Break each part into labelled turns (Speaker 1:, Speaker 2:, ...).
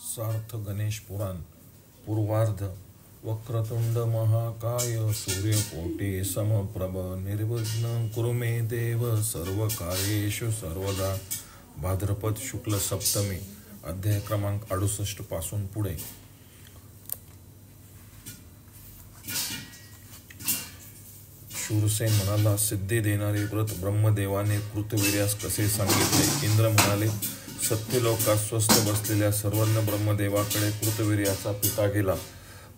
Speaker 1: सार्थ गणेश पुराण पूर्वार्ध वक्रतुंड महाकाय सूर्यकोटि समप्रभ निर्विघ्नं कुरु मे देव सर्व कार्येषु सर्वदा। भाद्रपद शुक्ल सप्तमी अध्याय क्रमांक 68 पासून पुढे। शूरसेन म्हणाला, सिद्धी देणारे व्रत ब्रह्मदेवाने कृतवीर्यास कसे सांगितले? इंद्र म्हणाले, सत्यलोकात स्वस्थ बसलेल्या सर्वज्ञ ब्रह्मदेवाकडे कृतवीर्याचा पिता गेला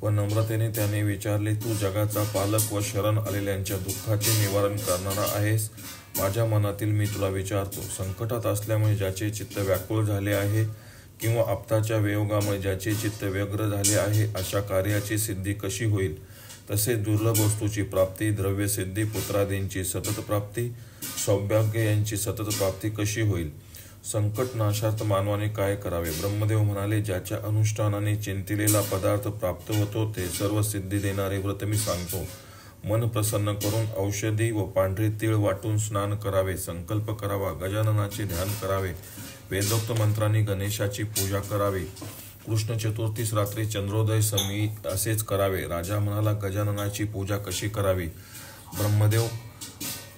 Speaker 1: व नम्रतेने त्याने विचारले, तू जगाचा पालक व शरण आलेल्यांच्या दुःखाचे निवारण करणारा आहेस. माझ्या मनातील मी तुला विचारतो, संकटात असल्यामुळे ज्याचे चित्त व्याकुळ झाले आहे किंवा आप्ताच्या वियोगामुळे ज्याचे चित्त व्यग्र झाले आहे, अशा कार्याची सिद्धी कशी होईल? तसेच दुर्लभ वस्तूची प्राप्ती, द्रव्यसिद्धी, पुत्रादींची सतत प्राप्ती, सौभाग्य यांची सतत प्राप्ती कशी होईल? संकट नाशार्थ मानवाने काय करावे? ब्रह्मदेव म्हणाले, ज्याच्या अनुष्ठानाने चिंतिलेला पदार्थ प्राप्त होतो ते सर्व सिद्धी देणारे व्रत मी सांगतो. मन प्रसन्न करून औषधी व पांढरे तीळ वाटून स्नान करावे, संकल्प करावा, गजाननाचे ध्यान करावे, वेदोक्त मंत्रांनी गणेशाची पूजा करावी. कृष्ण चतुर्थीस रात्री चंद्रोदय समयी असेच करावे. राजा म्हणाला, गजाननाची पूजा कशी करावी? ब्रह्मदेव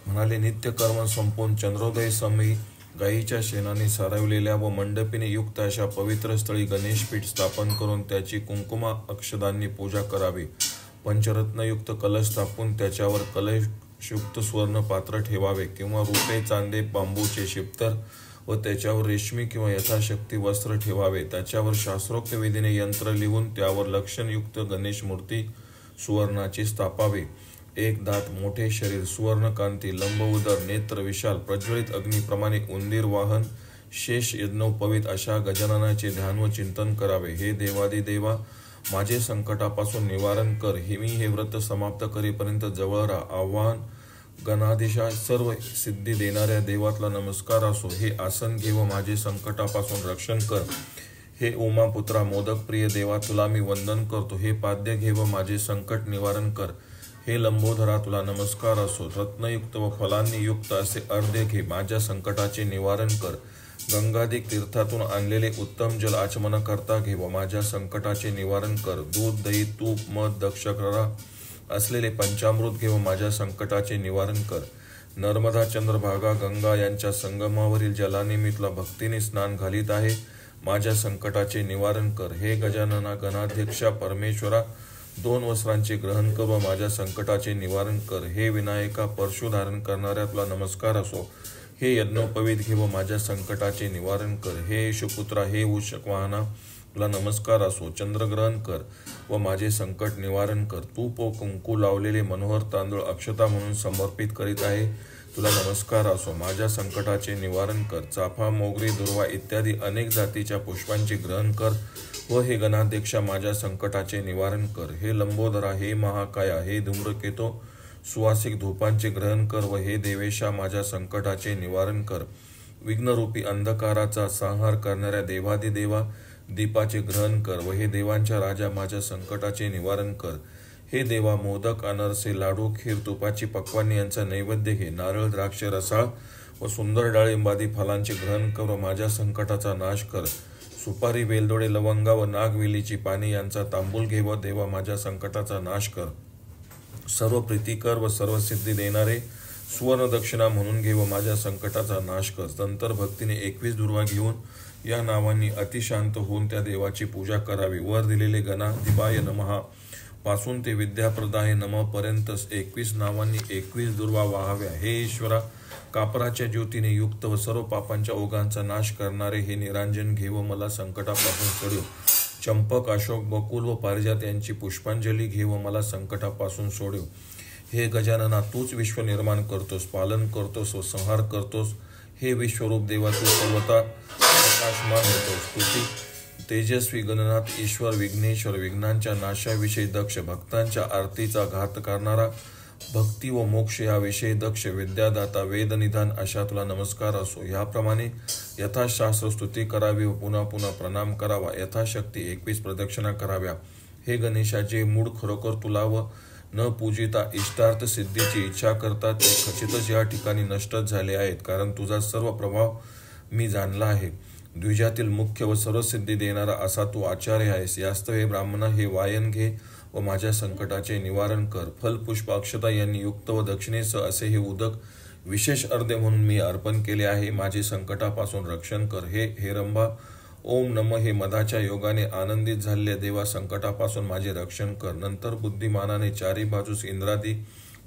Speaker 1: म्हणाले, नित्य कर्म संपवून चंद्रोदय समयी गायीच्या शेणाने सारवलेल्या व मंडपीने युक्त अशा पवित्र स्थळी गणेशपीठ स्थापन करून त्याची कुंकुमा अक्षदांनी पूजा करावी. पंचरत्नयुक्त कलश स्थापून त्याच्यावर कलशयुक्त स्वर्ण पात्र ठेवावे किंवा रुपे, चांदे, बांबूचे शिप्तर व त्याच्यावर रेशमी किंवा यथाशक्ती वस्त्र ठेवावे. त्याच्यावर शास्त्रोक्त विधीने यंत्र लिहून त्यावर लक्षणयुक्त गणेश मूर्ती सुवर्णाची स्थापावी. एक दात, मोठे शरीर, सुवर्णकांती, लंब उदर, नेत्र विशाल, प्रज्वलित अग्निप्रमाणे उंदीर वाहन, शेष यज्ञोपवीत अशा गजाननाचे ध्यान व चिंतन करावे. हे देवादिदेवा, माझे संकटापासून निवारण कर. मी हे व्रत समाप्त करेपर्यंत जवळ राहा. आव्हान गणाधीशा, सर्व सिद्धी देणाऱ्या देवा तुला नमस्कार असो. हे आसन घे व माझे संकटापासून रक्षण कर. हे उमापुत्रा, मोदक प्रिय देवा, तुला मी वंदन करतो. हे पाद्य घे व माझे संकट निवारण कर. हे लंबोदरा, तुला नमस्कार असो. रत्नयुक्त व फलांनी युक्त असे अर्ध्य घे, माझ्या संकटाचे निवारण कर. गंगाधिक तीर्थातून आणलेले उत्तम जल आचमन करता घे व माझ्या संकटाचे निवारण कर. दूध, दही, तूप, मध, दक्षकरा असलेले पंचामृत घे व माझ्या संकटाचे निवारण कर. नर्मदा, चंद्रभागा, गंगा यांच्या संगमावरील जलाने मी तुला भक्तीने स्नान घालीत आहे. माझ्या संकटाचे निवारण कर. हे गजानना, गणाध्यक्षा परमेश्वरा, 2 वस्त्रांचे ग्रहण कर व माझ्या संकटाचे निवारण कर. हे विनायका, परशु धारण करणाऱ्या तुला नमस्कार असो. हे यज्ञोपवीत घे व माझ्या संकटाचे निवारण कर. हे यशपुत्रा, हे उशकवाहना, तुला नमस्कार असो. चंद्रग्रहण कर व माझे संकट निवारण कर. तूप व कुंकू लावलेले मनोहर तांदूळ अक्षता म्हणून समर्पित करीत आहे, तुला नमस्कार असो. माझ्या संकटाचे निवारण कर. चाफा, मोगरी, दुर्वा इत्यादी अनेक जातीच्या पुष्पांचे ग्रहण कर व हे गणाध्यक्षा माझ्या संकटाचे निवारण कर. हे लंबोदरा, हे महाकाया, हे धूम्रकेतो, सुवासिक धूपांचे ग्रहण कर व हे देवेशा माझ्या संकटाचे निवारण कर. विघ्नरूपी अंधकाराचा संहार करणाऱ्या देवादिदेवा, दीपाचे ग्रहण कर व हे देवांच्या राजा माझ्या संकटाचे निवारण कर. हे देवा, मोदक, अनरसे, लाडू, खीर, तुपाची पक्वान्ने यांचा नैवेद्य घे. नारळ, द्राक्ष, रसाळ व सुंदर डाळिंबादी फलांचे ग्रहण कर व माझ्या संकटाचा नाश कर. सुपारी, वेलदोडे, लवंगा व नागवेलीची पाने यांचा तांबूल घे व देवा माझ्या संकटाचा नाश कर. सर्व प्रीतिकर व सर्व सिद्धी देणारे सुवर्ण दक्षिणा म्हणून घे व माझ्या संकटाचा नाश कर. तंत्र भक्तीने 21 दुर्वा घेऊन या नावांनी अतिशांत होऊन त्या देवाची पूजा करावी. वर दिलेले गणाधिपाय नमः पासून ते विद्याप्रदाय नमः पर्यंत 21 नावांनी 21 दुर्वा वाहाव्या. हे ईश्वरा, कापराच्या ज्योतीने युक्त व सर्व पापांच्या ओघांचा नाश करणारे हे निरांजन घे व मला संकटापासून सोडव. चंपक, अशोक, बकुल व पारिजात यांची पुष्पांजली घे व मला संकटापासून सोडव. हे गजानना, तूच विश्व निर्माण करतोस, पालन करतोस व संहार करतोस. हे विश्वरूप देवा, तू सर्वता प्रकाशमान होतोस. स्तुती तेजस्वी गणनाथ ईश्वर, विघ्नेश्वर, विघ्नांच्या नाशाविषयी दक्ष, भक्तांच्या आरतीचा घात करणारा, भक्ती व मोक्ष याविषयी दक्ष, विद्यादाता, वेदनिधान अशा तुला नमस्कार असो. ह्याप्रमाणे यथाशास्त्र स्तुती करावी व पुन्हा पुन्हा प्रणाम करावा. यथाशक्ती 21 प्रदक्षिणा कराव्या. हे गणेशा, जे मूळ खरोखर तुला व न पूजिता इष्टार्थ सिद्धीची इच्छा करतात ते खचितच या ठिकाणी नष्टच झाले आहेत, कारण तुझा सर्व प्रभाव मी जाणला आहे. द्विजातील मुख्य व सर्वसिद्धी देणारा असा तू आचार्य आहेस. यास्तव हे ब्राह्मणा, हे वायन घे व माझ्या संकटाचे निवारण कर. फल, पुष्प, अक्षता यांनी युक्त व दक्षिणेसह असे हे उदक विशेष अर्ध्य म्हणून मी अर्पण केले आहे. माझे संकटापासून रक्षण कर. हे हेरंबा, ओम नम. हे मधाच्या योगाने आनंदित झालेल्या देवा, संकटापासून माझे रक्षण कर. नंतर बुद्धिमानाने चारी बाजूस इंद्रादी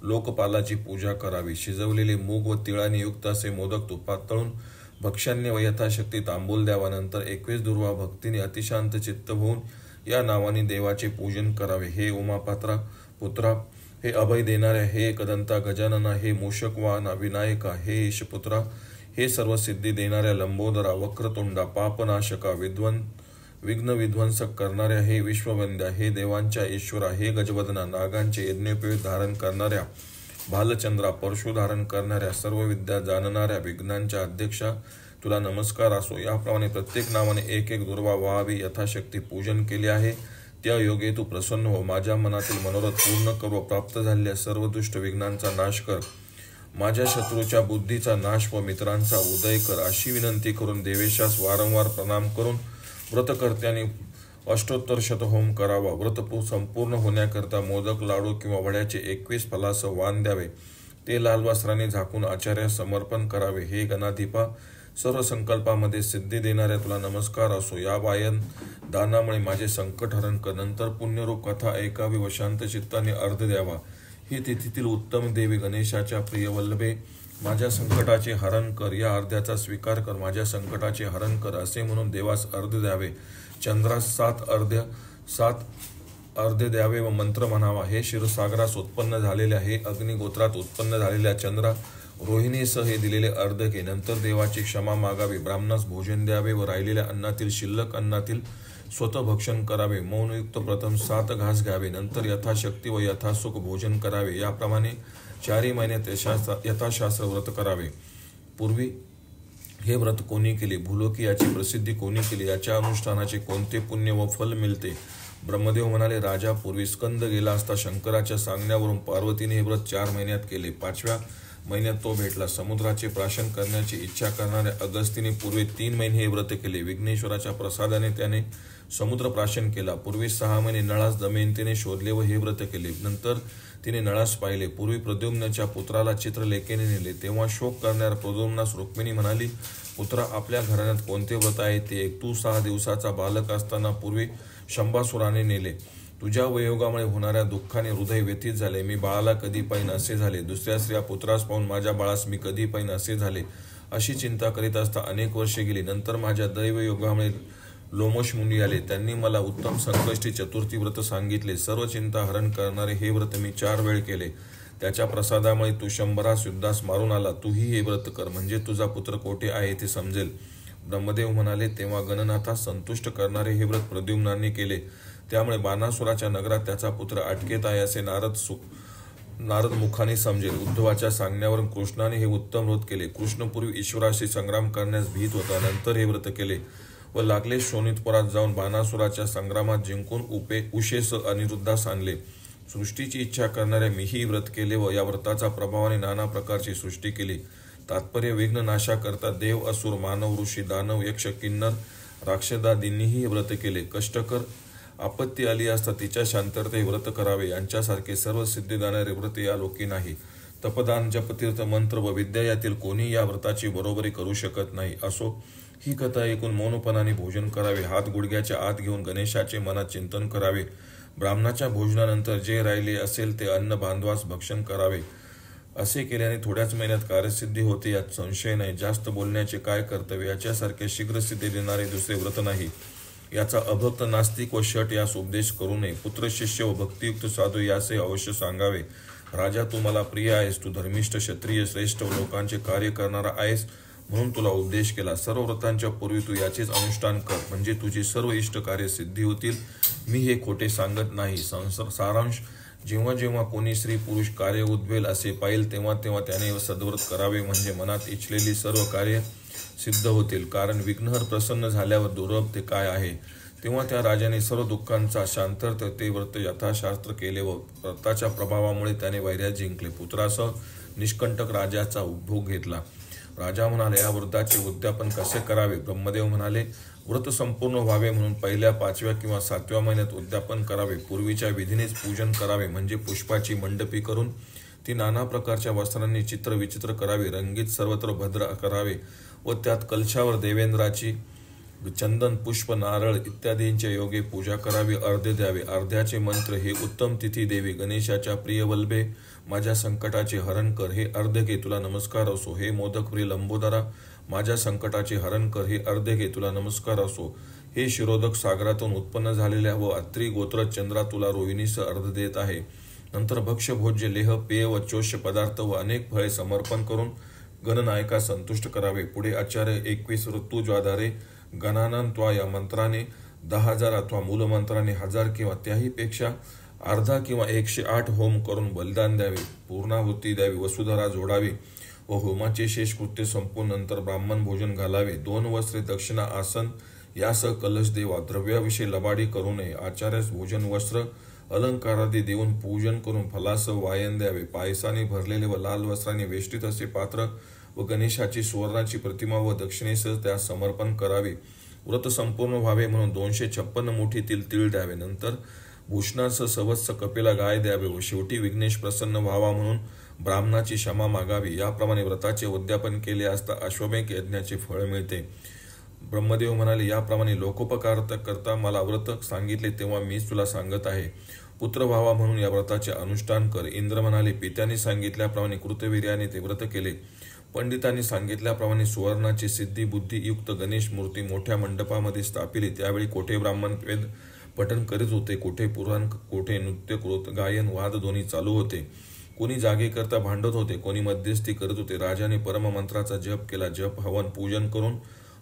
Speaker 1: लोकपालाची पूजा करावी. शिजवलेले मूग व तिळाने युक्त असे मोदक तुपात तळून भक्ष्याने व यथाशक्ती तांबूल द्यावा. नंतर 21 दुर्वा भक्तीने अतिशांत चित्त होऊन या नावाने देवाचे पूजन करावे. हे उमापात्रा पुत्रा, हे अभय देणाऱ्या, हे एकदंता गजानना, हे मूषकवाहना विनायका, हे ईशपुत्रा, हे सर्व सिद्धी देणाऱ्या लंबोदरा, वक्रतुंडा, पापनाशका, विघ्न विध्वंसक करणाऱ्या, हे विश्ववंद्या, हे देवांच्या ईश्वरा, हे गजवदना, नागांचे यज्ञोपवीत धारण करणाऱ्या, भालचंद्रा, परशु धारण करणाऱ्या, सर्व विद्या जाणणाऱ्या, विघ्नांच्या अध्यक्षा, तुला नमस्कार असो. याप्रमाणे प्रत्येक नावाने एक एक दुर्वा व्हावी. यथाशक्ती पूजन केले आहे. त्या योगे तू प्रसन्न हो. माझ्या मनातील मनोरथ पूर्ण कर व प्राप्त झालेल्या सर्व दुष्ट विघ्नांचा नाश कर. माझ्या शत्रूच्या बुद्धीचा नाश व मित्रांचा उदय कर. अशी विनंती करून देवेशास वारंवार प्रणाम करून व्रतकर्त्याने अष्टोत्तर शतहोम करावा. व्रत संपूर्ण होण्याकरता मोदक, लाडू किंवा वड्याचे 21 फलासह वाण द्यावे. ते लाल वस्त्राने झाकून आचार्यास समर्पण करावे. हे गणाधिपा, सर्व संकल्पामध्ये सिद्धी देणाऱ्या तुला नमस्कार असो. या वायन दानामुळे माझे संकट हरण कर. नंतर पुण्यरूप कथा ऐकावी व शांत चित्ताने अर्ध द्यावा. ही तिथीतील उत्तम देवी गणेशाच्या प्रिय वल्लभे, माझ्या संकटाचे हरण कर. या अर्ध्याचा स्वीकार कर. माझ्या संकटाचे हरण कर असे म्हणून देवास अर्ध द्यावे. चंद्रास 7 अर्ध्य द्यावे व मंत्र म्हणावा. हे क्षीरसागरास उत्पन्न झालेल्या, हे अग्निगोत्रात उत्पन्न झालेल्या चंद्रा, रोहिणीसह हे दिलेले अर्ध घे. नंतर देवाची क्षमा मागावी. ब्राह्मणास भोजन द्यावे व राहिलेल्या अन्नातील शिल्लक अन्नातील स्वतः भक्षण करावे. मौनयुक्त प्रथम 7 घास घ्यावे. नंतर यथाशक्ती व यथासुख भोजन करावे. याप्रमाणे 4 महिन्यात यथाशास्त्र व्रत करावे. पूर्वी हे व्रत कोणी केले, भूलोकी याची प्रसिद्धी कोणी केली, याच्या अनुष्ठानाचे कोणते पुण्य व फल मिळते. ब्रह्मदेव म्हणाले, राजा, पूर्वी स्कंद गेला असता शंकराच्या सांगण्यावरून पार्वतीने हे व्रत 4 महिन्यात केले. 5व्या महिन्यात तो भेटला. समुद्राचे प्राशन करण्याची इच्छा करणाऱ्या अगस्तीने पूर्वी 3 महिने हे व्रत केले. विघ्नेश्वराच्या प्रसादाने त्याने समुद्र प्राशन केला. पूर्वी 6 महिने नळास दमयंतीने शोधले व हे व्रत केले. नंतर तिने नळास पाहिले. पूर्वी प्रद्युम्नाच्या पुत्राला चित्रलेखेने नेले. तेव्हा शोक करणाऱ्या प्रद्युम्नास रुक्मिणी म्हणाली, पुत्रा, आपल्या घराण्यात कोणते व्रत आहे ते. तू 6 दिवसाचा बालक असताना पूर्वी शंभासुराने नेले. तुझ्या वयोगामुळे होणाऱ्या दुःखाने हृदय व्यथित झाले. मी बाळाला कधी पाहिन असे झाले. दुसऱ्या स्त्रिया पुत्रास पाहून माझ्या बाळास मी कधी पाहिन असे झाले. अशी चिंता करीत असता अनेक वर्षे गेली. नंतर माझ्या दैवयोगामुळे लोमश मुनी आले. त्यांनी मला उत्तम संकष्टी चतुर्थी व्रत सांगितले. सर्व चिंता हरण करणारे हे व्रत मी 4 वेळ केले. त्याच्या प्रसादामुळे तू 100 युद्धास मारून आला. तूही हे व्रत कर, म्हणजे तुझा पुत्र कोठे आहे ते समजेल. ब्रह्मदेव म्हणाले, तेव्हा गणनाथास संतुष्ट करणारे हे व्रत प्रद्युम्नाने केले. त्यामुळे बाणासुराच्या नगरात त्याचा पुत्र अटकेत आहे असे नारद मुखाने समजेल. उद्धवाच्या सांगण्यावरून कृष्णाने हे उत्तम व्रत केले. कृष्णपूर्वी ईश्वराशी संग्राम करण्यास भीत होता. नंतर हे व्रत केले व लागले शोणितपुरात जाऊन बाणासुराच्या संग्रामात जिंकून उशेस अनिरुद्धास आणले. सृष्टीची इच्छा करणाऱ्या मीही व्रत केले व या व्रताचा प्रभावाने नाना प्रकारची सृष्टी केली. तात्पर्य, विघ्न नाशा करता देव, असुर, मानव, ऋषी, दानव, यक्ष, किन्नर, राक्षदादींनीही हे व्रत केले. कष्टकर आपत्ती आली असता तिच्या शांततेत हे व्रत करावे. यांच्यासारखे सर्व सिद्धी देणारे व्रत या लोकी नाही. तपदान, जपतीर्थ, मंत्र व विद्या यातील कोणी या व्रताची बरोबरी करू शकत नाही. असो, ही कथा ऐकून मौनपणाने भोजन करावे. हात गुडघ्याच्या आत घेऊन गणेशाचे मनात चिंतन करावे. ब्राह्मणाच्या भोजनानंतर जे राहिले असेल ते अन्न बांधवास भक्षण करावे. असे केल्याने थोड्याच महिन्यात कार्यसिद्धी होते, यात संशय नाही. जास्त बोलण्याचे काय कर्तव्य, याच्यासारखे शीघ्रसिद्धी देणारे दुसरे व्रत नाही. याचा अभक्त, नास्तिक व शट यास उपदेश करू नये. पुत्र, शिष्य व भक्तियुक्त साधू याचे अवश्य सांगावे. राजा, तू मला प्रिय आहेस. तू धर्मिष्ठ, क्षत्रिय, श्रेष्ठ व लोकांचे कार्य करणारा आहेस, म्हणून तुला उपदेश केला. सर्व व्रतांच्या पूर्वी तू याचेच अनुष्ठान कर, म्हणजे तुझी सर्व इष्ट कार्य सिद्धी होतील. मी हे खोटे सांगत नाही. सारांश, जेव्हा जेव्हा कोणी स्त्री पुरुष कार्य उद्भवेल असे पाहिल तेव्हा तेव्हा त्याने सद्व्रत करावे, म्हणजे मनात इच्छलेली सर्व कार्य सिद्ध होतील. कारण विघ्नहर प्रसन्न झाल्यावर दुर्लभ ते काय आहे. तेव्हा त्या राजाने सर्व दुःखांचा शांतर्थ ते व्रत यथाशास्त्र केले व व्रताच्या प्रभावामुळे त्याने वैर्यात जिंकले. पुत्रासह निष्कंटक राजाचा उपभोग घेतला. राजा म्हणाले, या व्रताचे उद्यापन कसे करावे? ब्रह्मदेव म्हणाले, व्रत संपूर्ण व्हावे म्हणून पहिल्या 5व्या किंवा 7व्या महिन्यात उद्यापन करावे. पूर्वीच्या विधीनेच पूजन करावे, म्हणजे पुष्पाची मंडपी करून ती नाना प्रकारच्या वस्त्रांनी चित्र विचित्र करावी, रंगीत सर्वत्र भद्र करावे व त्यात कलशावर देवेंद्राची चंदन, पुष्प, नारळ इत्यादींच्या योगे पूजा करावी. अर्ध्य द्यावे. अर्ध्याचे मंत्र हे उत्तम तिथी देवी, गणेशाच्या प्रिय वल्भे, माझ्या संकटाचे हरण कर. हे अर्ध्य घे, तुला नमस्कार असो. हे मोदक प्रिय लंबोदरा, माझ्या संकटाचे हरण कर. हे अर्ध्य घे, तुला नमस्कार असो. हे शिरोदक, सागरातून उत्पन्न झालेल्या व अत्री गोत्र चंद्रा, तुला रोहिणीस अर्ध देत आहे. नंतर भक्ष्य, भोज्य, लेह, पेय व चोष्य पदार्थ व अनेक फळे समर्पण करून गणनायका संतुष्ट करावे. पुढे आचार्य 21 ऋतुज्वाधारे गणानंत्वा या मंत्राने 10,000 अथवा मूलमंत्राने 1000 किंवा त्याहीपेक्षा अर्धा किंवा 108 होम करून बलिदान द्यावे, पूर्णाहुती द्यावी, वसुधरा जोडावी व होमाचे शेष कृत्य संपून नंतर ब्राह्मण भोजन घालावे. 2 वस्त्रे, दक्षिणा, आसन यासह कलश देवा. द्रव्याविषयी लबाडी करू नये. आचार्यास भोजन, वस्त्र, अलंकारादी देऊन पूजन करून फलासह वायन द्यावे. पायसाने भरलेले व लाल वस्त्राने वेष्टित असे पात्र व गणेशाची सुवर्णाची प्रतिमा व दक्षिणेसह त्यास समर्पण करावे. व्रत संपूर्ण व्हावे म्हणून 256 मुठी तीळ द्यावे. नंतर भूषणासह सवत्स कपिला गाय द्यावे व शेवटी विघ्नेश प्रसन्न व्हावा म्हणून ब्राह्मणाची क्षमा मागावी. याप्रमाणे व्रताचे उद्यापन केले असता अश्वमेध यज्ञाचे फळ मिळते. ब्रह्मदेव म्हणाले, याप्रमाणे लोकोपकार करता मला व्रत सांगितले तेव्हा मीच तुला सांगत आहे. पुत्र व्हावा म्हणून या व्रताचे अनुष्ठान कर. इंद्र म्हणाले, पित्याने सांगितल्याप्रमाणे कृतवीर्याने ते व्रत केले. पंडितांनी सांगितल्याप्रमाणे सुवर्णाची सिद्धी बुद्धी युक्त गणेश मूर्ती मोठ्या मंडपामध्ये स्थापिली. त्यावेळी कोठे ब्राह्मण वेद पठण करीत होते, कोठे पुराण, कोठे नृत्य, गायन, वाद दोन्ही चालू होते. कोणी जागे करता भांडत होते, कोणी मध्यस्थी करत होते. राजाने परममंत्राचा जप केला. जप, हवन, पूजन करून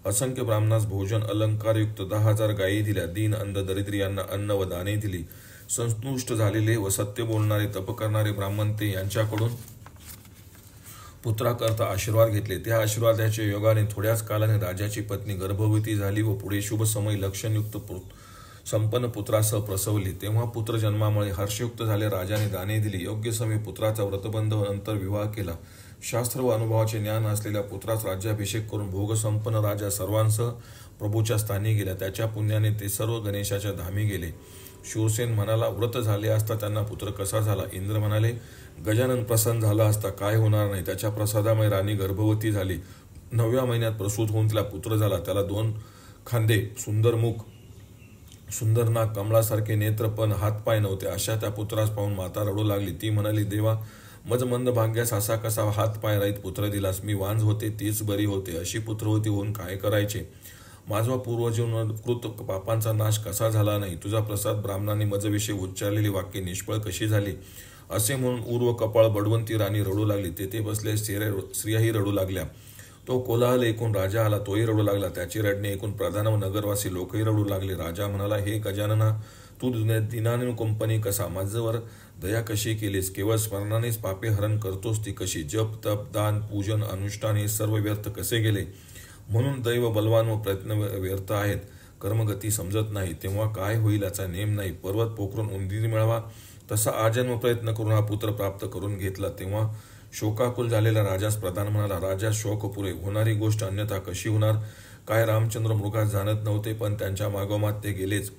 Speaker 1: असंख्य ब्राह्मणास भोजन अलंकारयुक्त 10,000 गायी दिल्या. दीन, अंध, दरिद्री यांना अन्न व दाने दिली. संतुष्ट झालेले व सत्य बोलणारे तप करणारे ब्राह्मण ते यांच्याकडून पुत्राकरता आशीर्वाद घेतले. त्या आशीर्वादाच्या योगाने थोड्याच कालाने राजाची पत्नी गर्भवती झाली व पुढे शुभ समय लक्षणयुक्त संपन्न पुत्रासह प्रसवली. तेव्हा पुत्र जन्मामुळे हर्षयुक्त झाले. राजाने दाने दिली. योग्य समय पुत्राचा व्रतबंध व नंतर विवाह केला. शास्त्र व अनुभवाचे ज्ञान असलेल्या पुत्रास राज्याभिषेक करून भोगसंपन्न राजा सर्वांसह प्रभूच्या स्थानी गेला. त्याच्या पुण्याने ते सर्व गणेशाच्या धामी गेले. शूरसेन म्हणाला, व्रत झाले असता त्यांना पुत्र कसा झाला? इंद्र म्हणाले, गजानन प्रसन्न झाला असता काय होणार नाही. त्याच्या प्रसादामुळे राणी गर्भवती झाली. 9व्या महिन्यात प्रसूत होऊन तिला पुत्र झाला. त्याला 2 खांदे, सुंदर मुख, सुंदर नाक, कमळासारखे नेत्र, पण हातपाय नव्हते. अशा त्या पुत्रास पाहून माता रडू लागली. ती म्हणाली, देवा, मज मंद भाग्यास असा कसा हातपाय रहित पुत्र दिलास? मी वांझ होते, तीच बरी होते. अशी पुत्रवती होऊन काय करायचे? माझा पूर्वजीवनकृत पापांचा नाश कसा झाला नाही? तुझा प्रसाद ब्राह्मणाने मजविषयी उच्चारलेली वाक्य निष्फळ कशी झाली? असे म्हणून उर्व, कपाळ, बडवंती राणी रडू लागली. तेथे बसले स्त्रियाही रडू लागल्या. तो कोलाहल ऐकून राजा आला. तोही रडू लागला. त्याची रडणे ऐकून प्रधान व नगरवासी लोकही रडू लागले. राजा म्हणाला, हे गजानना, तू दिनानुकंपनी कसा? माझ्यावर दया कशी केलीस? केवळ स्मरणानेच पापे हरण करतोस ती कशी? जप, तप, दान, पूजन, अनुष्ठान हे सर्व व्यर्थ कसे गेले? म्हणून दैव बलवान व प्रयत्न व्यर्थ आहेत. कर्मगती समजत नाही. तेव्हा काय होईल याचा नेम नाही. पर्वत पोखरून उंदीर मिळावा तसा आजन्म प्रयत्न करून हा पुत्र प्राप्त करून घेतला. तेव्हा शोकाकुल झालेला राजास प्रधान म्हणाला, राजा, शोक पुरे. होणारी गोष्ट अन्यथा कशी होणार? काय रामचंद्र मृगास जाणत नव्हते, पण त्यांच्या मागोमाग ते गेलेच.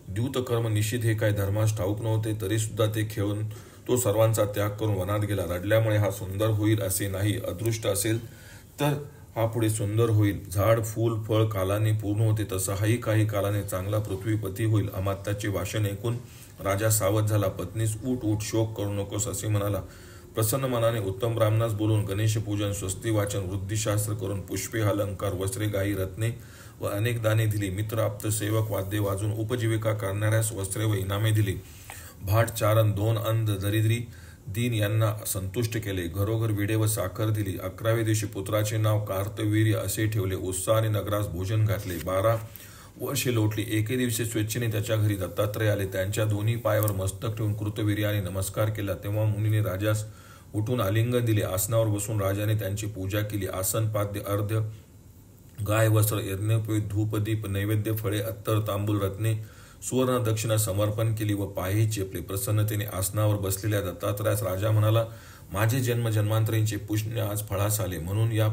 Speaker 1: द्यूत कर्म निषिद्ध हे काय धर्मास ठाऊक नव्हते, तरी सुद्धा ते खेळून तो सर्वांचा त्याग करून वनात गेला. रडल्यामुळे हा सुंदर होईल असे नाही. अदृष्ट असेल तर हा पुढे सुंदर होईल. झाड, फूल, फळ कालाने पूर्ण होते, तसा हाही काही कालाने चांगला पृथ्वीपती होईल. अमात्याचे भाषण ऐकून राजा सावध झाला. पत्नीस, उठ उठ, शोक करू नकोस असे म्हणाला. प्रसन्न मनाने उत्तम ब्राह्मणास बोलून गणेश पूजन, स्वस्ती वाचन, वृद्धिशास्त्र करून पुष्पे, अलंकार, वस्त्रे, गायी, रत्ने व अनेक दाने दिली. मित्र, आप्त, सेवक, वाद्य वाजून उपजीविका करणाऱ्यास वस्त्रे व इनामे दिली. भाट, चारण, 2 अंध, दरिद्री, दीन यांना संतुष्ट केले. घरोघर विडे व साखर दिली. 11व्या दिवशी पुत्राचे नाव कार्तवीर्य असे ठेवले. उत्साहाने नगरास भोजन घातले. 12 वर्षे लोटली. एके दिवशी स्वेच्छेने त्याच्या घरी दत्तात्रय आले. त्यांच्या दोन्ही पायावर मस्तक ठेवून कृतवीर्याने नमस्कार केला. तेव्हा मुनीने राजास उठून आलिंगन दिले. आसनावर बसून राजाने त्यांची पूजा केली. आसन, पाद्य, अर्ध्य, गाय, वस्त्र, यज्ञोपवीत, धूप, दीप, नैवेद्य, फळे, अत्तर, तांबूल, रत्ने, सुवर्ण दक्षिणा समर्पण केली व पायही चेपले. प्रसन्नतेने आसनावर बसलेल्या दत्तात्रयास राजा म्हणाला, माझे जन्म जन्मांतरींचे पुण्य आज फळास आले. म्हणून या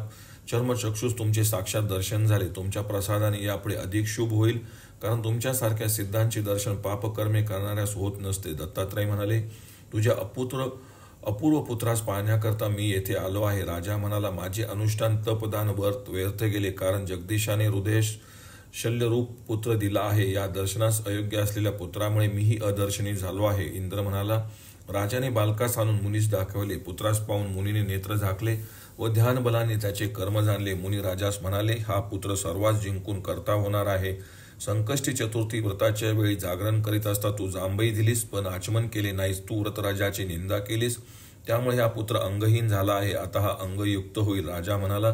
Speaker 1: चर्मचक्षुस तुमचे साक्षात दर्शन झाले. तुमच्या प्रसादाने यापुढे अधिक शुभ होईल, कारण तुमच्यासारख्या सिद्धांचे दर्शन पापकर्मे करणाऱ्यास होत नसते. दत्तात्रय म्हणाले, तुझ्या अपूर्व पुत्रास पाहण्याकरता मी येथे आलो आहे. राजा म्हणाला, माझे अनुष्ठान तपदान व्यर्थ गेले, कारण जगदीशाने हृदयेश शल्यरूप पुत्र दिला आहे. या दर्शनास अयोग्य असलेल्या पुत्रामुळे मीही अदर्शनी झालो आहे. इंद्र म्हणाला, राजाने बालकास आणून मुनीस दाखवले. पुत्रास पाहून मुनीने नेत्र झाकले व ध्यान बलाने त्याचे कर्म जाणले. मुनी राजास म्हणाले, हा पुत्र सर्वांस जिंकून करता होणार आहे. संकष्टी चतुर्थी व्रताच्या वेळी जागरण करीत असता तू जांभई दिलीस, पण आचमन केले नाहीस. तू व्रतराजाची निंदा केलीस, त्यामुळे हा पुत्र अंगहीन झाला आहे. आता हा अंगयुक्त होईल. राजा म्हणाला,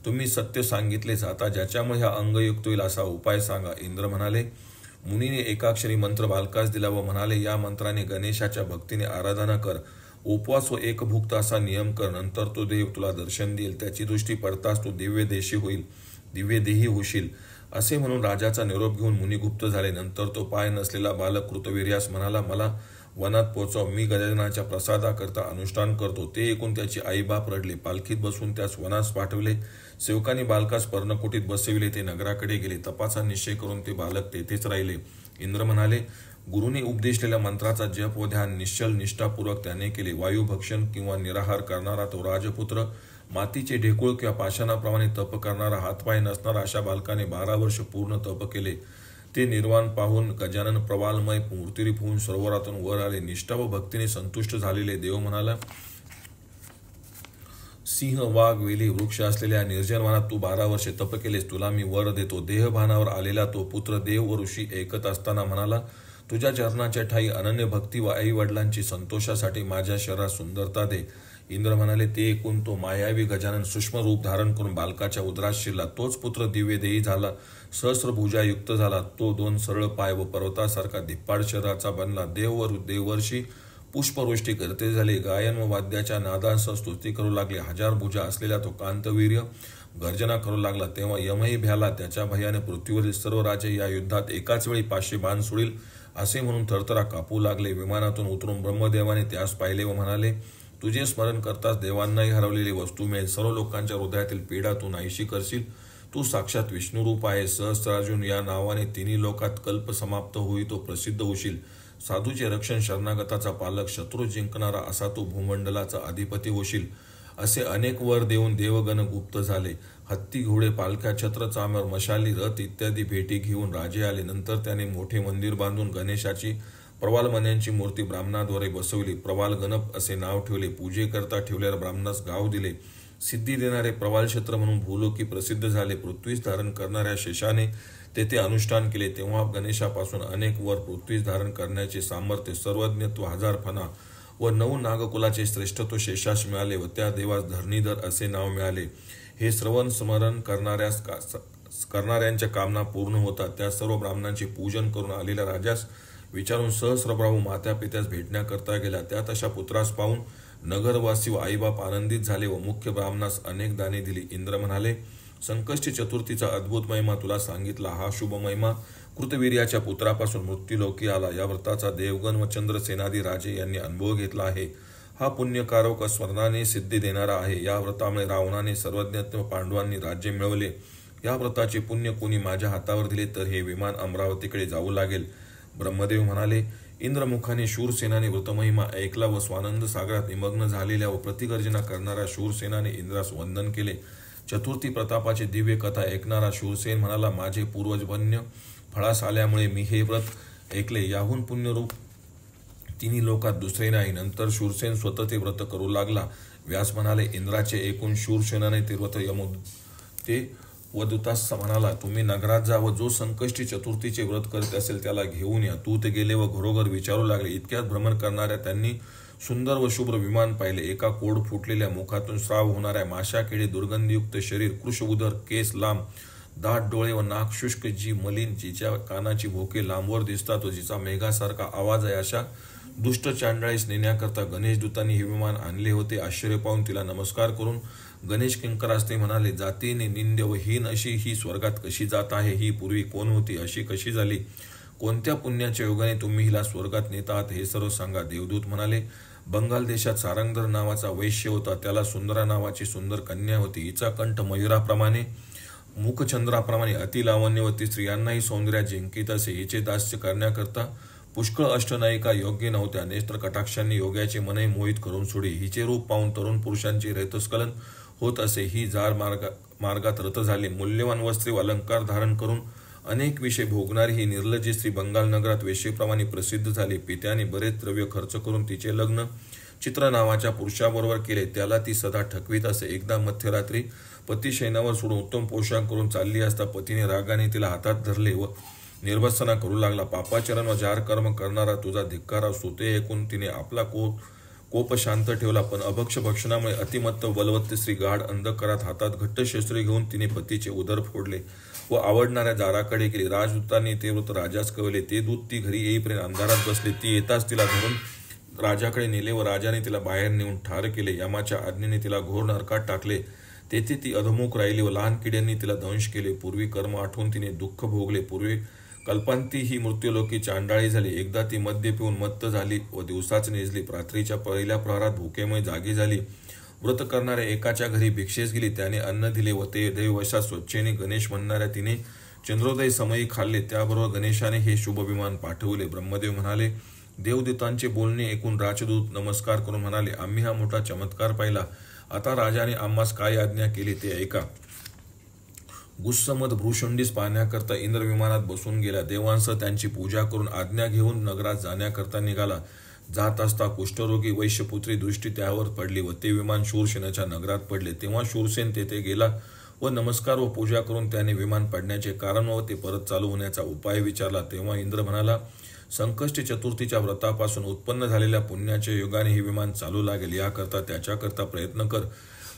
Speaker 1: तुम्ही सत्य सांगितलेच. आता ज्याच्यामुळे हा अंगयुक्त होईल असा उपाय सांगा. इंद्र म्हणाले, मुनीने एकाक्षरी मंत्र बालकास दिला व म्हणाले, या मंत्राने गणेशाच्या भक्तीने आराधना कर. उपवास व एकभुक्त असा नियम कर. नंतर तो देव तुला दर्शन देईल. त्याची दृष्टी पडताच तू दिव्यदेही होशील. असे म्हणून राजाचा निरोप घेऊन मुनी गुप्त झाले. नंतर तो पाय नसलेला बालक कृतवीर्यास म्हणाला, मला वनात पोहोचव. मी गजाननाच्या प्रसादाकरता अनुष्ठान करतो. ते ऐकून त्याची आईबाप रडले. पालखीत बसून त्यास वनास पाठवले. सेवकांनी बालकास पर्णकुटीत बसविले. ते नगराकडे गेले. तपाचा निश्चय करून ते बालक तेथेच राहिले. इंद्र म्हणाले, गुरुने उपदेशलेल्या मंत्राचा जप व ध्यान निश्चल निष्ठापूर्वक त्याने केले. वायुभक्षण किंवा निराहार करणारा तो राजपुत्र, मातीचे ढेकूळ किंवा पाषाणाप्रमाणे तप करणारा, हातपाय नसणारा अशा बालकाने 12 वर्ष पूर्ण तप केले. ते निर्वाण पाहून गजानन प्रवालमय मूर्तिरूप होऊन सरोवरातून वर आले. निष्ठा व भक्तीने संतुष्ट झालेले देव म्हणाला, सिंह, वाघ, वेली, वृक्ष असलेल्या निर्जन वनात तू 12 वर्षे तप केलेस. तुला मी वर देतो. देहभानावर आलेला तो पुत्र देव व ऋषी ऐकत असताना म्हणाला, तुझ्या चरणाच्या ठाई अनन्य भक्ती व आई वडिलांची संतोषासाठी माझ्या शरीरात सुंदरता दे. इंद्र म्हणाले, ते ऐकून तो मायावी गजानन सूक्ष्म रूप धारण करून बालकाच्या उदरात शिरला. तोच पुत्र दिव्यदेही झाला, सहस्रभुजायुक्त झाला. तो 2 सरळ पाय व पर्वतासारखा धिप्पाड शरीराचा बनला. देवर्षी पुष्पवृष्टी करते झाले. गायन व वाद्याच्या नादांसह स्तुती करू लागले. 1000 भुजा असलेला तो कांतवीर्य गर्जना करू लागला. तेव्हा यमही भ्याला. त्याच्या भयाने पृथ्वीवरील सर्व राजे या युद्धात एकाच वेळी 500 बाण सोडील असे म्हणून थरथरा कापू लागले. विमानातून उतरून ब्रह्मदेवाने त्यास पाहिले व म्हणाले, तुझे स्मरण करताच देवांनाही हरवलेली वस्तू मिळेल. सर्व लोकांच्या हृदयातील पीडा तू नाहीशी करशील. तू साक्षात विष्णुरूप आहे. सहस्रार्जुन या नावाने 3 लोकात कल्प समाप्त होई तो प्रसिद्ध होशील. साधूचे रक्षण, शरणागताचा पालक, शत्रू जिंकणारा असा तू भूमंडलाचा अधिपती होशील. असे अनेक वर देऊन देवगण गुप्त झाले. हत्ती, घोडे, पालख्या, छत्र, चामर, मशाली, रथ इत्यादी भेटी घेऊन राजे आले. नंतर त्याने मोठे मंदिर बांधून गणेशाची प्रवालमण्यांची मूर्ती ब्राह्मणाद्वारे बसवली. प्रवाल गणप असे नाव ठेवले. पूजेकरता ठेवलेल्या ब्राह्मणास गाव दिले. सिद्धी देणारे प्रवाल क्षेत्र म्हणून भूलोकी प्रसिद्ध झाले. पृथ्वीस धारण करणाऱ्या शेषाने तेथे अनुष्ठान केले. तेव्हा गणेशापासून अनेक वर पृथ्वीस धारण करण्याचे सामर्थ्य, सर्वज्ञत्व, 1000 फणा व 9 नागकुलाचे श्रेष्ठत्व शेषास मिळाले व त्या देवास धरणीधर असे नाव मिळाले. हे श्रवण स्मरण करणाऱ्यांच्या कामना पूर्ण होतात. त्या सर्व ब्राह्मणांचे पूजन करून आलेल्या राजास विचारून सहस्रप्रभू मात्या पित्यास भेटण्याकरता गेला. त्यात अशा पुत्रास पाहून नगरवासी व आईबाप आनंदित झाले व मुख्य ब्राह्मणास अनेक दाने दिली. इंद्र म्हणाले, संकष्टी चतुर्थीचा अद्भुत महिमा तुला सांगितला. हा शुभ महिमा कृतवीर्याच्या पुत्रापासून मृत्यूलोकी आला. या व्रताचा देवगण व चंद्रसेनादी राजे यांनी अनुभव घेतला आहे. हा पुण्यकारक स्मरणाने सिद्धी देणारा आहे. या व्रतामुळे रावणाने सर्वज्ञत्व, पांडवांनी राज्य मिळवले. या व्रताचे पुण्य कोणी माझ्या हातावर दिले तर हे विमान अमरावतीकडे जाऊ लागेल. ब्रह्मदेव म्हणाले, इंद्रमुखाने शूरसेनाने व्रतमहिमा ऐकला व स्वानंद सागरात निमग्न झालेल्या व प्रतिगर्जना करणाऱ्या शूरसेनाने इंद्रास वंदन केले. चतुर्थी प्रतापाची दिव्य कथा ऐकणारा शूरसेन म्हणाला, माझे पूर्वज वन्य फळास आल्यामुळे मी हे व्रत ऐकले. याहून पुण्यरूप 3 लोकात दुसरे नाही. नंतर शूरसेन स्वतः ते व्रत करू लागला. व्यास म्हणाले, इंद्राचे ऐकून शूरसेनाने ते व्रत वदुतास म्हणाला, तुम्ही नगरात जा व जो संकष्टी चतुर्थीचे व्रत करीत असेल त्याला घेऊन या. तू ते गेले व घरोघर विचारू लागले. इतक्यात भ्रमण करणाऱ्या त्यांनी सुंदर व शुभ्र विमान पाहिले. एका कोड फुटलेल्या मुखातून स्राव होणाऱ्या माशा, किडे, दुर्गंधयुक्त शरीर, कृश उदर, केस लांब, दाट डोळे व नाक शुष्क, जी मलिन, जिच्या कानाची भोके लांबवर दिसतात व जिचा मेघासारखा आवाज आहे, अशा दुष्ट चांडाळीस नेण्याकरता गणेश दूतांनी हे विमान आणले होते. आश्चर्य पाहून तिला नमस्कार करून गणेश किंकरास ते म्हणाले, जातीने निंद्य व हीन अशी ही स्वर्गात कशी जात आहे? ही पूर्वी कोण होती? अशी कशी झाली? कोणत्या पुण्याच्या योगाने तुम्ही हिला स्वर्गात नेत आहात? हे सर्व सांगा. देवदूत म्हणाले, बंगाल देशात सारंगधर नावाचा वैश्य होता. त्याला सुंदरा नावाची सुंदर कन्या होती. हिचा कंठ मयुराप्रमाणे मुखचंद्राप्रमाणे अतिलावण्यवती स्त्रियांनाही सौंदर्यात जिंकित असे. हिचे दास्य करण्याकरता पुष्कळ अष्टनायिका योग्य नव्हत्या. नेत्र कटाक्षांनी योग्याचे मनही मोहित करून सोडी. हिचे रूप पाहून तरुण पुरुषांचे रैतस्खलन होत असे. ही जार मार्गात रत झाली. मूल्यवान वस्त्रे व अलंकार धारण करून अनेक विषय भोगणारी ही निर्लज्जी स्त्री बंगाल नगरात वेश्येप्रमाणे प्रसिद्ध झाली. पित्याने बरेच द्रव्य खर्च करून तिचे लग्न चित्र नावाच्या पुरुषाबरोबर केले. त्याला ती सदा ठकवीत असे. एकदा मध्यरात्री पती शयनावर सोडून उत्तम पोशाख करून चालली असता पतीने रागाने तिला हातात धरले व निर्भत्सना करू लागला. पापाचरण व जार कर्म करणारा तुझा धिक्कार असतो. ते ऐकून तिने आपला कोप शांत ठेवला, पण अभक्ष भक्षणामुळे अतिमत्त बलवत्त स्त्री गाढ अंधकारात हातात घट्ट शस्त्रे घेऊन तिने पतीचे उदर फोडले व आवडणाऱ्या दाराकडे गेली. राजदूतांनी ते वृत्त राजास कळवले. ते दूत ती घरी येईपर्यंत अंधारात बसले. ती येताच तिला धरून राजाकडे नेले व राजाने तिला बाहेर नेऊन ठार केले. यमाच्या आज्ञेने तिला घोर नरकात टाकले. तेथे ती अधमुख राहिली व लहान किड्यांनी तिला दंश केले. पूर्वी कर्म आठवून तिने दुःख भोगले. पूर्वी कल्पांती ही मृत्यूलोकी चांडाळी झाली. एकदा ती मद्य पिऊन मत्त झाली व दिवसाच निजली. रात्रीच्या पहिल्या प्रहरात भुकेमुळे जागी झाली. व्रत करणाऱ्या एकाच्या घरी भिक्षेस गेली. त्याने अन्न दिले व ते दैववशात स्वच्छेने गणेश म्हणणाऱ्या तिने चंद्रोदय समयी खाल्ले. त्याबरोबर गणेशाने हे शुभ विमान पाठवले. ब्रह्मदेव म्हणाले, देवदूतांचे बोलणे ऐकून राजदूत नमस्कार करून म्हणाले, आम्ही हा मोठा चमत्कार पाहिला. आता राजाने आम्हास काय आज्ञा केली ते ऐका. गुस्समद भ्रूशंडीस पाहण्याकरता इंद्र विमानात बसून गेला. देवांसह त्यांची पूजा करून आज्ञा घेऊन नगरात जाण्याकरता निघाला. जात असता कुष्ठरोगी वैश्यपुत्री दृष्टी त्यावर पडली व ते विमान शूरसेनाच्या नगरात पडले. तेव्हा शूरसेन तेथे गेला व नमस्कार व पूजा करून त्याने विमान पडण्याचे कारण व ते परत चालू होण्याचा उपाय विचारला. तेव्हा इंद्र म्हणाला, संकष्टी चतुर्थीच्या व्रतापासून उत्पन्न झालेल्या पुण्याच्या योगाने हे विमान चालू लागेल. याकरता त्याच्याकरता प्रयत्न कर.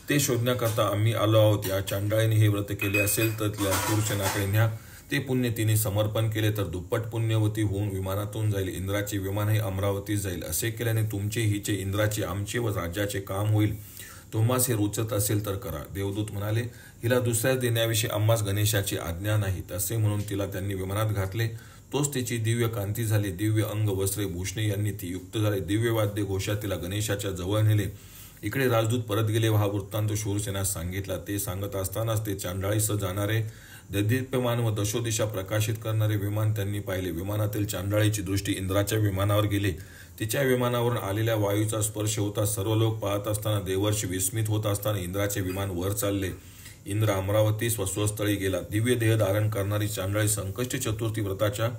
Speaker 1: ते शोधण्याकरता आम्ही आलो आहोत. या चांडाळीने हे व्रत केले असेल तर तिला शूरसेनाकडे न्या. ते पुण्य तिने समर्पण केले तर दुप्पट पुण्यवती होऊन विमानातून जाईल. इंद्राचे विमानही अमरावतीस जाईल. असे केल्याने तुमचे, हिचे, इंद्राचे, आमचे व राज्याचे काम होईल. तुम्हास हे रुचत असेल तर करा. देवदूत म्हणाले, हिला दुसऱ्याच देण्याविषयी आम्हास गणेशाची आज्ञा नाही. तसे म्हणून तिला त्यांनी विमानात घातले. तोच तिची दिव्य कांती झाली. दिव्य अंग, वस्त्रे, भूषणे यांनी ती युक्त झाले. दिव्य वाद्य घोषात तिला गणेशाच्या जवळ नेले. इकडे राजदूत परत गेले व हा वृत्तांत शूरसेनास सांगितला. ते सांगत असतानाच ते चांडाळीसह जाणारे दैदिप्यमान व दशोदिशा प्रकाशित करणारे विमान त्यांनी पाहिले. विमानातील चांडाळीची दृष्टी इंद्राच्या विमानावर गेली. तिच्या विमानावरून आलेल्या वायूचा स्पर्श होता. सर्व लोक पाहत असताना देवर्षी विस्मित होत असताना इंद्राचे विमान वर चालले. इंद्र अमरावतीस व स्वस्थळी गेला. दिव्य देह धारण करणारी चांडाळी संकष्टी चतुर्थी व्रताच्या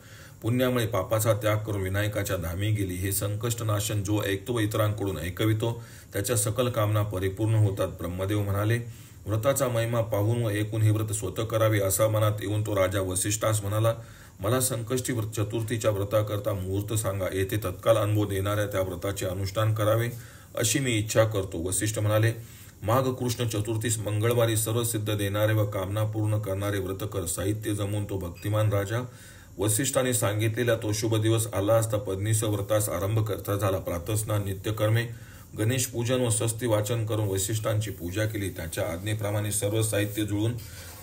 Speaker 1: पुण्यामुळे पापाचा त्याग करून विनायकाच्या धामी गेली. हे संकष्ट नाशन जो ऐकतो व इतरांकडून ऐकवितो त्याच्या सकल कामना परिपूर्ण होतात. ब्रह्मदेव म्हणाले, व्रताचा महिमा पाहून व ऐकून हे व्रत स्वतः करावे असा मनात येऊन तो राजा वसिष्ठास म्हणाला, मला संकष्टी चतुर्थीच्या व्रताकरता मुहूर्त सांगा. येथे तत्काल अनुभव देणाऱ्या त्या व्रताचे अनुष्ठान करावे अशी मी इच्छा करतो. वसिष्ठ म्हणाले, माघ कृष्ण चतुर्थीस मंगळवारी सर्व सिद्ध देणारे व कामना पूर्ण करणारे व्रत कर. साहित्य जमून तो भक्तिमान राजा वसिष्ठाने सांगितलेला तो शुभ दिवस आला असता पत्नीस व्रतास आरंभ करता झाला. प्रातस्नान, नित्यकर्मे, गणेश पूजन व स्वस्ती वाचन करून वसिष्ठांची पूजा केली. त्याच्या आज्ञेप्रमाणे सर्व साहित्य जुळून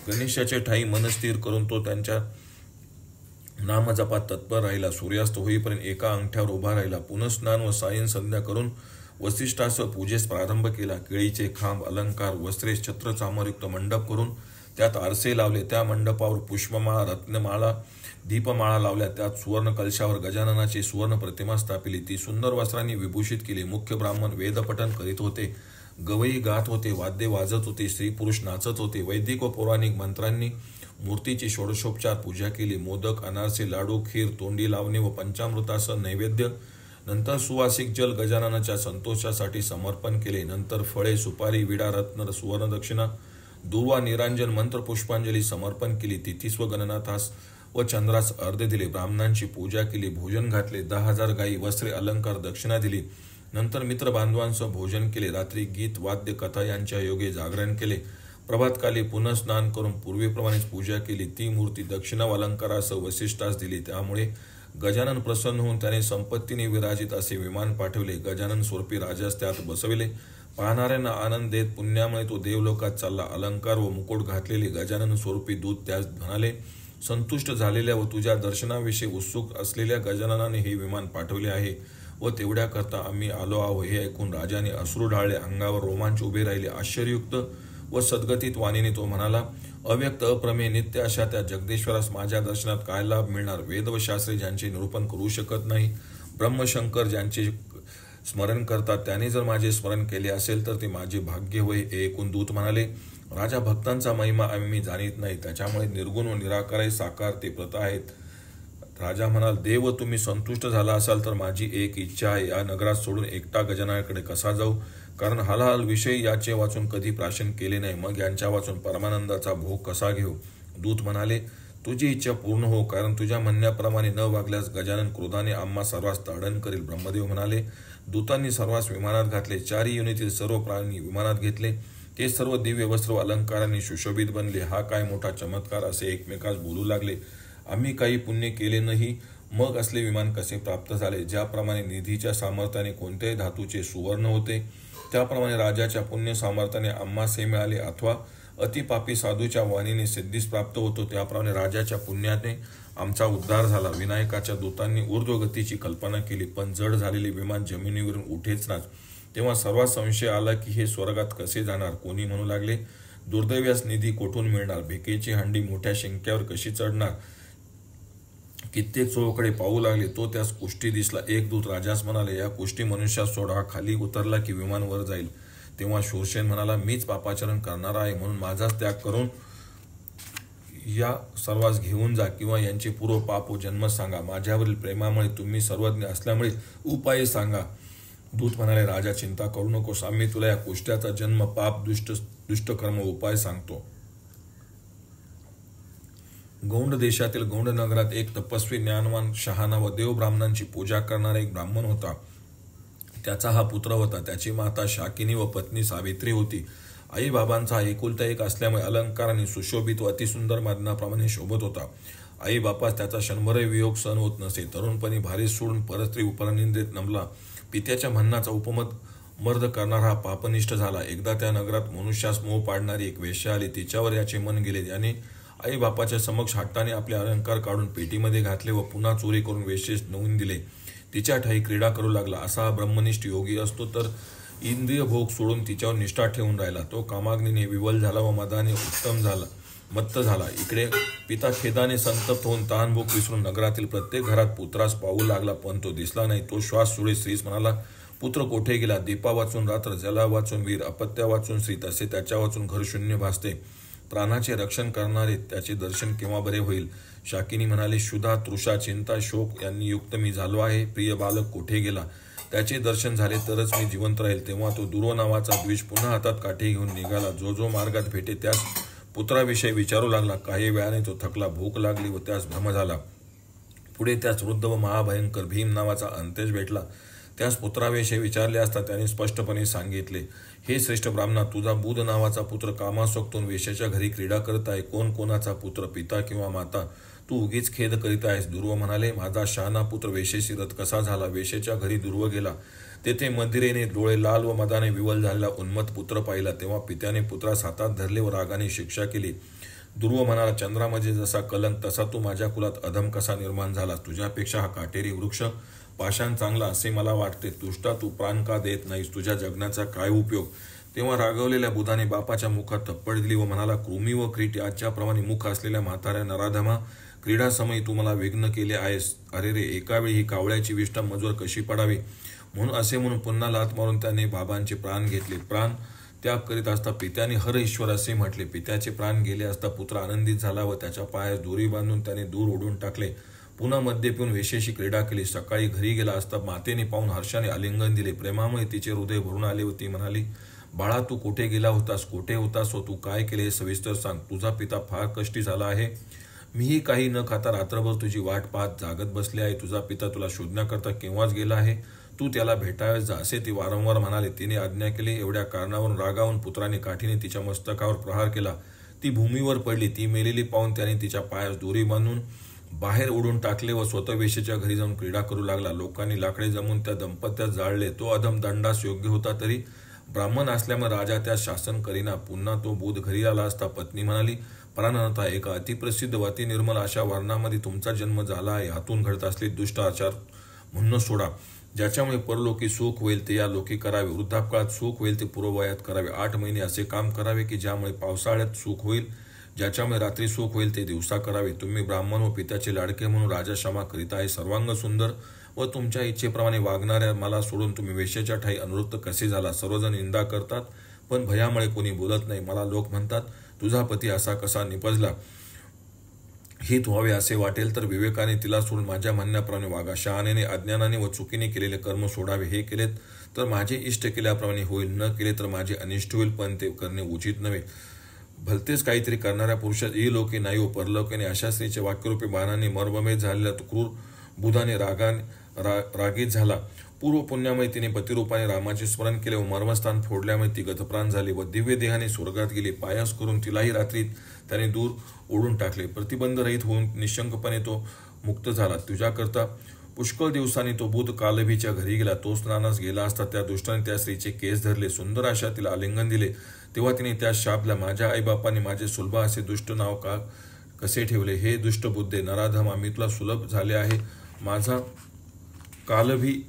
Speaker 1: गणेशाचे ठाई मन स्थिर करून तो त्यांच्या नामजपात तत्पर राहिला. सूर्यास्त होईपर्यंत एका अंगठ्यावर उभा राहिला. पुनस्नान व सायं संध्या करून वसिष्ठासह पूजेस प्रारंभ केला. केळीचे खांब, अलंकार, वस्त्रे, छत्र, चामरयुक्त मंडप करून त्यात आरसे लावले. त्या मंडपावर पुष्पमाळा, रत्नमाळा, दीपमाळा लावल्या. त्यात सुवर्ण कलशावर गजाननाची सुवर्ण प्रतिमा स्थापिली. ती सुंदर वस्त्रांनी विभूषित केली. मुख्य ब्राह्मण वेदपठन करीत होते. गवई गात होते. वाद्य वाजत होते. स्त्री पुरुष नाचत होते. वैदिक व पौराणिक मंत्रांनी मूर्तीची षोडशोपचार पूजा केली. मोदक, अनारसे, लाडू, खीर, तोंडी लावणे व पंचामृतासह नैवेद्य. नंतर सुवासिक जल गजाननाच्या संतोषासाठी समर्पण केले. नंतर फळे, सुपारी, विडा, रत्न, सुवर्ण दक्षिणा, दुर्वा, निरांजन, मंत्र, पुष्पांजली समर्पण केली. तिथीस व गणनाथास व चंद्रास अर्ध दिले. ब्राह्मणांची पूजा केली. भोजन घातले. 10,000 गायी, वस्त्रे, अलंकार, दक्षिणा दिली. नंतर मित्र बांधवांसह भोजन केले. रात्री गीत, वाद्य, कथा यांच्या योगे जागरण केले. प्रभातकाली पुन्हा स्नान करून पूर्वीप्रमाणेच पूजा केली. ती मूर्ती दक्षिणा व अलंकारासह वसिष्ठास दिली. त्यामुळे गजानन प्रसन्न होऊन त्याने संपत्तीने विराजित असे विमान पाठवले. गजानन स्वरूपी राजास त्यात बसविले. पाहणाऱ्यांना आनंद देत पुण्यामुळे तो देवलोकात चालला. अलंकार व मुकुट घातलेले गजानन स्वरूपी दूत त्यास म्हणाले, संतुष्ट झालेल्या व तुझ्या दर्शनाविषयी उत्सुक असलेल्या गजाननाने हे विमान पाठवले आहे. व तेवढ्या करता आम्ही आलो आहो. हे ऐकून राजाने अश्रू ढाळले, अंगावर रोमांच उभे राहिले. आश्चर्ययुक्त व सद्गतीत वाणीने तो म्हणाला, अव्यक्त अप्रमेय नित्य अशा त्या जगदीश्वरास माझ्या दर्शनात काय लाभ मिळणार? वेद व शास्त्रे ज्यांचे निरूपण करू शकत नाही, ब्रह्मशंकर ज्यांचे स्मरण करतात, त्याने जर माझे स्मरण केले असेल तर ते माझे भाग्य होय. हे ऐकून दूत म्हणाले, राजा, भक्तांचा महिमा आम्ही जाणीत नाही, त्याच्यामुळे निर्गुण व निराकार साकार ते प्रत आहेत. राजा म्हणाल, देव, तुम्ही संतुष्ट झाला असाल तर माझी एक इच्छा आहे. या नगरात सोडून एकटा गजाननाकडे कसा जाऊ? कारण हालहाल विषय याचे वाचून कधी प्राशन केले नाही. मग यांच्या वाचून परमानंदाचा भोग कसा घेऊ? दूत म्हणाले, तुझी इच्छा पूर्ण हो, कारण तुझ्या म्हणण्याप्रमाणे न वागल्यास गजानन क्रोधाने आम्हा सर्वांस ताडण करील. ब्रह्मदेव म्हणाले, दूतांनी सर्वांस विमानात घातले. चारही योनीतील सर्व प्राणी विमानात घेतले. ते सर्व दिव्य वस्त्र व अलंकारांनी सुशोभित बनले. हा काय मोठा चमत्कार, असे एकमेकास बोलू लागले. आम्ही काही पुण्य केले नाही, मग असले विमान कसे प्राप्त झाले? ज्याप्रमाणे निधीच्या सामर्थ्याने कोणत्याही धातूचे सुवर्ण होते, त्याप्रमाणे राजाच्या पुण्य सामर्थ्याने आम्हास हे मिळाले. अथवा अतिपापी साधूच्या वाणीने सिद्धीस प्राप्त होतो, त्याप्रमाणे राजाच्या पुण्याने आमचा उद्धार झाला. विनायकाच्या दूतांनी ऊर्ध्वगतीची कल्पना केली, पण जड झालेले विमान जमिनीवरून उठेच ना. तेव्हा सर्वात संशय आला की हे स्वर्गात कसे जाणार? कोणी म्हणू लागले, दुर्दैव्यास निधी कोठून मिळणार? भिकेची हंडी मोठ्या शिंक्यावर कशी चढणार? कित्येक चोहोकडे पाहू लागले, तो त्यास कुष्ठी दिसला. एक दूत राजास म्हणाले, या कुष्ठी मनुष्यास सोडा, हा खाली उतरला की विमान वर जाईल. तेव्हा शूरसेन म्हणाला, मीच पापाचरण करणारा आहे, म्हणून माझाच त्याग करून या सर्वांस घेऊन जा, किंवा यांचे पूर्व पाप व जन्म सांगा. माझ्यावरील प्रेमामुळे तुम्ही सर्वज्ञ असल्यामुळे उपाय सांगा. दूत म्हणाले, राजा, चिंता करू नकोस, आम्ही तुला या कुष्ट्याचा जन्म, पाप, दुष्टकर्म उपाय सांगतो. गौंड देशातील गौंड नगरात एक तपस्वी, ज्ञानवान, शहाणा व देव ब्राह्मणांची पूजा करणारा एक ब्राह्मण होता. त्याचा हा पुत्र होता. त्याची माता शाकिनी व पत्नी सावित्री होती. आई बाबांचा एकुलता एक असल्यामुळे अलंकाराने सुशोभित व अतिसुंदर मदनाप्रमाणे शोभत होता. आई बापास त्याचा क्षणभरही वियोग सहन होत नसे. तरुणपणी भारी सोडून परस्त्री उपरनिंद्रित नमला. पित्याच्या म्हणण्याचा उपमत मर्द करणारा हा पापनिष्ठ झाला. एकदा त्या नगरात मनुष्यास मोह पाडणारी एक वेश्या आली. तिच्यावर याचे मन गेले. याने आई बापाच्या समक्ष हट्टाने आपले अलंकार काढून पेटीमध्ये घातले व पुन्हा चोरी करून वेश्येस नेऊन दिले. तिच्या ठाई क्रीडा करू लागला. असा हा ब्रह्मनिष्ठ योगी असतो तर इंद्रिय भोग सोडून तिच्यावर निष्ठा ठेवून राहिला. तो कामाग्नीने विवल झाला व मदाने मत्त झाला. इकडे पिता खेदाने संतप्त होऊन तहानभूक विसरून नगरातील प्रत्येक घरात पुत्रास पाहू लागला, पण तो दिसला नाही. तो श्वास सुळे स्त्रीस म्हणाला, पुत्र कोठे गेला? दीपा वाचून रात्र, जला वाचून वीर, अपत्या वाचून स्त्री, तसे त्याच्या वाचून घर शून्य भासते. प्राणाचे रक्षण करणारे त्याचे दर्शन केव्हा बरे होईल? शाकिनी म्हणाली, क्षुधा, तृषा, चिंता, शोक यांनी युक्त मी झालो आहे. प्रिय बालक कोठे गेला? त्याचे दर्शन झाले तरच मी जिवंत राहील. तेव्हा तो दुर्व नावाचा द्विज पुन्हा हातात काठी घेऊन निघाला. जो जो मार्गात भेटे त्यास पुत्राविषयी विचारू लागला. काही वेळाने तो थकला, भूक लागली व त्यास भ्रम झाला. पुढे त्यास वृद्ध व महाभयंकर भीम नावाचा अंतेश भेटला. त्यास पुत्राविषयी विचारले असता त्याने स्पष्टपणे सांगितले, हे श्रेष्ठ ब्राह्मणा, तुझा बुध नावाचा पुत्र कामासक्तून वेश्याच्या घरी क्रीडा करत आहे. कोण कोणाचा पुत्र, पिता किंवा माता? तू उगीच खेद करीत आहेस. दुर्व म्हणाले, माझा शहाणा पुत्र वेश्येशी रथ कसा झाला? वेश्येच्या घरी दुर्व गेला. तेथे मदिरेने डोळे लाल व मदाने विवल झालेला उन्मत्त पुत्र पाहिला. तेव्हा पित्याने पुत्रास हातात धरले व रागाने शिक्षा केली. दुर्व म्हणाला, चंद्रामध्ये जसा कलंक तसा तू माझ्या कुलात अधम कसा निर्माण झाला? तुझ्यापेक्षा हा काटेरी वृक्ष पाषाण चांगला असे मला वाटते. दुष्टा, तू प्राण का देत नाहीस? तुझ्या जगण्याचा काय उपयोग? तेव्हा रागवलेल्या बुधाने बापाच्या मुखात थप्पड दिली व म्हणाला, कृमी व क्रीट याच्याप्रमाणे मुख असलेल्या म्हाताऱ्या नराधमा, क्रीडासमयी तू मला विघ्न केले आहेस. अरे रे, एकावेळी ही कावळ्याची विष्ठा मजूर कशी पडावी? म्हणून पुन्हा लात मारून त्याने बाबांचे प्राण घेतले. प्राण त्याग करीत असता पित्याने हर ईश्वर असे म्हटले. पित्याचे प्राण गेले असता पुत्र आनंदित झाला व त्याच्या पायास दोरी बांधून त्याने दूर ओढून टाकले. पुन्हा मद्य पिऊन वेश्येशी क्रीडा केली. सकाळी घरी गेला असता मातेने पाहून हर्षाने आलिंगन दिले. प्रेमामुळे तिचे हृदय भरून आले व ती म्हणाली, बाळा, तू कुठे गेला होतास? कोठे होतास व तू काय केले हे सविस्तर सांग. तुझा पिता फार कष्टी झाला आहे. मीही काही न खाता रात्रभर तुझी वाट पाहत जागत बसले आहे. तुझा पिता तुला शोधण्याकरता केव्हाच गेला आहे. तू त्याला भेटावेस जा, असे ती वारंवार म्हणाले. तिने आज्ञा केली. एवढ्या कारणावरून रागावून पुत्राने काठीने तिच्या मस्तकावर प्रहार केला. ती भूमीवर पडली. ती मेलेली पाहून त्याने तिच्या पायास दोरी बांधून बाहेर ओढून टाकले व स्वतः वेश्येच्या घरी जाऊन क्रीडा करू लागला. लोकांनी लाकडे जमून त्या दंपत्यास जाळले. तो अधम दंडास योग्य होता, तरी ब्राह्मण असल्यामुळे राजा त्यास शासन करीना. पुन्हा तो बुध घरी आला असता पत्नी म्हणाली, प्राणनाथा, एका अतिप्रसिद्ध व अतिनिर्मल अशा वर्णामध्ये तुमचा जन्म झाला आहे. हातून घडत असले दुष्ट आचार म्हणून सोडा. ज्याच्यामुळे परलोकी सुख होईल ते या लोकी करावे, वृद्धापकाळात सुख होईल ते पूर्ववयात करावे. 8 महिने असे काम करावे की ज्यामुळे पावसाळ्यात सुख होईल, ज्याच्यामुळे रात्री सुख होईल ते दिवसा करावे. तुम्ही ब्राह्मण व पित्याचे लाडके म्हणून राजा क्षमा करीत आहे. सर्वांग सुंदर व तुमच्या इच्छेप्रमाणे वागणाऱ्या मला सोडून तुम्ही वेश्येच्या ठाई अनुरक्त कसे झाला. सर्वजण निंदा करतात पण भयामुळे कोणी बोलत नाही. मला लोक म्हणतात तुझा पती असा कसा निपजला. हित व्हावे असे वाटेल तर विवेकाने तिला सोडून माझ्या म्हणण्याप्रमाणे वागा. शहाण्याने अज्ञानाने व चुकीने केलेले कर्म सोडावे. हे केलेत तर माझे इष्ट केल्याप्रमाणे होईल, न केले तर माझे अनिष्ट होईल, पण ते करणे उचित नव्हे. भलतेच काहीतरी करणाऱ्या पुरुषात ही लोके नाही व परलोकाने अशा स्त्रीचे वाक्यरूपी बाणाने मर्ममेध झालेला क्रूर बुधाने रागीत झाला. पूर्व पुण्यामुळे तिने पतिरूपाने रामाचे स्मरण केले व मर्मस्थान फोडल्यामुळे ती गतप्राण झाली व दिव्य देहाने स्वर्गात गेली. पायास करून तिलाही रात्री त्याने दूर ओढून टाकले. प्रतिबंध रहित होऊन निशंकपणे तो मुक्त झाला. तुझ्याकरता पुष्कळ दिवसांनी तो बुध कालभीच्या घरी गेला. तो स्नानास गेला असता त्या दुष्टाने त्या स्त्रीचे केस धरले. सुंदर अशा तिला आलिंगन दिले. तेव्हा तिने त्या शापला, माझ्या आईबापाने माझे सुलभा असे दुष्ट नाव कसे ठेवले. हे दुष्ट बुद्धे नराधमा, मी तुला सुलभ झाले आहे. माझा कालभी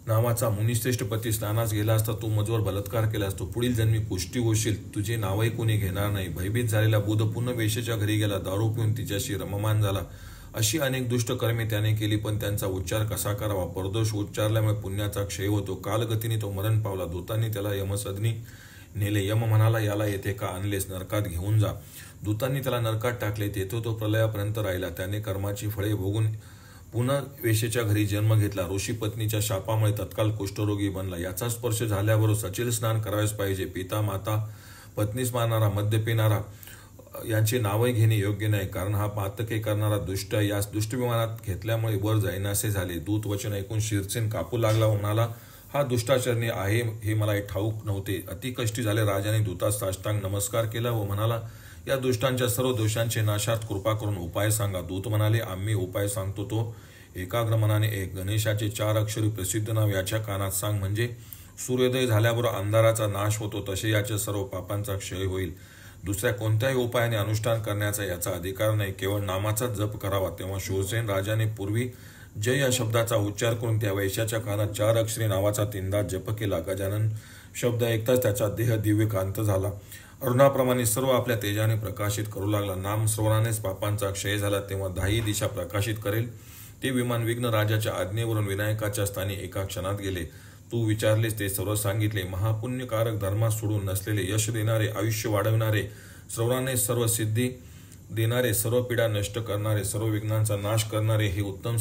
Speaker 1: नावाचा मुनिश्रेष्ठ पती स्नानास गेला असता तू मजवर बलात्कार केला असतो. पुढील जन्मी कुष्टी होशील, तुझे नावही कोणी घेणार नाही. भयभीत झालेला बुध पुन्हा वेश्येच्या घरी गेला. दारू पिऊन तिच्याशी रममान झाला. अशी अनेक दुष्ट कर्मे त्याने केली, पण त्यांचा उच्चार कसा करावा. परदोष उच्चारल्यामुळे पुण्याचा क्षय होतो. कालगतीने तो मरण पावला. दूतांनी त्याला यमसदनी नेले. यम म्हणाला, याला येथे का आणलेस, नरकात घेऊन जा. दूतांनी त्याला नरकात टाकले. तेथे तो प्रलयापर्यंत राहिला. त्याने कर्माची फळे भोगून पुन्हा वेश्येच्या घरी जन्म घेतला. ऋषी पत्नीच्या शापामुळे तत्काल कुष्ठरोगी बनला. याचा स्पर्श झाल्याबरोबर सचील स्नान करावेच पाहिजे. पिता माता पत्नीस मारणारा, मद्य पिणारा यांचे नावही घेणे योग्य नाही, कारण हा पातके करणारा दुष्ट यास दुष्टविमानात घेतल्यामुळे वर जाईनासे झाले. दूत वचन ऐकून शिरसेन कापू लागला व म्हणाला, हा दुष्टाचरणी आहे हे मला ठाऊक नव्हते. अतिकष्टी झाले. राजाने दूतास साष्टांग नमस्कार केला व म्हणाला, या दुष्टांच्या सर्व दोषांचे नाशात कृपा करून उपाय सांगा. दूत म्हणाले, आम्ही उपाय सांगतो तो एकाग्र मनाने एक गणेशाचे 4 अक्षरी प्रसिद्ध नाव याच्या कानात सांग, म्हणजे सूर्योदय झाल्याबरोबर अंधाराचा नाश होतो तसे याच्या सर्व पापांचा क्षय होईल. दुसऱ्या कोणत्याही उपायाने अनुष्ठान करण्याचा याचा अधिकार नाही, केवळ नामाचा जप करावा. तेव्हा शूरसेन राजाने पूर्वी जय या शब्दाचा उच्चार करून त्या वैश्याच्या कानात 4 अक्षरी नावाचा 3दा जप केला. गजानन शब्द ऐकताच त्याचा देह दिव्य कांत झाला. अरुणाप्रमाणे सर्व आपल्या तेजाने प्रकाशित करू लागला. नाम श्रवणानेच पापांचा क्षय झाला. तेव्हा 10 दिशा प्रकाशित करेल ते विमान विघ्न राजाच्या आज्ञेवरून विनायकाच्या स्थानी एका क्षणात गेले. तू विचारलेस ते सर्व सांगितले. महापुण्यकारक धर्मास सोडून नसलेले, यश देणारे, आयुष्य वाढविणारे, श्रवणाने सर्व सिद्धी देणारे, सर्व पीडा नष्ट करणारे, सर्व विघ्नांचा नाश करणारे हे उत्तम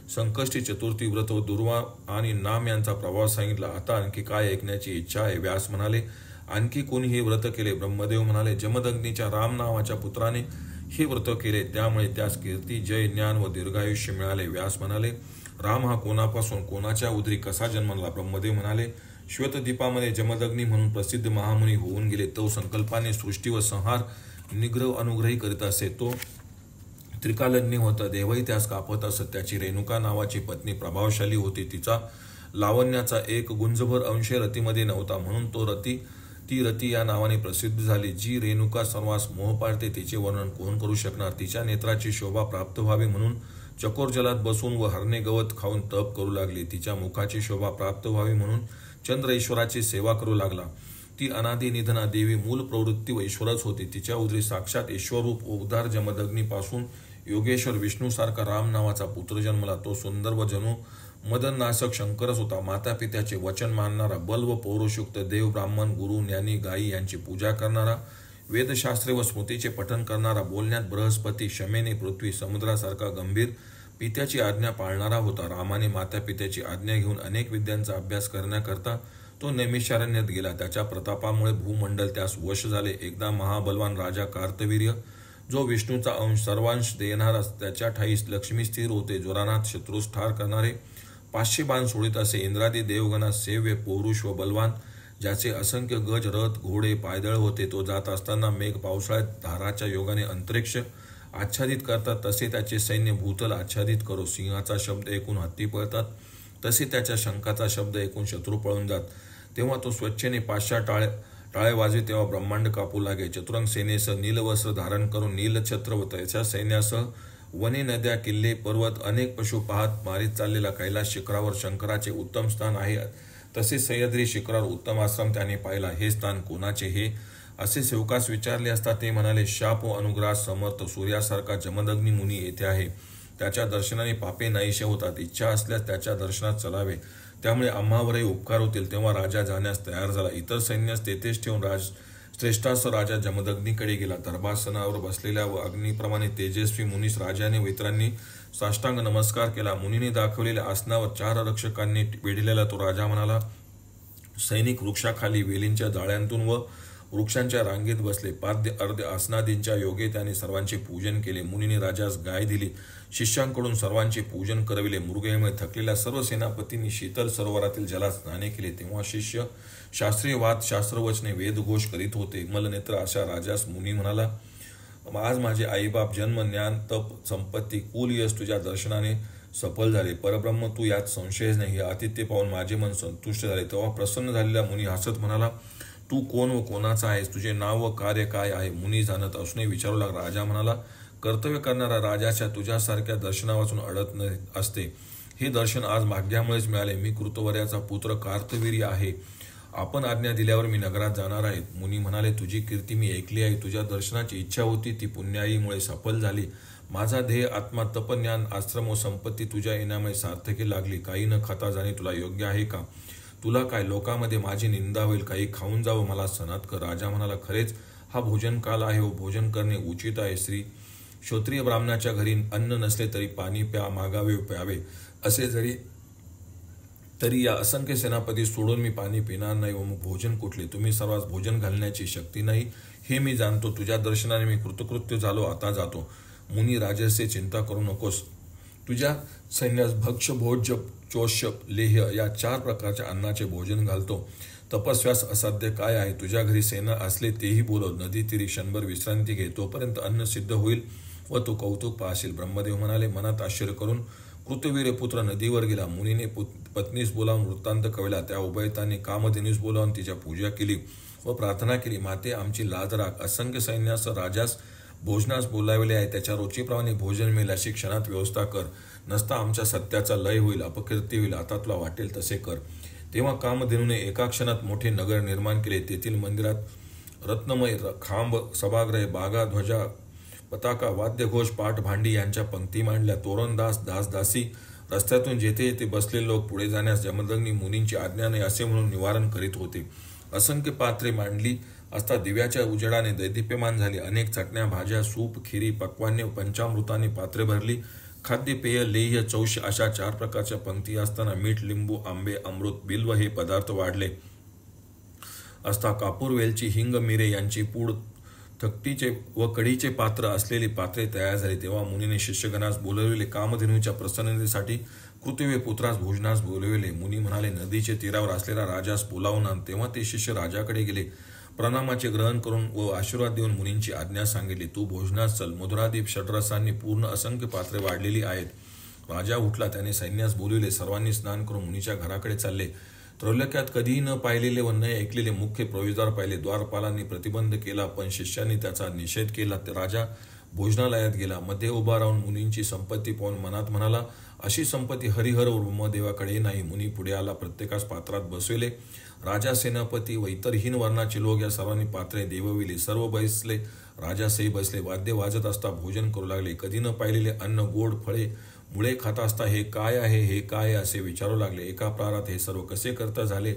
Speaker 1: संकष्टी चतुर्थी व्रत व दुर्वा आणि नाम यांचा प्रभाव सांगितला. आता आणखी काय ऐकण्याची इच्छा आहे. व्यास म्हणाले, आणखी कोणी हे व्रत केले. ब्रह्मदेव म्हणाले, जमदग्नीच्या राम नावाच्या पुत्राने हे व्रत केले, त्यामुळे त्यास कीर्ती, जय, ज्ञान व दीर्घायुष्य मिळाले. व्यास म्हणाले, राम हा कोणापासून कोणाच्या उदरी कसा जन्मला. ब्रह्मदेव म्हणाले, श्वेतदीपामध्ये जमदग्नी म्हणून प्रसिद्ध महामुनी होऊन गेले. तो संकल्पाने सृष्टी व संहार निग्रह अनुग्रही करीत असे. तो त्रिकालज्ञ होता. देवही त्यास कापत असत. त्याची रेणुका नावाची पत्नी प्रभावशाली होती. तिचा लावण्याचा एक गुंजभर अंश रतीमध्ये नव्हता, म्हणून ती रती या नावाने प्रसिद्ध झाली. जी रेणुका सर्वांस मोह पाडते तिचे वर्णन कोण करू शकणार. तिच्या नेत्राची शोभा प्राप्त व्हावी म्हणून चकोर जलात बसून व हरणे गवत खाऊन तप करू लागली. तिच्या मुखाची शोभा प्राप्त व्हावी म्हणून चंद्र ईश्वराची सेवा करू लागला. ती अनादि निधना देवी, मूल प्रवृत्ती व ईश्वरच होती. तिच्या उदरी साक्षात ईश्वररूप उद्धार जमदग्नीपासून योगेश्वर विष्णूसारखा राम नावाचा पुत्र जन्मला. तो सुंदर व जणू मदननाशक शंकरच होता. माता पित्याचे वचन मानणारा, बल व पौरुषयुक्त, देव, ब्राह्मण, गुरु, ज्ञानी, गायी यांची पूजा करणारा, वेदशास्त्रे व स्मृतीचे पठन करणारा, बोलण्यात बृहस्पती, क्षमेने पृथ्वी, समुद्रासारखा गंभीर, पित्याची आज्ञा पाळणारा होता. रामाने माता पित्याची आज्ञा घेऊन अनेक विद्यांचा अभ्यास करण्याकरता तो नैमिषारण्यात गेला. त्याच्या प्रतापामुळे भूमंडल त्यास वश झाले. एकदा महाबलवान राजा कार्तवीर्य, जो विष्णूचा अंश सर्वांश देणारा, त्याच्या ठाईस लक्ष्मी स्थिर होते. जोरानात शत्रूस ठार करणारे 500 बाण सोडित असे. इंद्रादी देवगणात सेव्य, पौरुष व बलवान, ज्याचे असंख्य गज, रथ, घोडे, पायदळ होते. तो जात असताना मेघ पावसाळ्यात धाराच्या योगाने अंतरिक्ष आच्छादित करतात, तसे त्याचे सैन्य भूतल आच्छादित करो. सिंहाचा शब्द ऐकून हत्ती पळतात, तसे त्याच्या शंखाचा शब्द ऐकून शत्रू पळून जात. तेव्हा तो स्वच्छेने 500 टाळे वाजवे, तेव्हा ब्रह्मांड कापू लागे. चतुरंग सेनेसह नीलवस्त्र धारण करून नीलछत्र व त्याच्या सैन्यासह वने, नद्या, किल्ले, पर्वत, अनेक पशु पाहत मारीत चाललेला कैलास शिखरावर शंकराचे उत्तम स्थान आहे. तसेच सह्याद्री शिखरावर उत्तम आश्रम त्याने पाहिला. हे स्थान कोणाचे हे असे सेवकास विचारले असता ते म्हणाले, शाप व अनुग्रह समर्थ सूर्यासारखा जमदग्नी मुनी येथे आहे. त्याच्या दर्शनाने पापे नाहीशे होतात. इच्छा असल्यास त्याच्या दर्शनात चलावे, त्यामुळे आम्हावरही उपकार होतील. तेव्हा राजा जाण्यास तयार झाला. इतर सैन्यास तेथेच ठेवून श्रेष्ठाचा राजा जमदग्नीकडे गेला. दरबारसनावर बसलेल्या व अग्निप्रमाणे तेजस्वी मुनीस राजाने व इतरांनी साष्टांग नमस्कार केला. मुनीने दाखवलेल्या आसनावर 4 रक्षकांनी वेढलेला तो राजा म्हणाला, सैनिक वृक्षाखाली वेलींच्या जाळ्यांतून व वृक्षांच्या रांगेत बसले. पाद्य अर्ध्य आसनादींच्या योगे त्याने सर्वांचे पूजन केले. मुनीने राजास गाय दिली. शिष्यांकडून सर्वांचे पूजन करविले. मृगयामुळे थकलेल्या सर्व सेनापतींनी शीतल सरोवरातील जलात स्नाने केले. तेव्हा शिष्य शास्त्रीय वाद, शास्त्रवचने, वेदघोष करीत होते. मलनेत्र अशा राजास मुनी म्हणाला, आज माझे आईबाप, जन्म, ज्ञान, तप, संपत्ती, कुल, यश तुझ्या दर्शनाने सफल झाले. परब्रह्म तू, यात संशयच नाही. आतिथ्य पाहून माझे मन संतुष्ट झाले. तेव्हा प्रसन्न झालेला मुनी हसत म्हणाला, तू कोण व कोणाचा आहेस? तुझे नाव व कार्य काय आहे? मुनी जाणत असूनही विचारू लागला. राजा म्हणाला, कर्तव्य करणारा राजाच्या तुझ्यासारख्या दर्शनावाचून अडत असते. हे दर्शन आज भाग्यामुळेच मिळाले. मी कृतवर्याचा पुत्र कार्तवीर्य आहे. आपण आज्ञा दिल्यावर मी नगरात जाणार आहे. मुनी म्हणाले, तुझी कीर्ती मी ऐकली आहे. तुझ्या दर्शनाची इच्छा होती ती पुण्याईमुळे सफल झाली. माझा ध्येय, आत्मा, तपज्ञान, आश्रम व संपत्ती तुझ्या येण्यामुळे सार्थकी लागली. काही न खाता जाणे तुला योग्य आहे का? तुला काय, लोकांमध्ये माझी निंदा होईल. काही खाऊन जावं, मला सनात कर. राजा म्हणाला, खरेच हा भोजन काल आहे व भोजन करणे उचित आहे. क्षत्रिय ब्राह्मणाच्या घरी अन्न नसले तरी पाणी मागावे व प्यावे असे तरी या असंख्य सेनापती सोडून मी पाणी पिणार नाही. व मग भोजन कुठले? तुम्ही सर्वांस भोजन घालण्याची शक्ती नाही हे मी जाणतो. तुझ्या दर्शनाने मी कृतकृत्य झालो. आता जातो. मुनी राजसे, चिंता करू नकोस. तुझ्या सैन्यास भक्ष, भोज्य, चोष्य, लेह्य या 4 प्रकारच्या अन्नाचे भोजन घालतो. तपस्व्यास असाध्य काय आहे? तुझ्या घरी सेना असले तेही बोलव. नदी तीरी क्षणभर विश्रांती घे. तोपर्यंत अन्न सिद्ध होईल व तू कौतुक पाहशील. ब्रह्मदेव म्हणाले, मनात आश्चर्य करून कृतवीर्य पुत्र नदीवर गेला. मुनीने पत्नीस बोलावून वृत्तांत कळविला. त्या उभयतांनी कामधेनूस बोलावून तिच्या पूजा केली व प्रार्थना केली. माते, आमची लाज राख. असंख्य सैन्यास राजास भोजनास बोलावले आहे. त्याच्या रुचीप्रमाणे भोजन मिळेल अशी क्षणात व्यवस्था कर. नसता आमच्या सत्याचा लय होईल, अपकीर्ती होईल. आता तुला वाटेल तसे कर. तेव्हा कामधेनूने एका क्षणात मोठे नगर निर्माण केले. तेथील मंदिरात रत्नमय खांब, सभागृहे, बागा, ध्वजा, पताका, वाद्यघोष, पाठ, भांडी यांच्या पंक्ती मांडल्या. तोरणदास, दासदासी रस्त्यातून जेथे येथे बसलेले लोक पुढे जाण्यास जमदग्नी मुनींची आज्ञा नाही असे म्हणून निवारण करीत होते. असंख्य पात्रे मांडली असता दिव्याच्या उजेडाने दैदिप्यमान झाली. अनेक चटण्या, भाज्या, सूप, खिरी, पक्वान्य, पंचामृताने पात्रे भरली. खाद्य, पेय, लेह्य, चौश अशा 4 प्रकारच्या पंक्ती असताना मीठ, लिंबू, आंबे, अमृत, बिल्व हे पदार्थ वाढले असता कापूर, वेलची, हिंग, मिरे यांची पूड, थकटीचे व कढीचे पात्र असलेली पात्रे तयार झाली. तेव्हा मुनीने शिष्यगणास बोलविले. कामधेनूच्या प्रसन्नतेसाठी कृतवीर्य पुत्रास भोजनास बोलविले. मुनी म्हणाले, नदीचे तीरावर असलेला राजास बोलावून आण. तेव्हा ते शिष्य राजाकडे गेले. प्रणामाचे ग्रहण करून व आशीर्वाद देऊन मुनींची आज्ञा सांगितली. तू भोजनास चल. मधुरादीप षड्रसांनी पूर्ण असंख्य पात्रे वाढलेली आहेत. राजा उठला. त्याने सैन्यास बोलविले. सर्वांनी स्नान करून मुनीच्या घराकडे चालले. त्रैलोक्यात कधीही न पाहिलेले व न ऐकलेले मुख्य प्रवेशद्वार पाहिले. द्वारपालांनी प्रतिबंध केला, पण शिष्यांनी त्याचा निषेध केला. राजा भोजनालयात गेला. मध्ये उभा राहून मुनींची संपत्ती पाहून मनात म्हणाला, अशी संपत्ती हरिहर व ब्रह्मदेवाकडे नाही. मुनी पुढे आला. प्रत्येकास पात्रात बसविले. राजा, सेनापती व इतर हीन वर्णाचे लोक या सर्वांनी पात्रे देवविली. सर्व बसले. राजासही बसले. वाद्य वाजत असता भोजन करू लागले. कधी न पाहिलेले अन्न, गोड फळे, मुळे खाता असता हे काय आहे, हे काय असे विचारू लागले. एका प्रहारात हे सर्व कसे करता झाले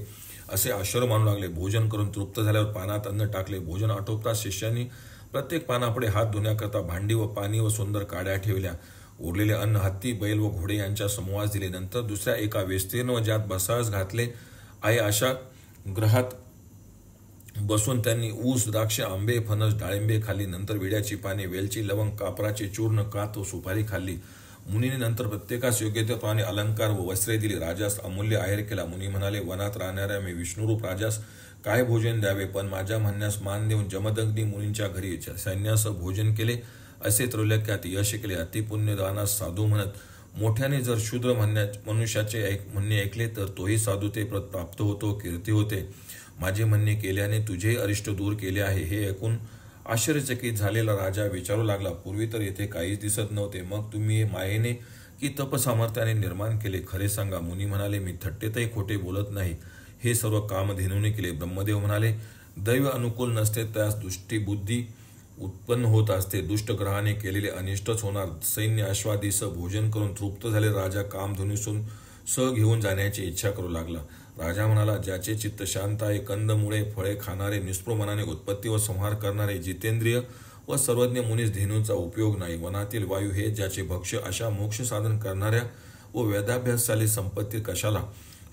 Speaker 1: असे आश्चर्य मानू लागले. भोजन करून तृप्त झाल्यावर पानात अन्न टाकले. भोजन आटोपताच शिष्यांनी प्रत्येक पानापुढे हात धुण्याकरता भांडी व पाणी व सुंदर काड्या ठेवल्या. उरलेले अन्न हत्ती, बैल व घोडे यांच्या समूहास दिले. नंतर दुसऱ्या एका विस्तीर्ण व ज्यात बसास घातले आहे अशा ग्रहात बसून त्यांनी ऊस, द्राक्ष, आंबे, फणस, डाळिंबे खाल्ली. नंतर विड्याची पाने, वेलची, लवंग, कापराचे चूर्ण, कात व सुपारी खाल्ली. मुनीने नंतर प्रत्येकास योग्य त्याप्रमाणे अलंकार व वस्त्रे दिली. राजास अमूल्य आहेर केला. मुनी म्हणाले, वनात राहणाऱ्या मी विष्णुरूप राजास काय भोजन द्यावे, पण माझ्या म्हणण्यास मान देऊन जमदग्नी मुनींच्या घरी सैन्यासह भोजन केले. असे त्रैलोक्यात यश केले. अतिपुण्यदानास साधू म्हणत. मोठ्याने जर शूद्र मनुष्याचे म्हणणे ऐकले तर तोही साधुते प्राप्त होतो, कीर्ती होते. माझे म्हणणे केल्याने तुझेही अरिष्ट दूर केले आहे. हे ऐकून आश्चर्यचकित झालेला राजा विचारू लागला, पूर्वी तर येथे काहीच दिसत नव्हते, मग तुम्ही मायेने की तपसामर्थ्याने निर्माण केले, खरे सांगा. मुनी म्हणाले, मी थट्टेतही खोटे बोलत नाही, हे सर्व कामधेनूने केले. ब्रह्मदेव म्हणाले, दैव अनुकूल नसते त्यास दुष्टी बुद्धी उत्पन्न होत असते. दुष्ट ग्रहाने केलेले अनिष्टच होणार. सैन्य अश्वादीस भोजन करून तृप्त झाले राजा कामधेनूसून घेऊन जाण्याची इच्छा करू लागला. राजा म्हणाला, ज्याचे चित्त शांत आहे, कंदमुळे फळे खाणारे, निष्प्रभ मनाने उत्पत्ती व संहार करणारे, जितेंद्रिय व सर्वज्ञ मुनीस धेनूचा उपयोग नाही. वनातील वायू हे ज्याचे भक्ष्य, अशा मोक्ष साधन करणाऱ्या व वेदाभ्यासाली संपत्ती कशाला.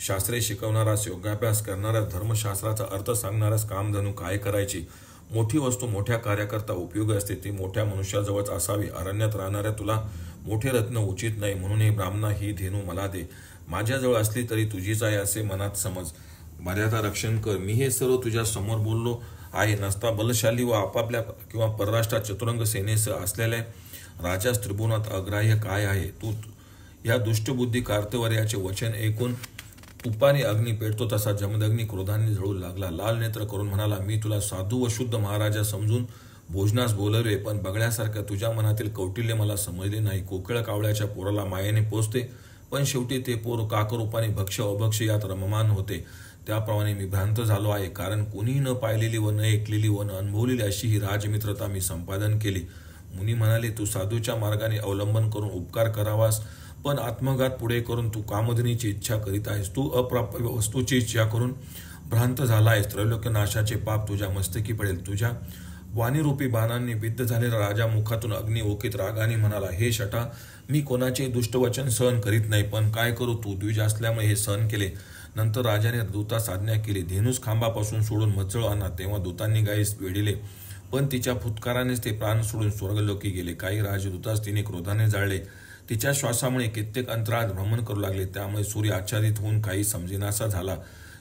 Speaker 1: शास्त्रे शिकवणारा, योगाभ्यास करणारा, धर्मशास्त्राचा अर्थ सांगणाऱ्यास कामधेनू काय करायची. मोठी वस्तू मोठ्या कार्याकरता उपयोगी असते, ती मोठ्या मनुष्याजवळच असावी. अरण्यात राहणाऱ्या तुला मोठे रत्न उचित नाही, म्हणून हे ब्राह्मणा ही धेनू मला दे. माझ्याजवळ असली तरी तुझीच आहे असे मनात समज. मर्यादा रक्षण कर. मी हे सर्व तुझ्या समोर बोललो आहे. नसता बलशाली व आपापल्या किंवा परराष्ट्रात चतुरंग सेनेसह असलेल्या राजास त्रिभुवनात अग्राह्य काय आहे. तू या दुष्टबुद्धी कार्तवर्याचे वचन ऐकून तुपाने अग्नी पेटतो तसा जमदग्नी क्रोधाने जळू लागला. लाल नेत्र करून म्हणाला, मी तुला साधू व शुद्ध महाराजा समजून भोजनास बोलवले, पण बगड्यासारख्या तुझ्या मनातील कौटिल्य मला समजले नाही. कोकिळ कावळ्याच्या पोराला मायेने पोचते, पण शेवटी ते पोर काकरूपाने भक्ष्य अभक्ष्य यात रममान होते. त्याप्रमाणे मी भ्रांत झालो आहे, कारण कोणीही न पाहिलेली व न ऐकलेली व न अनुभवलेली अशी ही राजमित्रता मी संपादन केली. मुनी म्हणाले, तू साधूच्या मार्गाने अवलंबन करून उपकार करावास, पण आत्मघात पुढे करून तू कामधनीची इच्छा करीत आहेस. तू अप्राप्य वस्तूची इच्छा करून भ्रांत झाला आहेस. त्रैलोक्य नाशाचे पाप तुझ्या मस्तकी पडेल. तुझ्या वाणीरूपी बाणांनी विद्ध झालेला राजा मुखातून अग्नी ओकीत रागाने म्हणाला, हे शटा, मी कोणाचे दुष्टवचन सहन करीत नाही, पण काय करू, तू द्विज असल्यामुळे हे सहन केले. नंतर राजाने दूतास आज्ञा केली, धेनूस खांबापासून सोडून मचळ आणा. तेव्हा दूतांनी गायीस वेढिले, पण तिच्या फुत्कारानेच ते प्राण सोडून स्वर्गलोकी गेले. काही राजदूतास तिने क्रोधाने जाळले. तिच्या श्वासामुळे कित्येक अंतराळात भ्रमण करू लागले. त्यामुळे सूर्य आच्छादित होऊन काही समजेनासा झाला.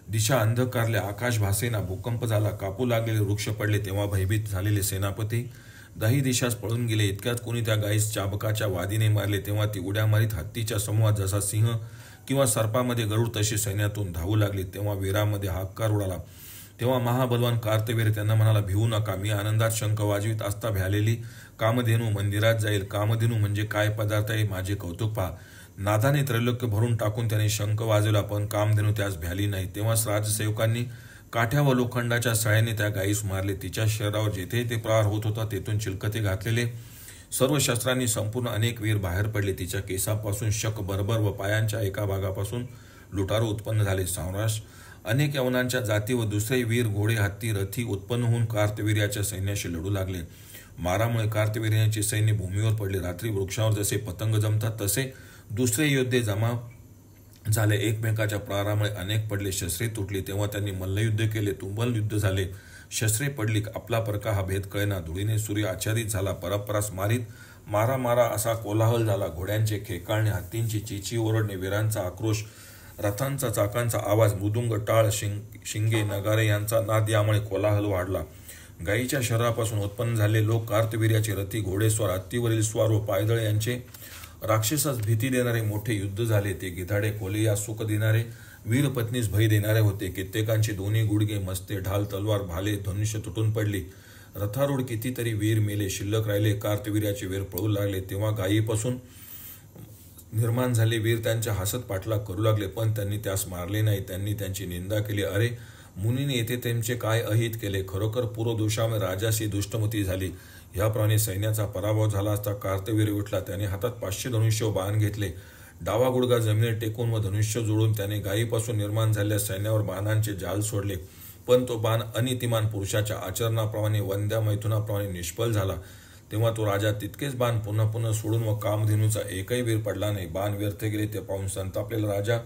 Speaker 1: दिशा अंधकारल्या, आकाश भासेना, भूकंप झाला, कापू लागलेले वृक्ष पडले. तेव्हा भयभीत झालेले सेनापती दाही दिशास पळून गेले. इतक्यात कोणी त्या गायीस चाबकाच्या वादीने मारले. तेव्हा ती उड्या मारीत हत्तीच्या समूहात जसा सिंह किंवा सर्पामध्ये गरुड तशी सैन्यातून धावू लागली. तेव्हा वीरामध्ये हाकार उडाला. तेव्हा महाबलवान कार्तवीर त्यांना म्हणाला, भिवू नका. मी आनंदात शंख वाजवीत असता भ्यालेली कामधेनू मंदिरात जाईल. कामधेनू म्हणजे काय पदार्थ आहे, माझे कौतुक पहा. नादाने त्रैलोक्य भरून टाकून त्याने शंख वाजवला, पण कामधेनू त्यास भ्याली नाही. तेव्हा राजसेवकांनी काठ्या व लोखंडाच्या सळ्याने त्या गायीस मारले. तिच्या शरीरावर जेथे ते प्रहार होत होता तेथून चिलकते घातलेले सर्व शस्त्रांनी संपूर्ण अनेक वीर बाहेर पडले. तिच्या केसापासून शक, बर्बर व पायांच्या एका भागापासून लुटारू उत्पन्न झाले. साम्राश अनेक यवनांच्या जाती व दुसरे वीर घोडे, हत्ती, रथी उत्पन्न होऊन कार्तवीर्याच्या सैन्याशी लढू लागले. मारामुळे कार्तवीर्याचे सैन्य भूमीवर पडले. रात्री वृक्षावर जसे पतंग जमतात तसे दुसरे योद्धे जमा झाले. एकमेकाच्या प्रहारामुळे अनेक पडले. शस्त्रे तुटली. तेव्हा त्यांनी मल्लयुद्ध केले. तुंबल युद्ध झाले. शस्त्रे पडली. आपला परका हा भेद कळेना. धुळीने सूर्य आच्छादित झाला. परस्परास मारीत मारा मारा असा कोलाहल झाला. घोड्यांचे खेकाळणे, हत्तींची चिची ओरडणे, वीरांचा आक्रोश, रथांचा चाकांचा आवाज, मृदुंग, टाळ, शिंगे, नगारे यांचा नाद यामुळे कोलाहल वाढला. गायीच्या शरीरापासून उत्पन्न झाले लोक कार्तवीर्याचे रथी, घोडेस्वार, हत्तीवरील स्वार व पायदळ यांचे राक्षसास भीती देणारे मोठे युद्ध झाले. ते गिधाडे, कोले या सुख देणारे, वीर पत्नीस भय देणारे होते. कित्येकांचे दोन्ही गुडगे, मस्ते, ढाल, तलवार, भाले, धनुष्य तुटून पडली. रथारूढ कितीतरी वीर मेले. शिल्लक राहिले. कार्तवीर्याचे वीर पळू लागले. तेव्हा गायीपासून निर्माण झाले वीर त्यांच्या हसत पाठलाग करू लागले, पण त्यांनी त्यास मारले नाही. त्यांनी त्यांची निंदा केली. अरे मुनीने येथे त्यांचे काय अहित केले. खरोखर पूर्वदोषामुळे राजाशी दुष्टमती झाली. याप्रमाणे सैन्याचा पराभव झाला असता कार्तवीर्य उठला. त्याने हातात 500 धनुष्य व बाण घेतले. डावा गुडगा जमिनीवर टेकून व धनुष्य जोडून त्याने गायीपासून निर्माण झालेल्या सैन्यावर बाणांचे जाल सोडले. पण तो बाण अनितिमान पुरुषाच्या आचरणाप्रमाणे, वंद्या मैथुनाप्रमाणे निष्फळ झाला. तेव्हा तो राजा तितकेच बाण पुन्हा पुन्हा सोडून व कामधेनूचा एकही वीर पडला नाही. बाण व्यर्थ गेले ते पाहून संतापलेला राजा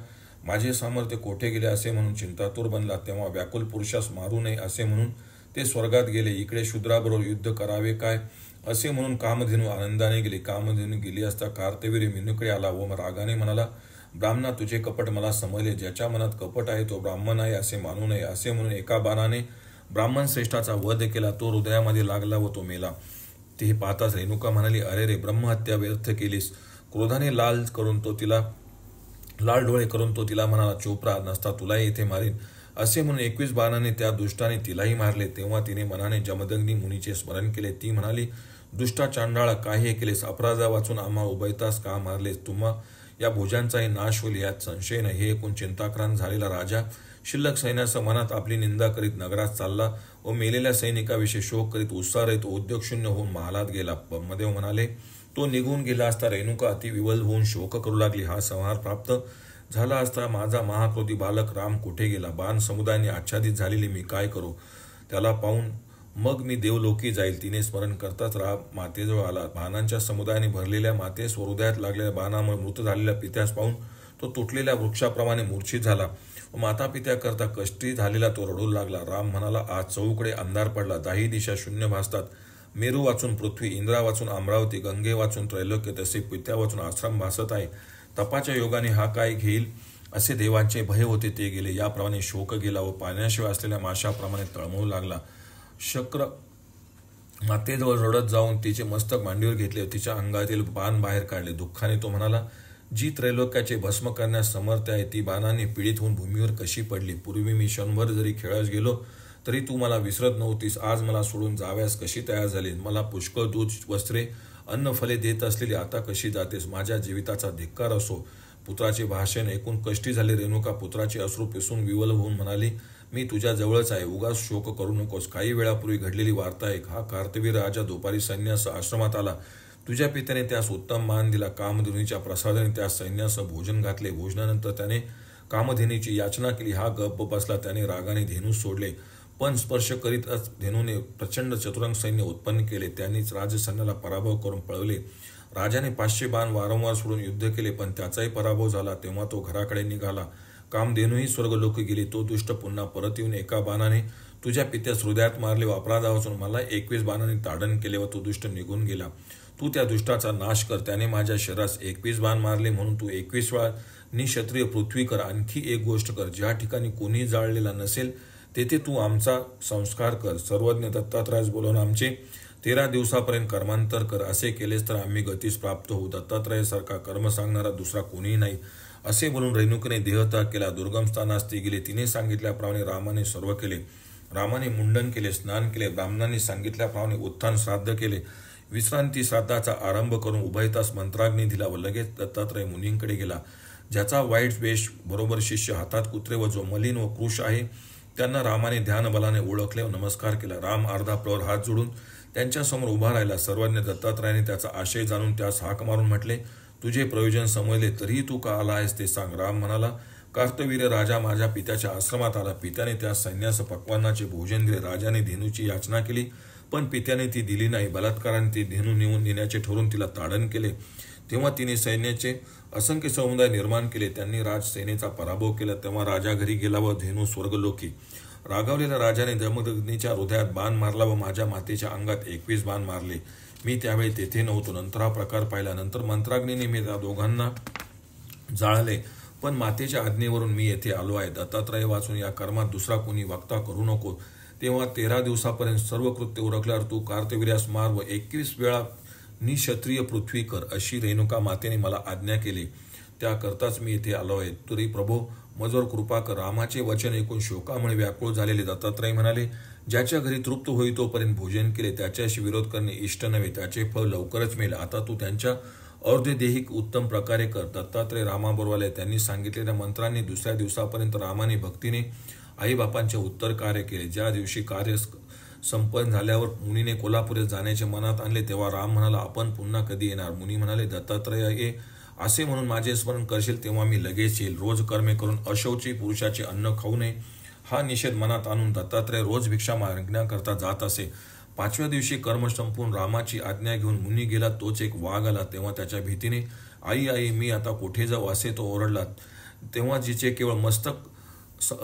Speaker 1: माझे सामर्थ्य कोठे गेले असे म्हणून चिंतातूर बनला. तेव्हा व्याकुल पुरुषास मारू नये असे म्हणून ते स्वर्गात गेले. इकडे शूद्राबरोबर युद्ध करावे काय असे म्हणून कामधेनू आनंदाने गेली. कामधेनू गेली असता कार्तवीर्य मिनूकडे आला व रागाने म्हणाला, ब्राह्मणा, तुझे कपट मला समजले. ज्याच्या मनात कपट आहे तो ब्राह्मण आहे असे मानू नये. असे म्हणून एका बाणाने ब्राह्मण श्रेष्ठाचा वध केला. तो हृदयामध्ये लागला व तो मेला. ते पाहताच रेणुका म्हणाली, अरे रे, ब्रह्महत्या व्यर्थ केलीस. क्रोधाने लाल डोळे करून तो तिला म्हणाला, चोपरा, नसता तुलाही येथे मारीन. असे म्हणून 21 बाणाने त्या दुष्टाने तिलाही मारले. तेव्हा तिने मनाने जमदग्नी मुनीचे स्मरण केले. ती म्हणाली, दुष्टा चांडाळा, काय हे केलेस? अपराधा वाचून आम्हा उभयतास का मारलेस? तुम्हा या भुजांचाही नाश होईल यात संशय नाही. हे ऐकून चिंताक्रांत झालेला राजा शिल्लक सैन्यासह मनात आपली निंदा करीत नगरात चालला व मेलेल्या सैनिकाविषयी शोक करीत उत्साहित उद्योगशून्य होऊन महालात गेला. ब्रह्मदेव म्हणाले, तो निघून गेला असता रेणुका अतिविवल होऊन शोक करू लागली. हा संहार प्राप्त झाला असता माझा महाक्रोधी बालक राम कुठे गेला? बाण समुदायाने आच्छादित झालेली मी काय करू? त्याला पाहून मग मी देवलोकी जाईल. तिने स्मरण करताच राम मातेजवळ आला. बाणांच्या समुदायाने भरलेल्या मातेस व हृदयात लागलेल्या बाणामुळे मृत झालेल्या पित्यास पाहून तो तुटलेल्या वृक्षाप्रमाणे मूर्छित झाला व माता पित्याकरता कष्टी झालेला तो रडू लागला. राम म्हणाला, आज चहूकडे अंधार पडला. दाही दिशा शून्य भासतात. मेरू वाचून पृथ्वी, इंद्रा वाचून अमरावती, गंगे वाचून त्रैलोक्य, तसे पित्या वाचून आश्रम भासत आहे. तपाच्या योगाने हा काय घेईल असे देवांचे भय होते, ते गेले. याप्रमाणे शोक गेला व पाण्याशिवाय असलेल्या माशाप्रमाणे तळमळू लागला. शक्र मातेजवळ रडत जाऊन तिचे मस्तक मांडीवर घेतले व तिच्या अंगातील बाण बाहेर काढले. दुःखाने तो म्हणाला, जी त्रैलोक्याचे भस्म करण्यास समर्थ आहे ती बाणाने पीडित होऊन भूमीवर कशी पडली? पूर्वी मी क्षणभर जरी खेळास गेलो तरी तू मला विसरत नव्हतीस. आज मला सोडून जाव्यास कशी तयार झाली? मला पुष्कळ दूध, वस्त्रे, अन्न फले देत असलेली आता कशी जातेस? माझ्या जीविताचा धिक्कार असो. पुत्राचे भाषण ऐकून कष्टी झाले. रेणुका पुत्राचे अश्रू पिसून विवल होऊन म्हणाली, मी तुझ्या जवळच आहे, उगाच शोक करू नकोस. काही वेळापूर्वी घडलेली वार्ता ऐक. हा कार्तवीर राजा दुपारी सैन्यासह आश्रमात आला. तुझ्या पित्याने त्यास उत्तम मान दिला. कामधेनूच्या प्रसादाने त्यास सैन्यासह भोजन घातले. भोजनानंतर त्याने कामधेनूची याचना केली. हा गप्प बसला. त्याने रागाने धेनू सोडले, पण स्पर्श करीतच धेनूने प्रचंड चतुरंग सैन्य उत्पन्न केले. त्यांनीच राजसैन्याला पराभव करून पळवले. राजाने 500 बाण वारंवार सोडून युद्ध केले, पण त्याचाही पराभव झाला. तेव्हा तो घराकडे निघाला. कामधेनूही स्वर्गलोकी गेली. तो दुष्ट पुन्हा परत येऊन एका बाणाने तुझ्या पित्यास हृदयात मारले व अपराधापासून मला 21 बाणाने ताडण केले व तो दुष्ट निघून गेला. तू त्या दुष्टाचा नाश कर. त्याने माझ्या शरीरास 21 बाण मारले म्हणून तू 21 वेळा निक्षत्रिय पृथ्वी कर. आणखी एक गोष्ट कर, ज्या ठिकाणी कोणी जाळलेला नसेल तेथे तू आमचा संस्कार कर. सर्वज्ञ दत्तात्रयास बोलवून आमचे 13 दिवसापर्यंत कर्मांतर कर. असे केलेस तर आम्ही गतीस प्राप्त होऊ. दत्तात्रयासारखा कर्म सांगणारा दुसरा कोणीही नाही. असे म्हणून रेणुकेने देहत्याग केला. दुर्गम स्थानास ती गेली. तिने सांगितल्याप्रमाणे रामाने सर्व केले. रामाने मुंडन केले, स्नान केले. ब्राह्मणांनी सांगितल्याप्रमाणे उत्थान श्राद्ध केले. विश्रांती श्राद्धाचा आरंभ करून उभयतास मंत्राग्नी दिला व लगेच दत्तात्रय मुनींकडे गेला. ज्याचा वाईट वेश बरोबर शिष्य, हातात कुत्रे व जो मलिन व कृश आहे, त्यांना रामाने ध्यानबलाने ओळखले व नमस्कार केला. राम अर्धा प्रवर हात जोडून त्यांच्यासमोर उभा राहिला. सर्वज्ञ दत्तात्रयाने त्याचा आशय जाणून त्यास हाक मारून म्हटले, तुझे प्रयोजन समजले, तरीही तू का आला आहेस ते सांग. राम म्हणाला, कार्तवीर्य राजा माझ्या पित्याच्या आश्रमात आला. पित्याने त्या सैन्यास पक्वान्नाचे भोजन दिले. राजाने धेनूची याचना केली, पण पित्याने ती दिली नाही. बलात्काराने ती धेनू नेऊन नेण्याचे ठरवून तिला ताडण केले. तेव्हा तिने सैन्याचे असंख्य समुदाय निर्माण केले. त्यांनी राजसेनेचा पराभव केला. तेव्हा राजा घरी गेला व धेनू स्वर्गलोकी. रागावलेल्या राजाने जमदग्नीच्या हृदयात बाण मारला व माझ्या मातेच्या अंगात 21 बाण मारले. मी त्यावेळी तेथे नव्हतो. नंतर हा प्रकार पाहिला. नंतर मंत्राग्नीने मी त्या दोघांना जाळले, पण मातेच्या आज्ञेवरून मी येथे आलो आहे. दत्तात्रय वाचून या कर्मात दुसरा कोणी वक्ता करू नको. तेव्हा 13 दिवसापर्यंत सर्व कृत्य उरकल्यावर तू कार्तवीर्यास मार व 21 वेळा निक्षत्रिय पृथ्वी कर, अशी रेणुका मातेने मला आज्ञा केली. त्याकरताच मी येथे आलो आहे. तरी प्रभो मजवर कृपा कर. रामाचे वचन ऐकून शोकामुळे व्याकुळ झालेले दत्तात्रय म्हणाले, ज्याच्या घरी तृप्त होई तोपर्यंत भोजन केले त्याच्याशी विरोध करणे इष्ट नव्हे. त्याचे फळ लवकरच मिळेल. आता तू त्यांच्या अर्धदेहिक उत्तम प्रकारे कर. दत्तात्रय रामाबरोबर आले. त्यांनी सांगितलेल्या मंत्रांनी दुसऱ्या दिवसापर्यंत रामाने भक्तीने आईबापांचे उत्तर कार्य केले. ज्या दिवशी कार्य संपन्न झाल्यावर मुनीने कोल्हापुरात जाण्याचे मनात आणले, तेव्हा राम म्हणाला, आपण पुन्हा कधी येणार? मुनी म्हणाले, दत्तात्रय ये असे म्हणून माझे स्मरण करशील तेव्हा मी लगेच येईल. रोज कर्मे करून अशौची पुरुषाचे अन्न खाऊ नये हा निषेध मनात आणून दत्तात्रय रोज भिक्षा मागण्याकरता जात असे. 5व्या दिवशी कर्म संपून रामाची आज्ञा घेऊन मुनी गेला. तोच एक वाघ आला. तेव्हा त्याच्या भीतीने आई आई मी आता कुठे जाऊ असे तो ओरडला. तेव्हा जिचे केवळ मस्तक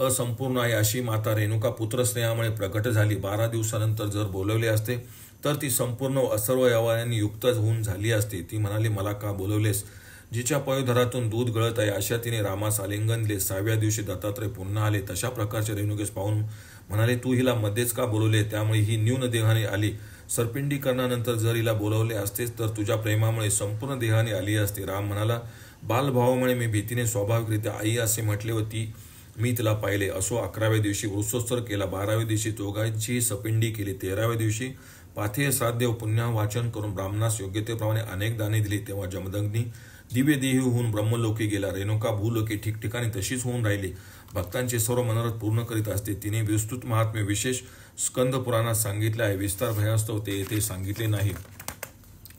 Speaker 1: असंपूर्ण आहे अशी माता रेणुका पुत्रस्नेहामुळे प्रकट झाली. 12 दिवसानंतर जर बोलवले असते तर ती संपूर्ण असर्व व्यवहारांनी युक्त होऊन झाली असती. ती म्हणाली, मला का बोलवलेस? जिच्या पयोधरातून दूध गळत आहे अशा तिने रामास आलिंगन दिले. 6व्या दिवशी दत्तात्रय पुन्हा आले. तशा प्रकारचे रेणुकेस पाहून म्हणाले, तू हिला मध्येच का बोलवले? त्यामुळे ही न्यून देहाने आली. सर्पिंडीकरणानंतर जर हिला बोलवले असतेस तर तुझ्या प्रेमामुळे संपूर्ण देहाने आली असते. राम म्हणाला, बालभावामुळे मी भीतीने स्वाभाविकरित्या आई असे म्हटले व ती मी तिला पाहिले. असो 11व्या दिवशी वृषोत्सव केला, 12व्या दिवशी दोघांची सपिंडी केली, 13व्या दिवशी पाथेय श्राद्ध व पुण्यावाचन करून ब्राह्मणास योग्यतेप्रमाणे अनेक दाने दिली. तेव्हा जमदग्नी दिव्यदेही होऊन ब्रह्मलोकी गेला. रेणुका भूलोकी ठिकठिकाणी तशीच होऊन राहिली. भक्तांचे सर्व मनोरथ पूर्ण करीत असते. तिने विस्तृत महात्म्य विशेष स्कंद पुराणात सांगितले आहे. विस्तार भयास्तव ते येथे सांगितले नाही.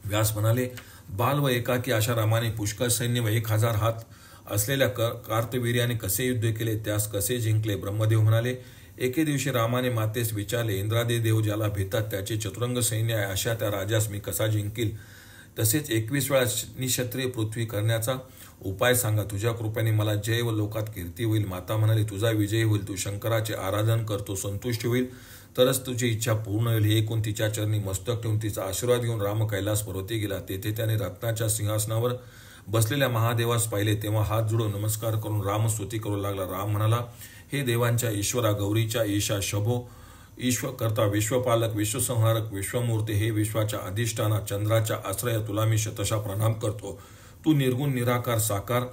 Speaker 1: व्यास म्हणाले, बाल व एकाकी अशा रामाने पुष्कळ सैन्य व 1000 हात असलेल्या कार्तवीर्याने कसे युद्ध केले, त्यास कसे जिंकले. ब्रह्मदेव म्हणाले, एके दिवशी रामाने मातेस विचारले, इंद्रादी देव ज्याला भेटतात त्याचे चतुरंग सैन्य आहे, अशा त्या राजास मी कसा जिंकील. तसेच 21 वेळा निक्षत्रिय पृथ्वी करण्याचा उपाय सांगा. तुझ्या कृपेने मला जय व लोकात कीर्ती होईल. माता म्हणाली, तुझा विजय होईल. तू शंकराचे आराधन करतो संतुष्ट होईल तरच तुझी इच्छा पूर्ण होईल. हे ऐकून तिच्या चरणी मस्तक ठेवून तिचा आशीर्वाद घेऊन राम कैलास पर्वती गेला. तेथे त्याने रत्नाच्या सिंहासनावर बसलेल्या महादेवास पाहिले. तेव्हा हात जोडून नमस्कार करून राम स्तुती करू लागला. राम म्हणाला, हे देवांच्या ईश्वरा, गौरीच्या ईशा, शभो, ईश्वकर्ता, विश्वपालक, विश्वसंहारक, विश्वमूर्ती, हे विश्वाच्या अधिष्ठाना, चंद्राच्या आश्रया, तुला मी शतशः प्रणाम करतो. तू निर्गुण, निराकार, साकार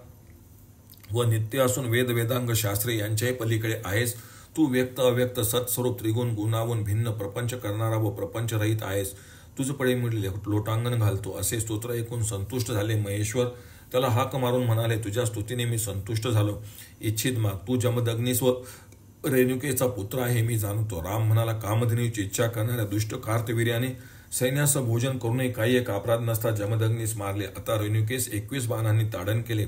Speaker 1: व नित्य असून वेद, वेदांग, शास्त्रे यांच्याही पलीकडे आहेस. तू व्यक्त, अव्यक्त, सत्स्वरूप, त्रिगुण, गुणावून भिन्न, प्रपंच करणारा व प्रपंच रहित आहेस. तुझपडे मी लोटांगण घालतो. असे स्तोत्र ऐकून संतुष्ट झाले. महेश्वर त्याला हाक मारून म्हणाले, तुझ्या स्तुतीने मी संतुष्ट झालो. इच्छित माग. तू जमदग्नीस व रेणुकेचा पुत्र आहे मी जाणतो. राम म्हणाला, कामधेनूची इच्छा करणाऱ्या दुष्ट कार्तवीर्याने सैन्यासह भोजन करूनही काही एक अपराध नसता जमदग्नीस मारले. आता रेणुकेस 21 बाणांनी ताडण केले.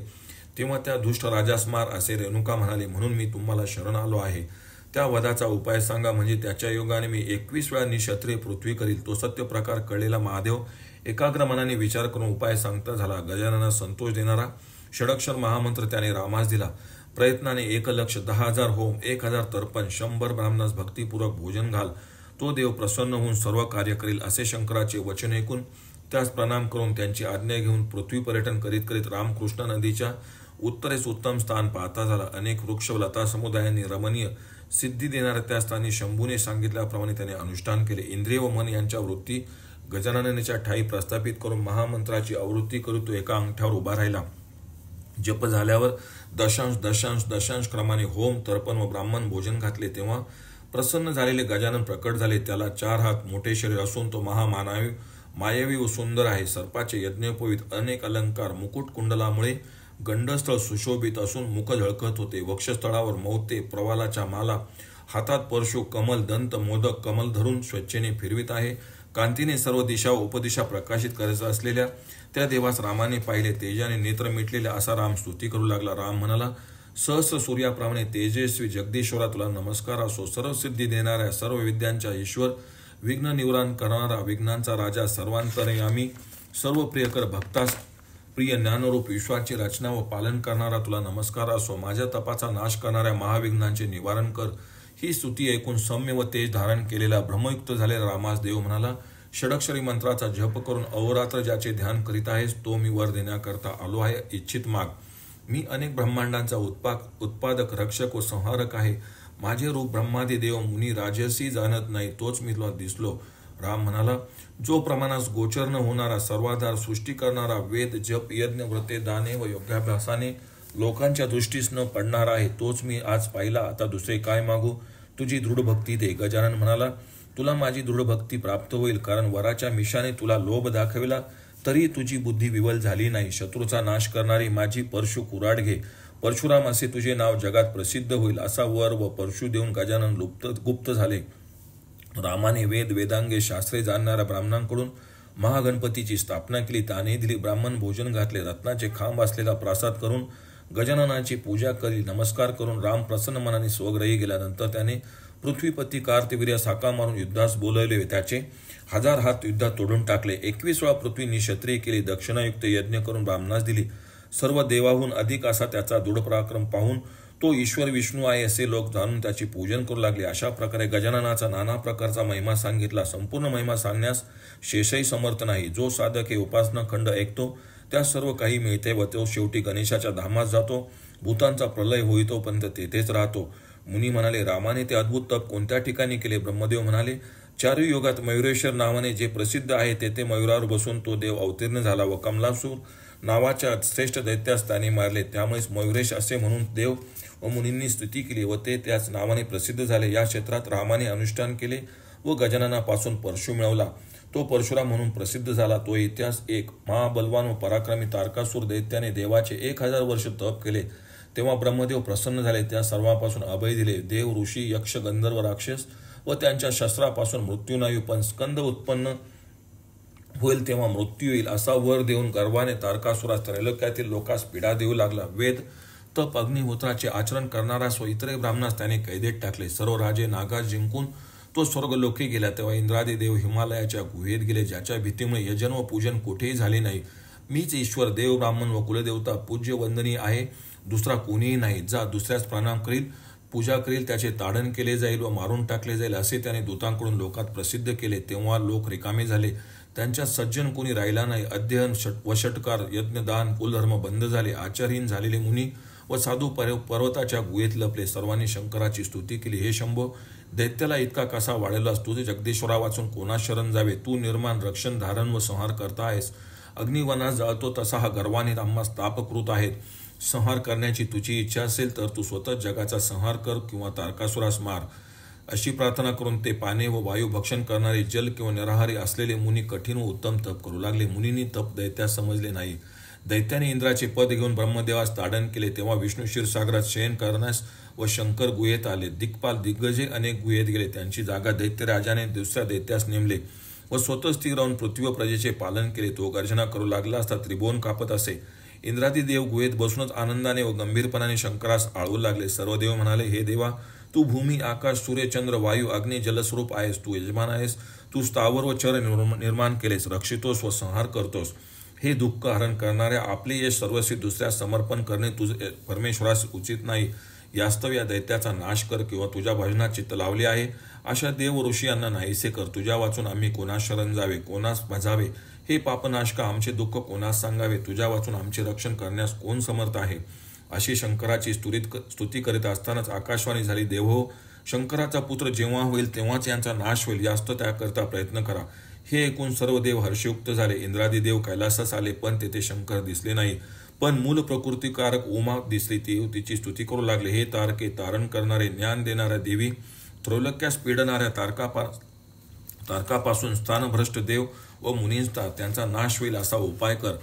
Speaker 1: तेव्हा त्या दुष्ट राजास मार, असे रेणुका म्हणाले. म्हणून मी तुम्हाला शरण आलो आहे. त्या वधाचा उपाय सांगा, म्हणजे त्याच्या योगाने मी 21 वेळा निक्षत्रिय पृथ्वी करील. तो सत्य प्रकार कळलेला महादेव एकाग्र मनाने विचार करून उपाय सांगता झाला. गजाननाला संतोष देणारा षडक्षर महामंत्र त्याने रामास दिला. प्रयत्नाने 1,10,000 होम, 1000 तर्पण, 100 ब्राह्मणास भक्तिपूर्वक भोजन घाल. तो देव प्रसन्न होऊन सर्व कार्य करील. असे शंकराचे वचन ऐकून त्यास प्रणाम करून त्यांची आज्ञा घेऊन पृथ्वी पर्यटन करीत करीत रामकृष्ण नदीच्या उत्तरेस उत्तम स्थान पाहता झाला. अनेक वृक्ष व लता समुदायांनी रमणीय सिद्धी देणाऱ्या त्या स्थानी शंभूने सांगितल्याप्रमाणे त्याने अनुष्ठान केले. इंद्रिय व मन यांच्या वृत्ती गजाननाच्या ठाई प्रस्थापित करून महामंत्राची आवृत्ती करीत तो एका अंगठ्यावर उभा राहिला. जप झाल्यावर दशांश क्रमाने होम, तर्पण व ब्राह्मण भोजन घातले. तेव्हा प्रसन्न झालेले गजानन प्रकट झाले. त्याला 4 हात, मोठे शरीर असून तो मायावी व सुंदर आहे. सर्पाचे यज्ञोपवीत अनेक अलंकार, मुकुट कुंडलामुळे गंडस्थळ सुशोभित असून मुख झळकत होते. वक्षस्थळावर मौते, प्रवालाच्या माला, हातात परशु, कमल, दंत, मोदक, कमल धरून स्वेच्छेने फिरवित आहे. कांतीने सर्व दिशा व उपदिशा प्रकाशित करायचा असलेल्या त्या देवास रामाने पाहिले. तेजाने नेत्र मिटलेले असा राम स्तुती करू लागला. राम म्हणाला, सहस्र सूर्याप्रमाणे तेजस्वी जगदीश्वरा, तुला नमस्कार असो. सर्व सिद्धी देणाऱ्या, सर्व विद्यांच्या ईश्वर, विघ्न निवारण करणारा, विघ्नांचा राजा, सर्वांतरयामी, सर्व प्रियकर, भक्तास प्रिय, ज्ञानरूप, विश्वाची रचना व पालन करणारा, तुला नमस्कार असो. माझ्या तपाचा नाश करणाऱ्या महाविघ्नांचे निवारण कर. ही स्तुती ऐकून सौम्य व तेज धारण केलेला भ्रमयुक्त झालेला रामास देव म्हणाला, षडक्षरी मंत्राचा जप करून अहोरात्र ज्याचे ध्यान करीत आहेस तो मी वर देण्याकरता आलो आहे. इच्छित माग. मी अनेक ब्रह्मांडांचा उत्पादक, रक्षक व संहारक आहे. माझे रूप ब्रह्मादी देव मुनी राजसी जाणत नाही, तोच मी तुला दिसलो. राम म्हणाला, जो प्रमाणास गोचर न होणारा, सर्वाधार, सृष्टी करणारा, वेद, जप, यज्ञ, व्रते, दाने व योगाभ्यासाने लोकांच्या दृष्टीस न पडणारा आहे, तोच मी आज पाहिला. आता दुसरे काय मागू? तुझी दृढ भक्ती दे. गजानन म्हणाला, तुला माझी दृढ भक्ती प्राप्त होईल, कारण वराच्या मिशाने तुला लोभ दाखविला तरी तुझी बुद्धी विवल झाली नाही. शत्रूचा नाश करणारी माझी परशु कुऱ्हाड घे. परशुराम असे तुझे नाव जगात प्रसिद्ध होईल. असा वर व परशु देऊन गजानन गुप्त झाले. रामाने वेद, वेदांगे, शास्त्रे जाणणाऱ्या ब्राह्मणांकडून महागणपतीची स्थापना केली. त्याने दिली. ब्राह्मण भोजन घातले. रत्नाचे खांब असलेला प्रासाद करून गजाननाची पूजा केली. नमस्कार करून राम प्रसन्न मनाने स्वग्रही गेल्यानंतर त्याने पृथ्वीपती कार्तवीर्य साका मारून युद्धास बोलवले. त्याचे 1000 हात युद्धात तोडून टाकले. 21 वेळा पृथ्वी निक्षत्रिय केली. दक्षिणायुक्त यज्ञ करून ब्राह्मणास दिली. सर्व देवाहून अधिक असा त्याचा दृढ पराक्रम पाहून तो ईश्वर विष्णू आहे असे लोक जाणून त्याचे पूजन करू लागले. अशा प्रकारे गजाननाचा नाना प्रकारचा महिमा सांगितला. संपूर्ण महिमा सांगण्यास शेषही समर्थ नाही. जो साधक हे उपासना खंड ऐकतो त्या सर्व काही मिळते व तो शेवटी गणेशाच्या धामात जातो. भूतांचा प्रलय होईतोपर्यंत तेथेच राहतो. मुनी म्हणाले, रामाने ते अद्भुत तप कोणत्या ठिकाणी केले? ब्रह्मदेव म्हणाले, चारही युगात मयुरेश्वर नावाने जे प्रसिद्ध आहे तेथे मयुरावर बसून तो देव अवतीर्ण झाला व कमलासूर नावाच्या श्रेष्ठ दैत्यास त्याने मारले. त्यामुळेच मयुरेश असे म्हणून देव व मुनींनी स्तुती केली व ते त्याच नावाने प्रसिद्ध झाले. या क्षेत्रात रामाने अनुष्ठान केले व गजाननापासून परशु मिळवला. तो परशुराम म्हणून प्रसिद्ध झाला. तो इतिहास एक. महाबलवान व पराक्रमी तारकासूर दैत्याने देवाचे 1000 वर्ष तप केले. तेव्हा ब्रह्मदेव प्रसन्न झाले. त्या सर्वांपासून अभय दिले. देव, ऋषी, यक्ष, गंधर्व, राक्षस व त्यांच्या शस्त्रापासून मृत्यू नाही, पण स्कंद उत्पन्न होईल तेव्हा मृत्यू येईल असा वर देऊन गर्वाने तारकासुरास त्रैलोक्यातील लोकांस पीडा देऊ लागला. वेद, तप, अग्निहोत्राचे आचरण करणारास व इतर ब्राह्मणास त्याने कैदेत टाकले. सर्व राजे नागास जिंकून तो स्वर्गलोकी गेला. तेव्हा इंद्रादी देव हिमालयाच्या गुहेत गेले, ज्याच्या भीतीमुळे यजन व पूजन कुठेही झाले नाही. मीच ईश्वर, देव, ब्राह्मण व कुलदेवता पूज्य वंदनीय आहे, दुसरा कोणीही नाही. जा दुसऱ्यास प्रणाम करील, पूजा करील, त्याचे ताडण केले जाईल व मारून टाकले जाईल असे त्याने दूतांकडून लोकात प्रसिद्ध केले. तेव्हा लोक रिकामे झाले, त्यांच्यात सज्जन कोणी राहिला नाही. अध्ययन व षटकार, यज्ञदान, कुलधर्म बंद झाले. आचारहीन झालेले मुनी व साधू पर्वताच्या गुहेत लपले. सर्वांनी शंकराची स्तुती केली. हे शंभो, दैत्याला इतका कसा वाढवलास? तुझे जगदीश्वरा वाचून कोणास शरण जावे? तू निर्माण, रक्षण, धारण व संहार करता आहेस. अग्निवनास जाळतो तसा हा गर्वाने आम्हास तापकृत आहे. संहार करण्याची तुझी इच्छा असेल तर तू स्वतः जगाचा संहार कर किंवा तारकासुरास मार. अशी प्रार्थना करून ते पाने व वायू भक्षण करणारे, जल किंवा निराहारी असलेले मुनी कठीण व उत्तम तप करू लागले. मुनींनी तप दैत्यास समजले नाही. दैत्याने इंद्राचे पद घेऊन ब्रह्मदेवास ताडण केले. तेव्हा विष्णू क्षीरसागरात शयन करण्यास व शंकर गुहेत आले. दिक्पाल, दिग्गजे अनेक गुहेत गेले. त्यांची जागा दैत्यराजाने दुसऱ्या दैत्यास नेमले व स्वतः स्थिर राहून पृथ्वी व प्रजेचे पालन केले. तो गर्जना करू लागला असता त्रिभुवन कापत असे. इंद्रादी देव गुहेत बसूनच आनंदाने व गंभीरपणाने शंकरास आळवू लागले. सर्व देव म्हणाले, हे देवा, तू भूमी, आकाश, सूर्य, चंद्र, वायू, अग्नी, जलस्वरूप आहेस. तू यजमान आहेस. तू स्थावर व चर निर्माण केलेस, रक्षितोस व संहार करतोस. हे दुःख हरण करणाऱ्या आपले यश सर्वस्वी दुसऱ्यास समर्पण करणे तुझे परमेश्वरास उचित नाही. यास्तव या दैत्याचा नाश कर किंवा तुझ्या भजनात चित्त लावले आहे अशा देव ऋषी यांना नाहीसे कर. तुझ्या वाचून आम्ही कोणास शरण जावे, कोणास भजावे? हे पापनाशका, आमचे दुःख कोणास सांगावे? तुझ्या वाचून आमचे रक्षण करण्यास कोण समर्थ आहे? अशी शंकराची स्तुती करीत असतानाच आकाशवाणी झाली. देवो, शंकराचा पुत्र जेव्हा होईल तेव्हाच यांचा नाश होईल. जास्त त्याकरता प्रयत्न करा. हे ऐकून सर्व देव हर्षयुक्त झाले. इंद्रादी देव कैलासास आले, पण तेथे शंकर दिसले नाही. पण मूल प्रकृतिकारक उमा दिसली. ती तिची स्तुती करू लागले. हे तारके, तारण करणारे, ज्ञान देणाऱ्या देवी, त्रैलोक्यास पीडणाऱ्या तारकापासून स्थानभ्रष्ट देव व मुनींचा त्यांचा नाश होईल असा उपाय कर.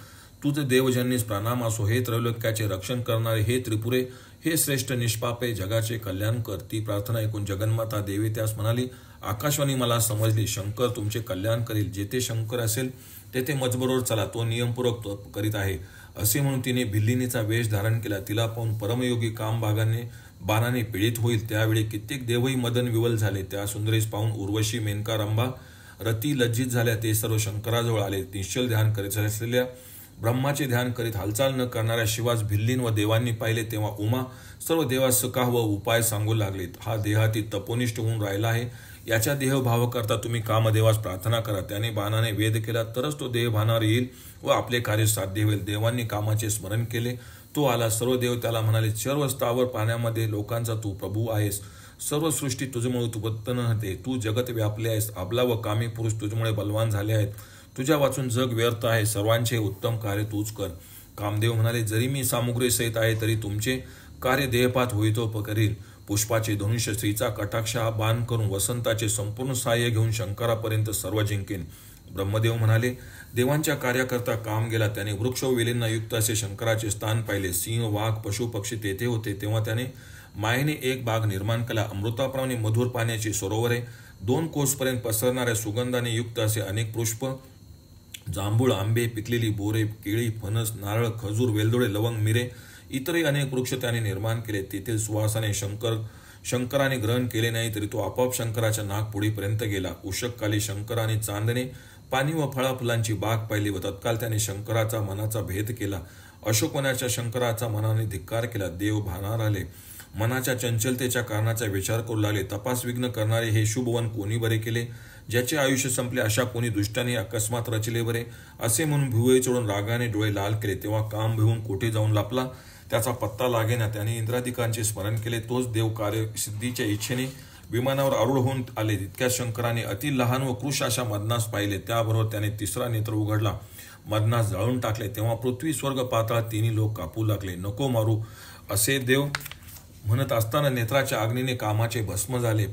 Speaker 1: तुझे देवजन्नीस प्रणाम असो. हे त्रैलोक्याचे रक्षण करणारे, हे त्रिपुरे, हे श्रेष्ठ निष्पापे, जगाचे कल्याण कर. ती प्रार्थना ऐकून जगन्माता देवी त्यास म्हणाली, आकाशवाणी मला समजली. शंकर तुमचे कल्याण करील. जेथे शंकर असेल तेथे मजबरोबर चला. तो नियमपूर्वक तप करीत आहे. असे म्हणून तिने भिल्लिनीचा वेश धारण केला. तिला पाहून परमयोगी कामभागाने बाणाने पीडित होईल. त्यावेळी कित्येक देवही मदन विवल झाले. त्या सुंदरीस पाहून उर्वशी, मेनका, रंभा, रती लज्जित झाल्या. ते सर्व शंकराजवळ आले. निश्चल ध्यान करीत असलेल्या ब्रह्माचे ध्यान करीत हालचाल न करणाऱ्या शिवास भिल्लीन व देवांनी पाहिले. तेव्हा उमा सर्व देवास सकाह व उपाय सांगू लागलीत. हा देहाती तपोनिष्ठ होऊन राहिला आहे. याच्या देहभाव करता तुम्ही कामदेवास प्रार्थना करा. त्याने बाणाने वेध केला तरच तो देहभानावर येईल व आपले कार्य साध्य होईल. देवांनी कामाचे स्मरण केले. तो आला. सर्व देव त्याला म्हणाले, सर्व स्थावर पाण्यामध्ये लोकांचा तू प्रभू आहेस. सर्व सृष्टी तुझ्यामुळे उत्पन्न होते. तू जगत व्यापले आहेस. अबला व कामी पुरुष तुझ्यामुळे बलवान झाले आहेत. तुझ्या वाचून जग व्यर्थ आहे. सर्वांचे उत्तम कार्य तूच कर. कामदेव म्हणाले, जरी मी सामुग्री सहित आहे तरी तुमचे कार्य देहपात होईतो करील. पुष्पाचे धनुष्य, स्त्रीचा कटाक्ष हा बाण करून वसंताचे संपूर्ण सहाय्य घेऊन शंकरापर्यंत सर्व जिंकेन. ब्रह्मदेव म्हणाले, देवांच्या कार्याकरता काम गेला. त्याने वृक्ष व वेलींना युक्त असे शंकराचे स्थान पाहिले. सिंह, वाघ, पशु, पक्षी तेथे होते. तेव्हा त्याने मायेने एक बाग निर्माण केला. अमृताप्रमाणे मधुर पाण्याची सरोवरे, 2 कोसपर्यंत पसरणाऱ्या सुगंधाने युक्त असे अनेक पुष्प, जांभूळ, आंबे, पिकलेली बोरे, केळी, फणस, नारळ, खजूर, वेलदोडे, लवंग, मिरे, इतरही अनेक वृक्ष त्याने निर्माण केले. तेथील सुवासाने शंकराने ग्रहण केले नाही तरी तो आपोआप शंकराच्या नागपुडीपर्यंत गेला. उषककाली शंकराने चांदणे, पाणी व फळाफुलांची बाग पाहिली व तत्काल त्याने शंकराचा मनाचा भेद केला. अशोकवनाच्या शंकराचा मनाने धिक्कार केला. देव भानार आले. मनाच्या चंचलतेच्या कारणाचा विचार करू लागले. तपास विघ्न करणारे हे शुभवन कोणी बरे केले? ज्याचे आयुष्य संपले अशा कोणी दुष्टाने अकस्मात रचले बरे? असे म्हणून भिवळे चढून रागाने डोळे लाल केले. तेव्हा काम भिवून कोठे जाऊन लपला त्याचा पत्ता लागेना. त्याने इंद्रादिकांचे स्मरण केले. तोच देव कार्यसिद्धीच्या इच्छेने विमानावर आरूढ होऊन आले. तितक्या शंकराने अति लहान व कृश अशा मदनास पाहिले. त्याबरोबर त्याने तिसरा नेत्र उघडला. मदनास जाळून टाकले. तेव्हा पृथ्वी स्वर्ग पाताळ तिन्ही लोक कापू लागले. नको मारू असे देव म्हणत असताना नेत्राच्या अग्नीने कामाचे भस्म झाले.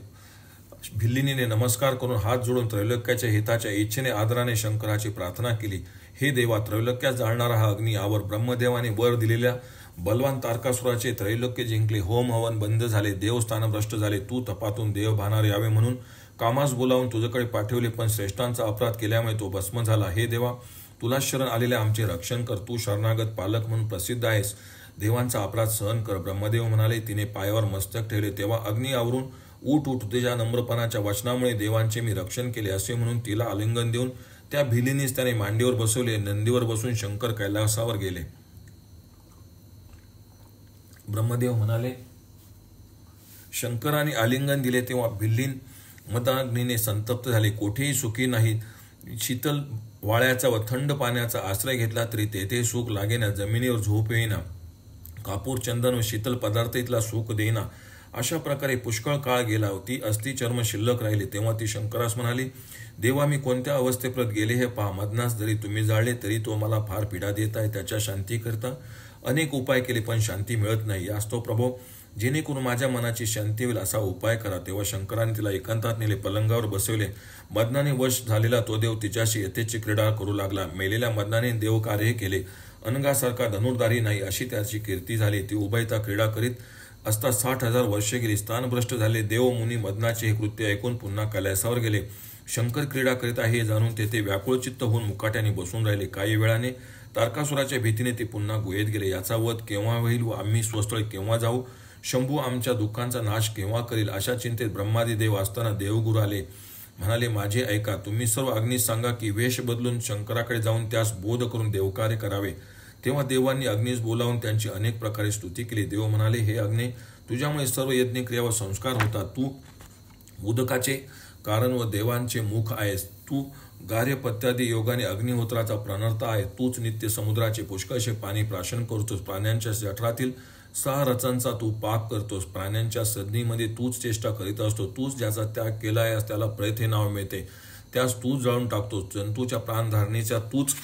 Speaker 1: भिल्लिनीने नमस्कार करून हात जोडून त्रैलोक्याच्या हिताच्या इच्छेने आदराने शंकराची प्रार्थना केली. हे देवा, त्रैलोक्यात जाळणारा हा अग्नी आवर. ब्रह्मदेवाने वर दिलेल्या बलवान तारकासुराचे त्रैलोक्य जिंकले. होम हवन बंद झाले. देवस्थान भ्रष्ट झाले. तू तपातून देव भानार यावे म्हणून कामास बोलावून तुझ्याकडे पाठवले, पण श्रेष्ठांचा अपराध केल्यामुळे तो भस्म झाला. हे देवा, तुला शरण आलेल्या आमचे रक्षण कर. तू शरणागत पालक म्हणून प्रसिद्ध आहेस. देवांचा अपराध सहन कर. ब्रह्मदेव म्हणाले. तिने पायावर मस्तक ठेवले. तेव्हा अग्नी आवरून उठ उठ, तुझ्या नम्रपणाच्या वचनामुळे देवांचे मी रक्षण केले असे म्हणून तिला आलिंगन देऊन त्या भिलीनीस त्याने मांडीवर बसवले. नंदीवर बसून शंकर कैलासावर गेले. ब्रह्मदेव म्हणाले, शंकराने आलिंगन दिले तेव्हा भिल्लीन मदाग्नीने संतप्त झाले. कोठेही सुखी नाही. शीतल वाळ्याचा व थंड पाण्याचा आश्रय घेतला तरी तेथे सुख लागेना. जमिनीवर झोप येईना. कापूर, चंदन व शीतल पदार्थ तिला सुख देईना. अशा प्रकारे पुष्कळ काळ गेला. ती अस्थि चर्म शिल्लक राहिली. तेव्हा ती शंकरास म्हणाली, देवा, मी कोणत्या अवस्थेप्रत गेले हे पहा. मदनास जरी तुम्ही जाळले तरी तो मला फार पीडा देत आहे. त्याच्या शांतीकरता अनेक उपाय केले, पण शांती मिळत नाही. यास्तव प्रभो, जेणेकरून माझ्या मनाची शांती होईल असा उपाय करा. तेव्हा शंकराने तिला एकांतात नेले. पलंगावर बसवले. मदनाने वश झालेला तो देव तिच्याशी यथेची क्रीडा करू लागला. मेलेल्या मदनाने देवकार्य केले. अनंगासारखा धनुर्धारी नाही अशी त्याची कीर्ती झाली. ती उभयता क्रीडा करीत असता 60,000 वर्षे गेली. स्थानभ्रष्ट झाले. देव मुनी मदनाचे हे कृत्य ऐकून पुन्हा कैलासावर गेले. शंकर क्रीडा करीत आहे हे जाणून तेथे व्याकुळचित्त होऊन मुकाट्याने बसून राहिले. काही वेळाने तारकासुराच्या भीतीने ते पुन्हा गुहेत गेले. याचा वध केव्हा होईल व आम्ही स्वस्थळी केव्हा जाऊ? शंभू आमच्या दुःखांचा नाश केव्हा करील? अशा चिंतेत ब्रह्मादी देव असताना देवगुरु आले. म्हणाले, माझे ऐका. तुम्ही सर्व अग्नीस सांगा की वेश बदलून शंकराकडे जाऊन त्यास बोध करून देवकार्य करावे. तेव्हा देवांनी अग्नीस बोलावून त्यांची अनेक प्रकारे स्तुती केली. देव म्हणाले, हे अग्नी, तुझ्यामुळे सर्व यज्ञ क्रिया व संस्कार होतात. तू उदकाचे कारण व देवांचे मुख आहेस. तू गार्हपत्यादी योगाने अग्निहोत्राचा प्रणर्ता आहे. तूच नित्य समुद्राचे पुष्कळशे पाणी प्राशन करतोस. प्राण्यांच्या जठरातील 6 रचांचा तू पाक करतोस. प्राण्यांच्या सदनीमध्ये तूच चेष्टा करीत असतो. तूच ज्याचा त्याग केला आहेस त्याला प्रेत हे नाव मिळते. त्यास तूच जळून टाकतोस. जंतूच्या प्राणधारणेच्या तूच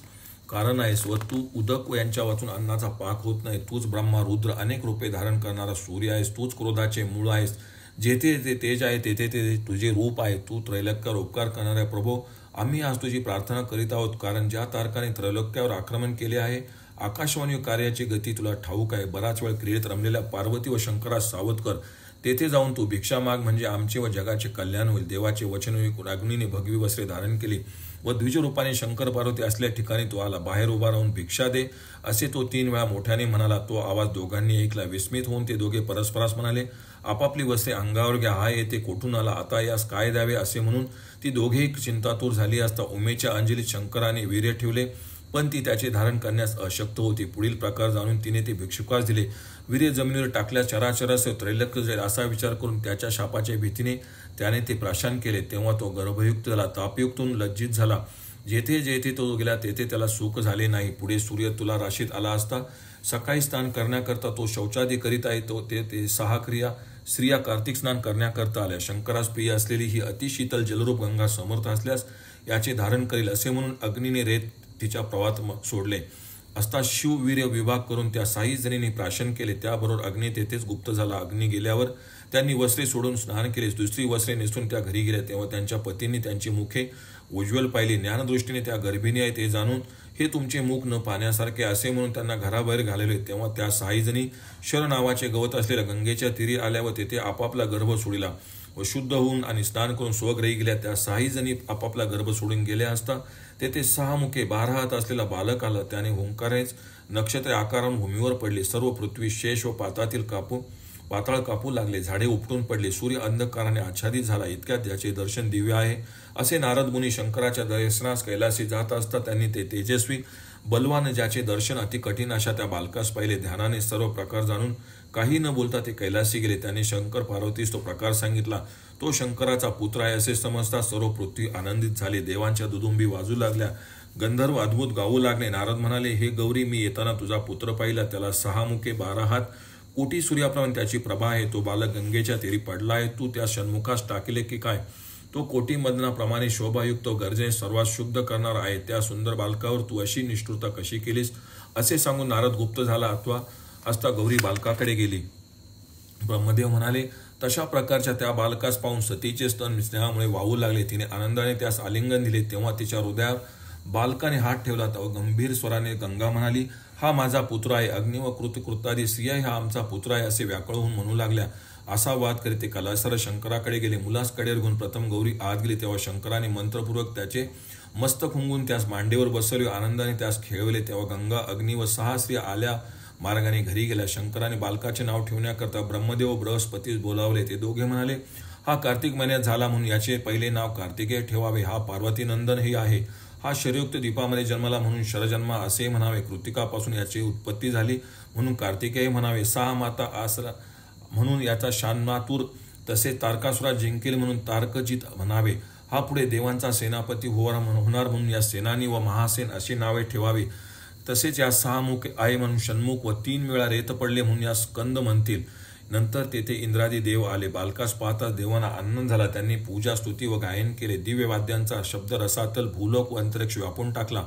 Speaker 1: कारण आहेस व तू उदक यांच्या वाचून अन्नाचा पाक होत नाही. तूच ब्रह्मा, रुद्र, अनेक रूपे धारण करणारा सूर्य आहेस. तूच क्रोधाचे मूळ आहेस. जेथे ते तेज आहे तेथे ते तुझे रूप आहे. तू त्रैलोक्यावर उपकार करणाऱ्या प्रभो, आम्ही आज तुझी प्रार्थना करीत आहोत. कारण ज्या तारकाने त्रैलोक्यावर आक्रमण केले आहे, आकाशवाणी कार्याची गती तुला ठाऊक आहे. बराच वेळ क्रियेत रमलेल्या पार्वती व शंकरास सावध कर. तेथे जाऊन तू भिक्षा माग, म्हणजे आमचे व जगाचे कल्याण होईल. देवाचे वचन ऐकून अग्नीने भगवी वस्त्रे धारण केली व द्विजरूपाने शंकर पार्वती असल्या ठिकाणी तो आला. बाहेर उभा राहून भिक्षा दे असे तो 3 वेळा मोठ्याने म्हणाला. तो आवाज दोघांनी ऐकला. विस्मित होऊन ते दोघे परस्परास म्हणाले, आपापली वस्त्रे अंगावर घ्या. हा येथे कोठून आला? आता यास काय द्यावे? असे म्हणून ती दोघेही चिंतातूर झाली असता उमेच्या अंजलीत शंकराने वीर्य ठेवले, पण ती त्याचे धारण करण्यास अशक्त होती. पुढील प्रकार जाणून तिने ते भिक्षुकास दिले. वीर्य जमिनीवर टाकल्यास चराचरास त्रैलोक्य जाईल असा विचार करून त्याच्या शापाच्या भीतीने त्याने ते प्राशन केले. तेव्हा तो गर्भयुक्त झाला. तापयुक्तून लज्जित झाला. जेथे जेथे तो गेला तेथे त्याला सुख झाले नाही. पुढे सूर्य तुला राशीत आला असता सकाळी स्नान करण्याकरता तो शौचादी करीत आहे. तो ते 6 क्रिया स्त्रिया कार्तिक स्नान करण्याकरता आल्या. शंकरास प्रिय असलेली ही अतिशीतल जलरूप गंगा समर्थ असल्यास याचे धारण करील असे म्हणून अग्नीने रेत तिच्या प्रवाहात सोडले असता शिववीर्य विभाग करून त्या 6 जणींनी प्राशन केले. त्याबरोबर अग्नी तेथेच गुप्त झाला. अग्नी गेल्यावर त्यांनी वस्त्रे सोडून स्नान केले. दुसरी वस्त्रे नेसून त्या घरी गेल्या. तेव्हा त्यांच्या पतींनी त्यांची मुखे उज्ज्वल पाहिली. ज्ञानदृष्टीने त्या गर्भिणी आहेत हे जाणून हे तुमचे मुख न पाहण्यासारखे असे म्हणून त्यांना घराबाहेर घालवले. तेव्हा त्या 6 जणी शर नावाचे गवत असलेल्या गंगेच्या तीरी आल्या व तेथे आपापला गर्भ सोडिला व शुद्ध होऊन आणि स्नान करून स्वगृही गेल्या. त्या 6 जणी आपापला गर्भ सोडून गेल्या असता तेथे 6 मुखे 12 हात असलेला बालक आला. त्याने हुंकारेच नक्षत्र आकाराने भूमीवर पडले. सर्व पृथ्वी शेष व पाताळ कापू लागले. झाडे उपटून पडले. सूर्य अंधकाराने आच्छादित झाला. इतक्यात ज्याचे दर्शन दिव्य आहे असे नारद मुनी शंकराच्या दर्शनास कैलासी जात असता त्यांनी ते तेजस्वी बलवान ज्याचे दर्शन अति कठीण अशा त्या बालकास पाहिले. ध्यानाने सर्व प्रकार जाणून काही न बोलता ते कैलासी गेले. त्याने शंकर पार्वतीस तो प्रकार सांगितला. तो शंकराचा पुत्र आहे असे समजता सर्व पृथ्वी आनंदित झाली. देवांच्या दुदुंबी वाजू लागल्या. गंधर्व अद्भुत गाऊ लागले. नारद म्हणाले, हे गौरी, मी येताना तुझा पुत्र पाहिला. त्याला 6 मुखे 12 हात कोटी सूर्याप्रमाणे त्याची प्रभा आहे. तो बालक गंगेच्या तीरी पडला आहे. तू त्या षण्मुखास टाकले की काय? तो कोटी मदनाप्रमाणे शोभायुक्त गर्जेने सर्वात शुद्ध करणार आहे. त्या सुंदर बालकावर तू अशी निष्ठुरता कशी केलीस? असे सांगून नारद गुप्त झाला अथवा असता गौरी बालकाकडे गेली. ब्रह्मदेव म्हणाले, तशा प्रकारच्या त्या बालकास पाहून सतीचे स्तन स्नेहामुळे वाहू लागले. तिने आनंदाने त्यास आलिंगन दिले. तेव्हा तिच्या हृदयावर बालकाने हात ठेवला. तेव्हा गंभीर स्वराने गंगा म्हणाली, हा माझा पुत्र आहे. अग्नी व कृतकृतादी स्त्रिया हा आमचा पुत्र आहे असे व्याकुळ होऊन म्हणू लागल्या. असा वाद करीत ते कलासर शंकराकडे गेले. मुलास कडेवर घेऊन प्रथम गौरी आत गेली. तेव्हा शंकराने मंत्रपूर्वक त्याचे मस्तक हुंगून त्यास मांडीवर बसवले. आनंदाने त्यास खेळवले. तेव्हा गंगा, अग्नी व 6 स्त्रिया आल्या मार्गाने घरी गेल्या. शंकराने बालकाचे नाव ठेवण्याकरता ब्रह्मदेव व बृहस्पतीस बोलावले. ते दोघे म्हणाले, हा कार्तिक महिन्यात झाला म्हणून याचे पहिले नाव कार्तिकेय ठेवावे. हा पार्वती नंदन हे आहे. हा शरयुक्त दीपामध्ये जन्मला म्हणून शरजन्मा असे म्हणावे. कृतिकापासून याची उत्पत्ती झाली म्हणून कार्तिकेय म्हणावे. 6 माता आसरा म्हणून याचा शान्मातूर, तसेच तारकासुरा जिंकेल म्हणून तारकजित म्हणावे. हा पुढे देवांचा सेनापती होणार म्हणून या सेनानी व महासेन अशी नावे ठेवावी. तसेच या 6 मुख आहे म्हणून षण्मुख व 3 वेळा रेत पडले म्हणून या स्कंद म्हणतील. नंतर तेथे इंद्रादी देव आले. बालकास पाहताच देवांना आनंद झाला. त्यांनी पूजा, स्तुती व गायन केले. दिव्य वाद्यांचा शब्द रसातल भूलोक व अंतरिक्ष व्यापून टाकला.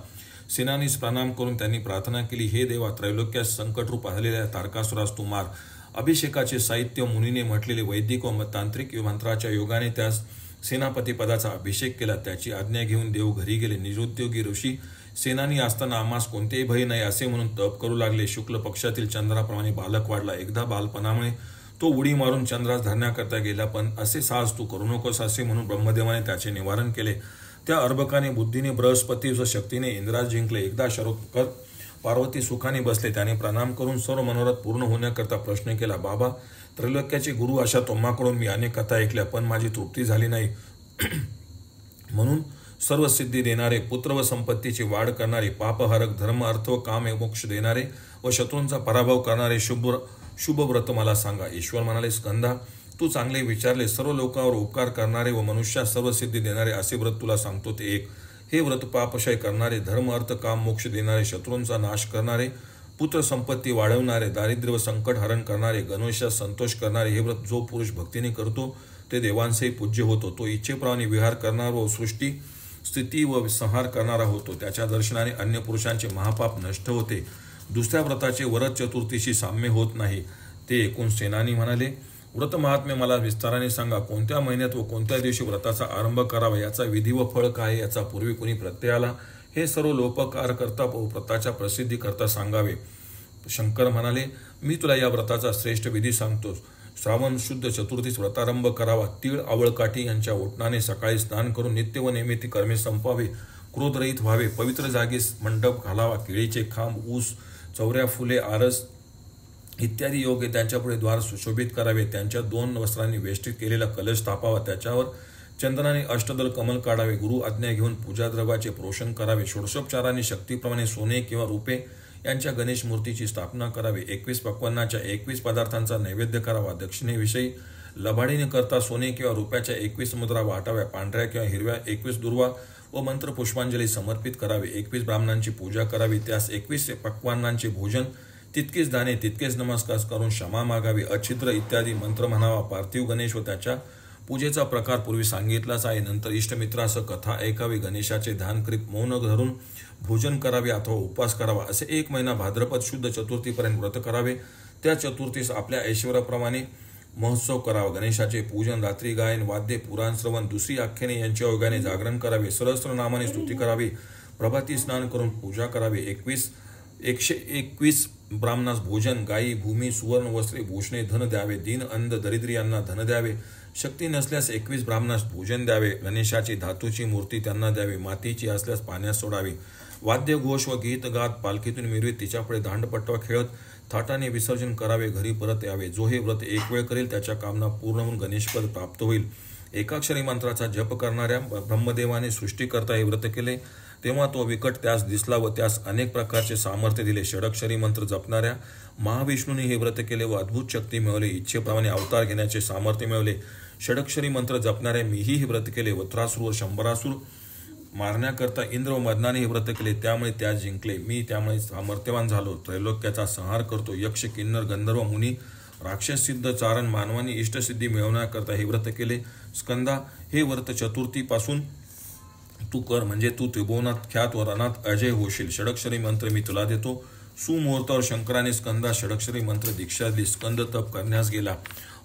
Speaker 1: सेनानीस प्रणाम करून त्यांनी प्रार्थना केली, हे देवा, त्रैलोक्यास संकटरूप आलेल्या तारकासुरास तू मार. अभिषेकाचे साहित्य मुनीने म्हटलेले वैदिक व तांत्रिक मंत्राच्या योगाने त्यास सेनापती पदाचा अभिषेक केला. त्याची आज्ञा घेऊन देव घरी गेले. निरुद्योगी ऋषी सेनानी असताना आम्हास कोणतेही भय नाही असे म्हणून तप करू लागले. शुक्ल पक्षातील चंद्राप्रमाणे बालक वाढला. एकदा बालपणामुळे तो उडी मारून चंद्रास धरण्याकरता गेला, पण असे साहस तू करू नकोस असे म्हणून ब्रह्मदेवाने त्याचे निवारण केले. त्या अर्भकाने बुद्धीने बृहस्पती व शक्तीने इंद्रास जिंकले. एकदा शरोत्कर पार्वती सुखाने बसले. त्याने प्रणाम करून सर्व मनोरथ पूर्ण होण्याकरता प्रश्न केला, बाबा, त्रैलोक्याचे गुरु अशा तुम्हाकडून मी अनेक कथा ऐकल्या, पण माझी तृप्ती झाली नाही. म्हणून सर्व सिद्धी देणारे, पुत्र व संपत्तीची वाढ करणारे, पापहारक, धर्म, अर्थ व काम मोक्ष देणारे व शत्रूंचा पराभव करणारे शुभ व्रत मला सांगा. ईश्वर म्हणाले, स्कंदा, तू चांगले विचारले. सर्व लोकांवर उपकार करणारे व मनुष्यात सर्व सिद्धी देणारे असे व्रत तुला सांगतो ते एक. हे व्रत पापक्षय करणारे, धर्म, अर्थ, काम मोक्ष देणारे, शत्रूंचा नाश करणारे, पुत्र संपत्ती वाढवणारे, दारिद्र्य व संकट हरण करणारे, गणेशास संतोष करणारे. हे व्रत जो पुरुष भक्तीने करतो ते देवांसही पूज्य होतो. तो इच्छेप्रमाणे विहार करणारा व सृष्टी स्थिती व संहार करणारा होतो. त्याच्या दर्शनाने अन्य पुरुषांचे महापाप नष्ट होते. दुसऱ्या व्रताचे वरद चतुर्थीशी साम्य होत नाही. ते ऐकून सेनानी म्हणाले, व्रत महात्म्य मला विस्ताराने सांगा. कोणत्या महिन्यात व कोणत्या दिवशी व्रताचा आरंभ करावा, याचा विधी व फळ काय, याचा पूर्वी कुणी प्रत्यय आला, हे सर्व लोपकार करता व व्रताच्या प्रसिद्धी करता सांगावे. शंकर म्हणाले, मी तुला या व्रताचा श्रेष्ठ विधी सांगतो. श्रावण शुद्ध चतुर्थीस व्रतारंभ करावा. तीळ, आवळकाठी यांच्या ओटणाने सकाळी स्नान करून नित्य व नेहमी कर्मे संपावे. क्रोधरहित व्हावे. पवित्र जागीस मंडप घालावा. केळीचे खांब, ऊस, चौऱ्या, फुले, आरस इत्यादी योग्य त्यांच्यापुढे द्वार सुशोभित करावे. त्यांच्या 2 वस्त्रांनी वेष्टित केलेला कलश स्थापावा. त्याच्यावर चंदनाने अष्टदल कमल काढावे. गुरु आज्ञा घेऊन पूजाद्रव्याचे प्रोषण करावे. षोडशोपचारांनी शक्तीप्रमाणे सोने किंवा रुपे यांच्या गणेश मूर्तीची स्थापना करावी. 21 पक्वान्नाच्या 21 पदार्थांचा नैवेद्य करावा. दक्षिणेविषयी लबाडीने करता सोने किंवा रुपयाच्या 21 मुद्रा वाटाव्या. पांढऱ्या किंवा हिरव्या 21 दुर्वा व मंत्र पुष्पांजली समर्पित करावे. 21 ब्राह्मणांची पूजा करावी. त्यास 21 पक्वान्नांचे भोजन, तितकेच दाणे, तितकेच नमस्कार करून क्षमा मागावी. अच्छिद्र इत्यादी मंत्र म्हणावा. पार्थिव गणेश व त्याच्या पूजेचा प्रकार पूर्वी सांगितलाच आहे. नंतर इष्टमित्रासह कथा ऐकावी. गणेशाचे ध्यान करीत मौन धरून भोजन करावे अथवा उपवास करावा. असे 1 महिना भाद्रपद शुद्ध चतुर्थीपर्यंत व्रत करावे. त्या चतुर्थीस आपल्या ऐश्वर्याप्रमाणे महोत्सव करावा. गणेशाचे पूजन, रात्री गायन, वाद्य, पुराण श्रवण, दुसरी आख्याने यांच्या योगाने जागरण करावे. सहस्त्रनामाने स्तुती करावी. प्रभाती स्नान करून पूजा करावी. 121 ब्राह्मणास भोजन, गायी, भूमी, सुवर्ण वस्त्रे, भूषणे, धन द्यावे. दीन, अंध, दरिद्री यांना धन द्यावे. शक्ती नसल्यास 21 ब्राह्मणास भोजन द्यावे. गणेशाची धातूची मूर्ती त्यांना द्यावी. मातीची असल्यास पाण्यात सोडावी. वाद्य, घोष व गीत गात पालखीतून मिरवीत तिच्यापुढे दांडपट्टा खेळत थाटाने विसर्जन करावे. घरी परत यावे. जो हे व्रत 1 वेळ करेल त्याच्या कामना पूर्ण होऊन गणेशपद प्राप्त होईल. एकाक्षरी मंत्राचा जप करणाऱ्या ब्रह्मदेवाने सृष्टीकरता हे व्रत केले. तेव्हा तो विकट त्यास दिसला व त्यास अनेक प्रकारचे सामर्थ्य दिले. षडक्षरी मंत्र जपणाऱ्या महाविष्णूने हे व्रत केले व अद्भुत शक्ती मिळवली. इच्छेप्रमाणे अवतार घेण्याचे सामर्थ्य मिळवले. षडक्षरी मंत्र जपणाऱ्या मीही हे व्रत केले. वत्रासूर व शंभरासूर मारण्याकरता इंद्र व मदनाने हे व्रत केले, त्यामुळे त्या जिंकले. मी त्यामुळे सामर्थ्यवान झालो. त्रैलोक्याचा संहार करतो. यक्ष, किन्नर, गंधर्व, मुनी राक्षस सिद्ध चारण मानवानी इष्टसिद्धी मिळवण्याकरता हे व्रत केले. स्कंदा, हे व्रत चतुर्थीपासून तू कर, म्हणजे तू त्रिभुवनात ख्यात व रणात अजय होशील. षडक्षरी मंत्र मी तुला देतो. सुमुहूर्तावर शंकराने स्कंदा षडक्षरी मंत्र दीक्षा दिली. स्कंद तप करण्यास गेला.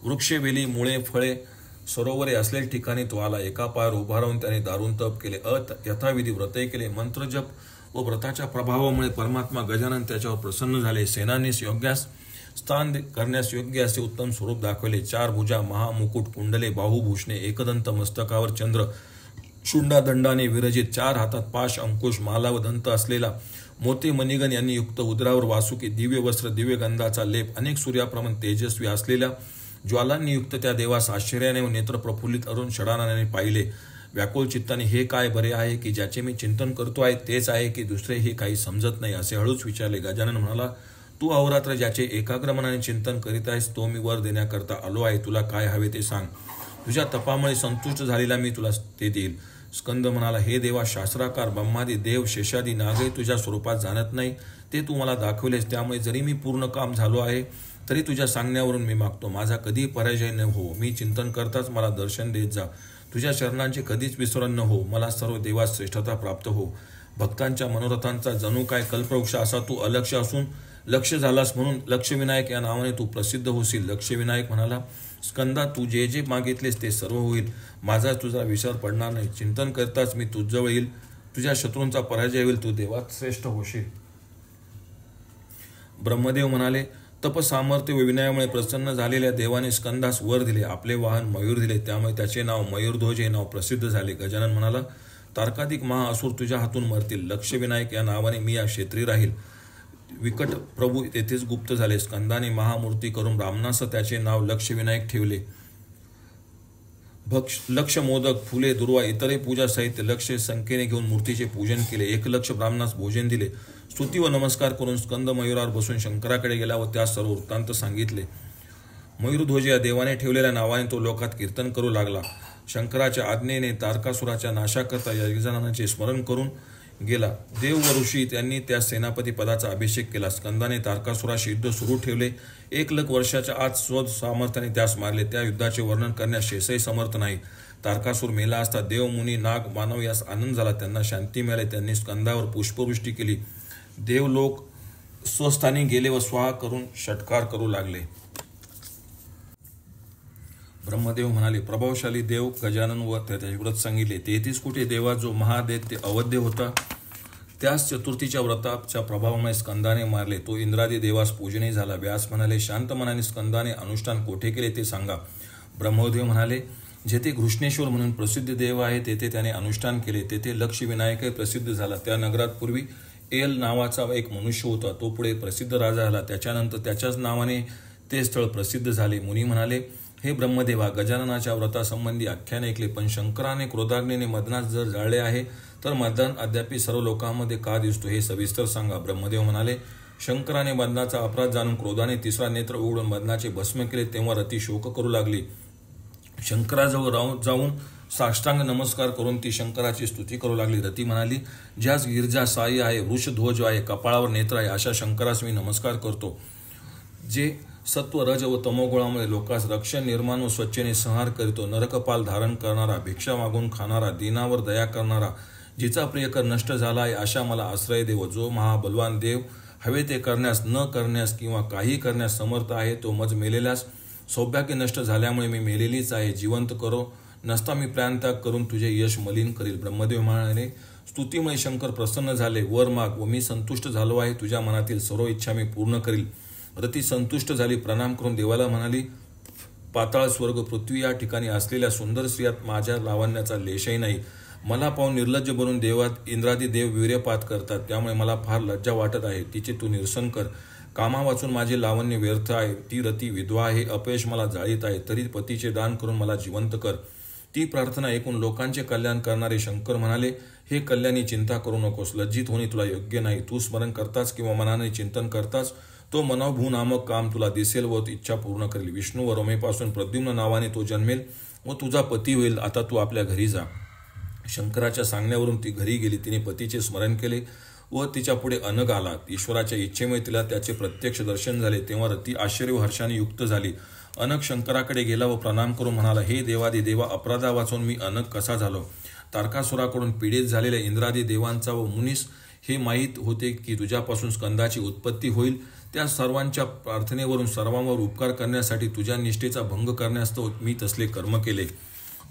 Speaker 1: वृक्ष, वेली, मुळे, फळे, सरोवरे असलेल्या ठिकाणी तो आला. एका पायावर उभा राहून त्याने दारुण तप केले. यथाविधी व्रतही केले. मंत्रजप व व्रताच्या प्रभावामुळे परमात्मा गजानन त्याच्यावर प्रसन्न झाले. सेनानीस योग्यास स्थान करण्यास योग्य असे उत्तम स्वरूप दाखवले. 4 भुजा, महामुकुट, कुंडले, बाहुभूषणे, एकदंत, मस्तकावर चंद्र, शुंडादंडाने विरजित, 4 हातात पाश, अंकुश, माला व दंत असलेला, मोती मणिगण यांनी युक्त, उदरावर वासुकी, दिव्य वस्त्र, दिव्य गंधाचा लेप, अनेक सूर्याप्रमाणे तेजस्वी असलेल्या ज्वालांनी युक्त त्या देवास आश्चर्याने व नेत्र प्रफुल्लित अरुण षडाननाने पाहिले. व्याकुळ चित्ताने हे काय बरे आहे की ज्याचे मी चिंतन करतो आहे तेच आहे की दुसरे हे काही समजत नाही असे हळूच विचारले. गजानन म्हणाला, तू अहोरात्र ज्याचे एकाग्र मनाने चिंतन करीत आहेस तो मी वर देण्याकरता आलो आहे. तुला काय हवे ते सांग. तुझ्या तपामुळे संतुष्ट झालेला मी तुला ते देईल. स्कंद म्हणाला, हे देवा, शास्त्राकार ब्रह्मादी देव, शेषादी नागही तुझ्या स्वरूपात जाणत नाही ते तू मला दाखवलेस. त्यामुळे जरी मी पूर्ण काम झालो आहे तरी तुझ्या सांगण्यावरून मी मागतो. माझा कधीही पराजय न हो. मी चिंतन करताच मला दर्शन देत जा. तुझ्या चरणांचे कधीच विस्मरण न हो. मला सर्व देवात श्रेष्ठता प्राप्त हो. भक्तांच्या मनोरथांचा जणू काय कल्पवृक्ष असा तू अलक्ष्य असून लक्ष्य झालास, म्हणून लक्षविनायक या नावाने तू प्रसिद्ध होशील. लक्षविनायक म्हणाला, स्कंदा, तू जे जे मागितलेस ते सर्व होईल. माझा तुझा विसर पडणार नाही. चिंतन करताच मी तुझजवळ येईल. तुझ्या शत्रूंचा पराजय होईल. तू देवात श्रेष्ठ होशील. ब्रह्मदेव म्हणाले, तपसामर्थ्य व विनयामुळे प्रसन्न झालेल्या देवाने स्कंदास वर दिले. आपले वाहन मयूर दिले. त्यामुळे त्याचे नाव मयूरध्वज हे नाव प्रसिद्ध झाले. गजानन म्हणाला, तार्कातिक महाअसुर तुझ्या हातून मरतील. लक्षविनायक या नावाने मी या क्षेत्री राहील. विकट प्रभू तेथेच गुप्त झाले. स्कंदाने महामूर्ती करून ब्राह्मणास त्याचे नाव लक्षविनायक ठेवले. लक्ष, मोदक, फुले, दुर्वा, इतरही पूजा साहित्य लक्ष संख्येने घेऊन मूर्तीचे पूजन केले. 1 लक्ष ब्राह्मणास भोजन दिले. स्तुती व नमस्कार करून स्कंद मयुरावर बसून शंकराकडे गेला व त्यास सर्व वृत्तांत सांगितले. मयूरध्वज या देवाने ठेवलेल्या नावाने तो लोकात कीर्तन करू लागला. शंकराच्या आज्ञेने तारकासुराच्या नाशाकरता यजमानाचे स्मरण करून गेला. देव व ऋषी त्यांनी त्या सेनापती पदाचा अभिषेक केला. स्कंदाने तारकासुराशी युद्ध सुरू ठेवले. 1 लाख वर्षाच्या आत स्वद सामर्थ्याने त्यास मारले. त्या युद्धाचे वर्णन करण्यास शेषही समर्थ नाही. तारकासूर मेला असता देव, मुनी, नाग, मानव यास आनंद झाला. त्यांना शांती मिळाली. त्यांनी स्कंदावर पुष्पवृष्टी केली. देव लोक स्वस्थानी गेले व स्वाहा करून षटकार करू लागले. ब्रह्मदेव म्हणाले, प्रभावशाली देव गजानन व त्याचे व्रत सांगितले. 33 कोटी देवा जो महादैत्य अवध्य होता त्यास चतुर्थीच्या व्रताच्या प्रभावामुळे स्कंदाने मारले. तो इंद्रादी देवास पूजनही झाला. व्यास म्हणाले, शांत मनाने स्कंदाने अनुष्ठान कोठे केले ते सांगा. ब्रह्मदेव म्हणाले, जेथे घृष्णेश्वर म्हणून प्रसिद्ध देव आहे तेथे त्याने अनुष्ठान केले. तेथे लक्षविनायकही प्रसिद्ध झाला. त्या नगरात पूर्वी एल नावाचा एक मनुष्य होता. तो पुढे प्रसिद्ध राजा झाला. त्याच्यानंतर त्याच्याच नावाने ते स्थळ प्रसिद्ध झाले. मुनी म्हणाले, हे ब्रह्मदेवा, गजाननाच्या व्रतासंबंधी आख्यान ऐकले, पण शंकराने क्रोधाग्नीने मदनास जर जाळले आहे तर मदन अद्यापि सर्व लोकांमध्ये का दिसतो हे सविस्तर सांगा. ब्रह्मदेव म्हणाले, शंकराने मदनाचा अपराध जाणून क्रोधाने 3रा नेत्र उघडून मदनाचे भस्म केले. तेव्हा रती शोक करू लागली. शंकराजवळ जाऊन साष्टांग नमस्कार करून ती शंकराची स्तुती करू लागली. रती म्हणाली, ज्यास गिरजा साई आहे, वृषध्वज आहे, कपाळावर नेत्र आहे, अशा शंकरास मी नमस्कार करतो. जे सत्व, रज व तमोगुणामुळे लोकांस रक्षण, निर्माण व स्वच्छेने संहार करीतो. नरकपाल धारण करणारा, भिक्षा मागून खाणारा, दीनावर दया करणारा, जिचा प्रियकर नष्ट झाला आहे अशा मला आश्रय देव. जो महाबलवान देव हवे ते करण्यास, न करण्यास किंवा काही करण्यास समर्थ आहे, तो मज मेलेल्यास सौभाग्य नष्ट झाल्यामुळे मी मेलेलीच आहे. जिवंत करो नसता मी प्राणत्याग करून तुझे यश मलिन करील. ब्रह्मदेव म्हणाले, स्तुतीमुळे शंकर प्रसन्न झाले. वर माग व मी संतुष्ट झालो आहे. तुझ्या मनातील सर्व इच्छा मी पूर्ण करील. रती संतुष्ट झाली. प्रणाम करून देवाला म्हणाली, पाताळ, स्वर्ग, पृथ्वी या ठिकाणी असलेल्या सुंदर स्त्रियात माझ्या लावण्याचा लेशही नाही. मला पाहून निर्लज्ज बनून देवात इंद्रादी देव वीर्यपात करतात. त्यामुळे मला फार लज्जा वाटत आहे. तिचे तू निरसन कर. कामा वाचून माझे लावण्य व्यर्थ आहे. ती रती विधवा आहे. अपयश मला जाळीत आहे. तरी पतीचे दान करून मला जिवंत कर. ती प्रार्थना ऐकून लोकांचे कल्याण करणारे शंकर म्हणाले, हे कल्याणी चिंता करू नकोस. लज्जित होणे तुला योग्य नाही. तू स्मरण करताच किंवा मनाने चिंतन करताच तो मनोभू नामक काम तुला दिसेल व इच्छा पूर्ण करेल. विष्णू व रमेपासून प्रद्युम्न नावाने तो जन्मेल व तुझा पती होईल. आता तू आपल्या घरी जा. शंकराच्या सांगण्यावरून ती घरी गेली. तिने पतीचे स्मरण केले व तिच्या पुढे अनग आला. ईश्वराच्या इच्छेमुळे तिला त्याचे प्रत्यक्ष दर्शन झाले. तेव्हा रती आश्चर्य व हर्षाने युक्त झाली. अनग शंकराकडे गेला व प्रणाम करून म्हणाला, हे देवादी देवा, अपराधा वाचून मी अनग कसा झालो? तारकासुराकडून पीडित झालेल्या इंद्रादी देवांचा व मुनीस हे माहीत होते की तुझ्यापासून स्कंदाची उत्पत्ती होईल. त्या सर्वांच्या प्रार्थनेवरून सर्वांवर उपकार करण्यासाठी तुझ्या निष्ठेचा भंग करण्यास मी तसले कर्म केले.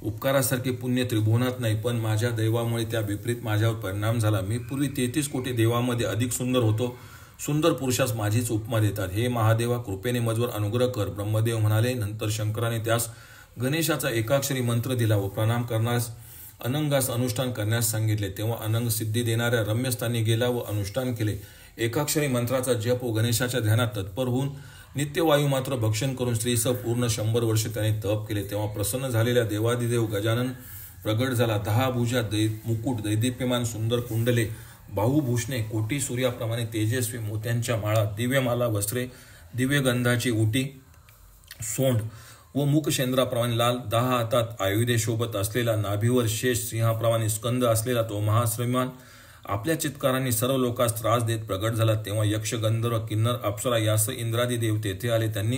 Speaker 1: उपकारासारखे पुण्य त्रिभुवनात नाही, पण माझ्या दैवामुळे त्या विपरीत माझ्यावर परिणाम झाला. मी पूर्वी 33 कोटी देवामध्ये अधिक सुंदर होतो. सुंदर पुरुषास माझीच उपमा देतात. हे महादेवा, कृपेने मजवर अनुग्रह कर. ब्रह्मदेव म्हणाले. नंतर शंकराने त्यास गणेशाचा एकाक्षरी मंत्र दिला व प्रणाम करण्यास अनंगास अनुष्ठान करण्यास सांगितले. तेव्हा अनंग सिद्धी देणाऱ्या रम्यस्थानी गेला व अनुष्ठान केले. एकाक्षरी मंत्राचा जप व गणेशाच्या ध्यानात तत्पर होऊन नित्यवायू मात्र भक्षण करून स्त्रीसह पूर्ण 100 वर्ष त्याने तप केले. तेव्हा प्रसन्न झालेल्या देवादिदेव गजानन प्रगट झाला. 10 भुजा, मुकुट, दैदिप्यमान सुंदर कुंडले, बाहुभूषणे, कोटी सूर्याप्रमाणे तेजस्वी, मोत्यांच्या माळा, दिव्यमाला वस्त्रे, दिव्यगंधाची उटी, सोंड व मुखशेंद्राप्रमाणे लाल, 10 हातात आयुधे शोभत असलेला, नाभीवर शेष सिंहाप्रमाणे स्कंद असलेला तो महाश्रीमान आपल्या चित्कारांनी सर्व लोकांस त्रास देत प्रगट झाला. तेव्हा यक्ष, गंधर्व, किन्नर, अप्सरा यासह इंद्रादी देव तेथे आले. त्यांनी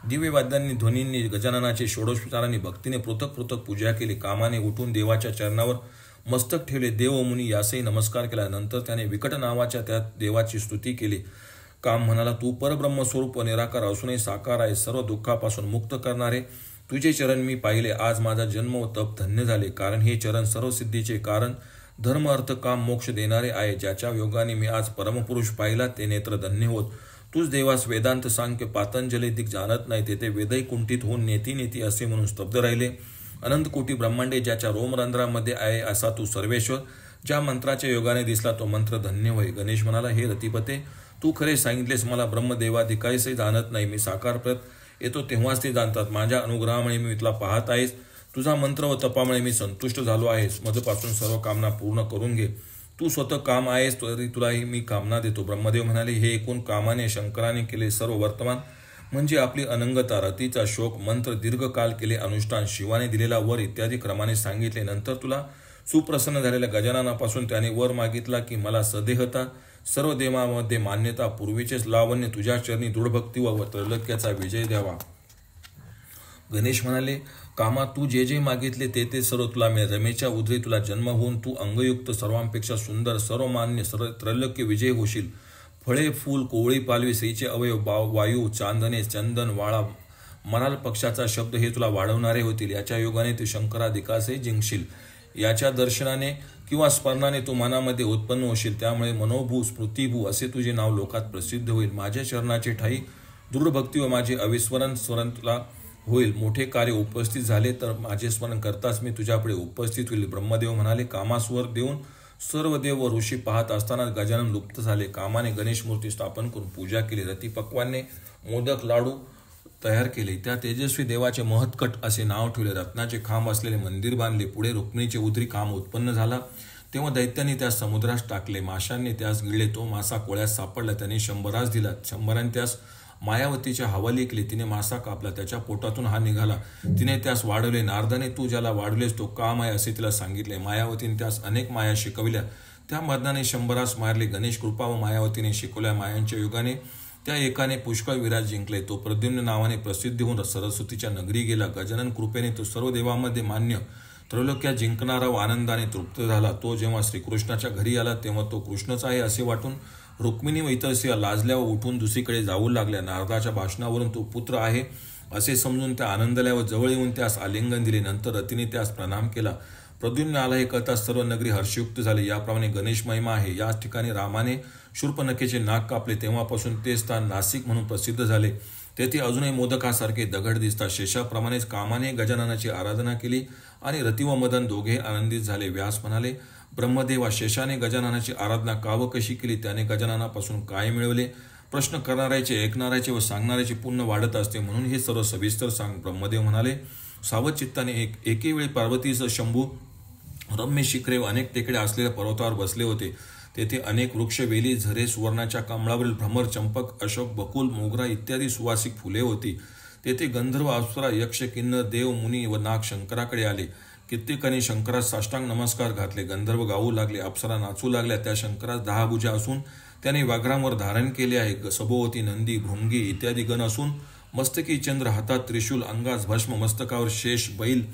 Speaker 1: दिव्यवाद्यांनी, ध्वनींनी, गजाननाची षोडशोपचारांनी भक्तीने पृथक पृथक पूजा केली. कामाने उठून देवाच्या चरणावर मस्तक ठेवले. देव व मुनी यासही नमस्कार केला. नंतर त्याने विकट नावाच्या त्या देवाची स्तुती केली. काम म्हणाला, तू परब्रह्मस्वरूप व निराकार असूनही साकार आहे, सर्व दुःखापासून मुक्त करणारे. तुझे चरण मी पाहिले. आज माझा जन्म व तप धन्य झाले, कारण हे चरण सर्व सिद्धीचे कारण, धर्म, अर्थ, काम, मोक्ष देणारे आहे. ज्याच्या योगाने मी आज परमपुरुष पाहिला ते नेत्र धन्य होत. तूच देवास वेदांत, सांख्य, पातंजली दिक जाणत नाही. तेथे वेदही कुंठित होऊन नेती नेती असे म्हणून स्तब्ध राहिले. अनंत कोटी ब्रह्मांडे ज्याच्या रोमरंध्रामध्ये आहे असा तू सर्वेश्वर. ज्या मंत्राच्या योगाने दिसला तो मंत्र धन्य होय. गणेश म्हणाला, हे रतिपते, तू खरे सांगितलेस. मला ब्रह्मदेवाधिकारीसही जाणत नाही. मी साकार प्रत येतो तेव्हाच ते जाणतात. माझ्या अनुग्रहामुळे मी तुला पाहत आहेस. तुझा मंत्र व तपामुळे मी संतुष्ट झालो आहेस. मधपासून सर्व कामना पूर्ण करून घे. तू स्वतः काम आहेस, तरी तुलाही मी कामना देतो. ब्रह्मदेव म्हणाले, हे एकूण कामाने शंकराने केले सर्व वर्तमान म्हणजे आपली अनंगता, रतीचा शोक, मंत्र, दीर्घकाल केले अनुष्ठान, शिवाने दिलेला वर इत्यादी क्रमाने सांगितले. नंतर तुला सुप्रसन्न झालेल्या गजाननापासून त्याने वर मागितला की मला सदेहता, सर्व देवामध्ये मान्यता, पूर्वीचेच लावण्य, तुझ्या चरणी दृढभक्ती व त्रैलोक्याचा विजय द्यावा. गणेश म्हणाले, कामा तू जे जे मागितले ते ते सर्व तुला मिळेल. रमेच्या उदरी तुला जन्म होऊन तू अंगयुक्त, सर्वांपेक्षा सुंदर, सर्वमान्य, सर्व त्रैलोक्य विजय होशील. फळे, फूल, कोवळी, पालवी, स्त्रीचे अवयव, वायू, चांदणे, चंदन, वाळा, मराल पक्षाचा शब्द हे तुला वाढवणारे होतील. याच्या योगाने तू शंकराधिकासही जिंकशील. याच्या दर्शनाने किंवा स्मरणाने तू मनामध्ये उत्पन्न होशील. त्यामुळे मनोभू, स्मृतिभू असे तुझे नाव लोकात प्रसिद्ध होईल. माझ्या चरणाचे ठाई दृढ भक्ती व माझे अविस्मरण स्मरण तुला होईल. मोठे कार्य उपस्थित झाले तर माझे स्मरण करताच मी तुझ्यापुढे उपस्थित होईल. ब्रह्मदेव म्हणाले, कामास्वर देऊन सर्व देव व ऋषी पाहत असताना गजानन लुप्त झाले. कामाने गणेश मूर्ती स्थापन करून पूजा केली. रतिपक्वाने मोदक, लाडू तयार केले. त्या तेजस्वी देवाचे महत्कट असे नाव ठेवले. रत्नाचे खांब असलेले मंदिर बांधले. पुढे रुक्मिणीचे उदरी काम उत्पन्न झाला तेव्हा दैत्याने त्यास समुद्रास टाकले. माशांनी त्यास गिळले. तो मासा कोळ्यास सापडला. त्याने शंभरास दिला. शंभराने त्यास मायावतीच्या हवाली केली. तिने मासा कापला. त्याच्या पोटातून हा निघाला. तिने त्यास वाढवले. नारदाने तू ज्याला वाढवलेस तो काम आहे असे तिला सांगितले. मायावतीने त्यास अनेक माया शिकविल्या. त्या मर्दाने शंभरास मारले. गणेश कृपा व मायावतीने शिकवल्या मायांच्या युगाने त्या एकाने पुष्कळ विराज जिंकले. तो प्रद्युम्न नावाने प्रसिद्ध होऊन सरस्वतीच्या नगरी गेला. गजानन कृपेने तो सर्व देवांमध्ये मान्य, त्रैलोक्यात जिंकणारा व आनंदाने तृप्त झाला. तो जेव्हा श्रीकृष्णाच्या घरी आला तेव्हा तो कृष्णच आहे असे वाटून रुक्मिणी व इतर स्त्रिया लाजल्या व उठून दुसरीकडे जाऊ लागल्या. नारदाच्या भाषणावरून तो पुत्र आहे असे समजून त्या आनंदल्या व जवळ येऊन त्यास आलिंगन दिले. नंतर रतीने त्यास प्रणाम केला. प्रद्युम्न आला हे कळताच सर्व नगरी हर्षयुक्त झाले. याप्रमाणे गणेश महिमा आहे. याच ठिकाणी रामाने शूर्पणखेचे नाक कापले तेव्हापासून ते स्थान नाशिक म्हणून प्रसिद्ध झाले. तेथे अजूनही मोदकासारखे दगड दिसतात. शेषाप्रमाणेच कामाने गजाननाची आराधना केली आणि रती व मदन दोघे आनंदित झाले. व्यास म्हणाले, ब्रह्मदेवा, शेषाने गजाननाची आराधना का व कशी केली? त्याने गजाननापासून काय मिळवले? प्रश्न करणाऱ्याचे, ऐकणाऱ्याचे व सांगणाऱ्याचे पुण्य वाढत असते, म्हणून हे सर्व सविस्तर सांग. ब्रह्मदेव म्हणाले, सावध चित्ताने एके वेळी पार्वतीसह शंभू रम्य शिखरे व अनेक टेकडे असलेल्या पर्वतावर बसले होते. तेथे अनेक वृक्ष, वेली, झरे, सुवर्णाच्या कमळावरील भ्रमर, चंपक, अशोक, बकुल, मोगरा इत्यादी सुवासिक फुले होती. तेथे गंधर्व, अप्सरा, यक्ष, किन्नर, देव, मुनी व नाग शंकराकडे आले. कित्येकांनी शंकरास साष्टांग नमस्कार घातले. गंधर्व गाऊ लागले, अप्सरा नाचू लागल्या. त्या शंकरास 10 भुजा असून त्याने व्याघ्रांवर धारण केले आहे. सभोवती नंदी, भृंगी इत्यादी गण असून मस्तकी चंद्र, हातात त्रिशूल, अंगास भस्म, मस्तकावर शेष, बैल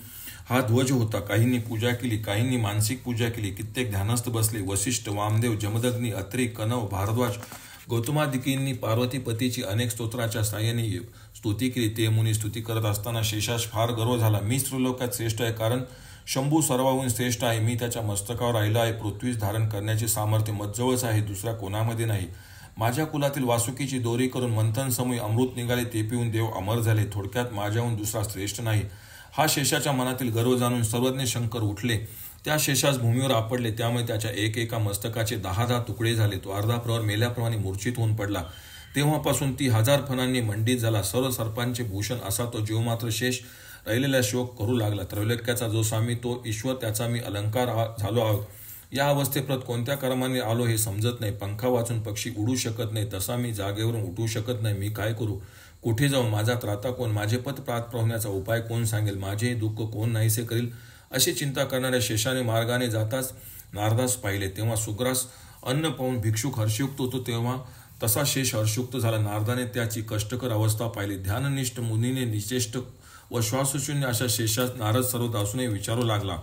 Speaker 1: हा ध्वज होता. काहींनी पूजा केली, काहींनी मानसिक पूजा केली. कित्येक ध्यानस्थ बसले. वसिष्ठ, वामदेव, जमदग्नी, अत्री, कनव, भारद्वाज, गौतमादिकींनी पार्वतीपतीची अनेक स्तोत्राच्या साहाय्याने स्तुती केली. ते मुनी स्तुती करत असताना शेषास फार गर्व झाला. मी स्त्रीलोकात श्रेष्ठ आहे, कारण शंभू सर्वाहून श्रेष्ठ आहे. मी त्याच्या मस्तकावर राहिला आहे. पृथ्वीस धारण करण्याचे सामर्थ्य मजजवळच आहे, दुसऱ्या कोणामध्ये नाही. माझ्या कुलातील वासुकीची दोरी करून मंथन समूह अमृत निघाले, ते पिऊन देव अमर झाले. थोडक्यात माझ्याहून दुसरा श्रेष्ठ नाही. हा शेषाच्या मनातील गर्व जाणून सर्वज्ञ शंकर उठले. त्या शेषास भूमीवर आपडले. त्यामुळे त्याच्या एका मस्तकाचे 10 तुकडे झाले. तो अर्धा प्रहर मेल्याप्रमाणे मूर्छित होऊन पडला. तेव्हापासून ती 1000 फणांनी मंडित झाला. सर्व सर्पांचे भूषण असा तो जीव मात्र शेष राहिलेला शोक करू लागला. त्रैलोक्याचा जो स्वामी तो ईश्वर, त्याचा मी अलंकार झालो आहोत. या अवस्थेप्रत कोणत्या कर्माने आलो हे समजत नाही. पंखा वाचून पक्षी उडू शकत नाही, तसा मी जागेवरून उठू शकत नाही. मी काय करू, कुठे जाऊ, माझा त्राता कोण, माझे पद प्राप्त होण्याचा उपाय कोण सांगेल, माझे दुःख कोण नाहीसे करील, अशी चिंता करणाऱ्या शेषाने मार्गाने जाताच नारदास पाहिले. तेव्हा सुग्रास अन्न पाहून भिक्षुक हर्षयुक्त होतो, तेव्हा तसा शेष हर्षयुक्त झाला. नारदाने त्याची कष्टकर अवस्था पाहिली. ध्याननिष्ठ मुनीने निश्चेष्ट व श्वासशून्य अशा शेषास नारद सर्वत असूनही विचारू लागला.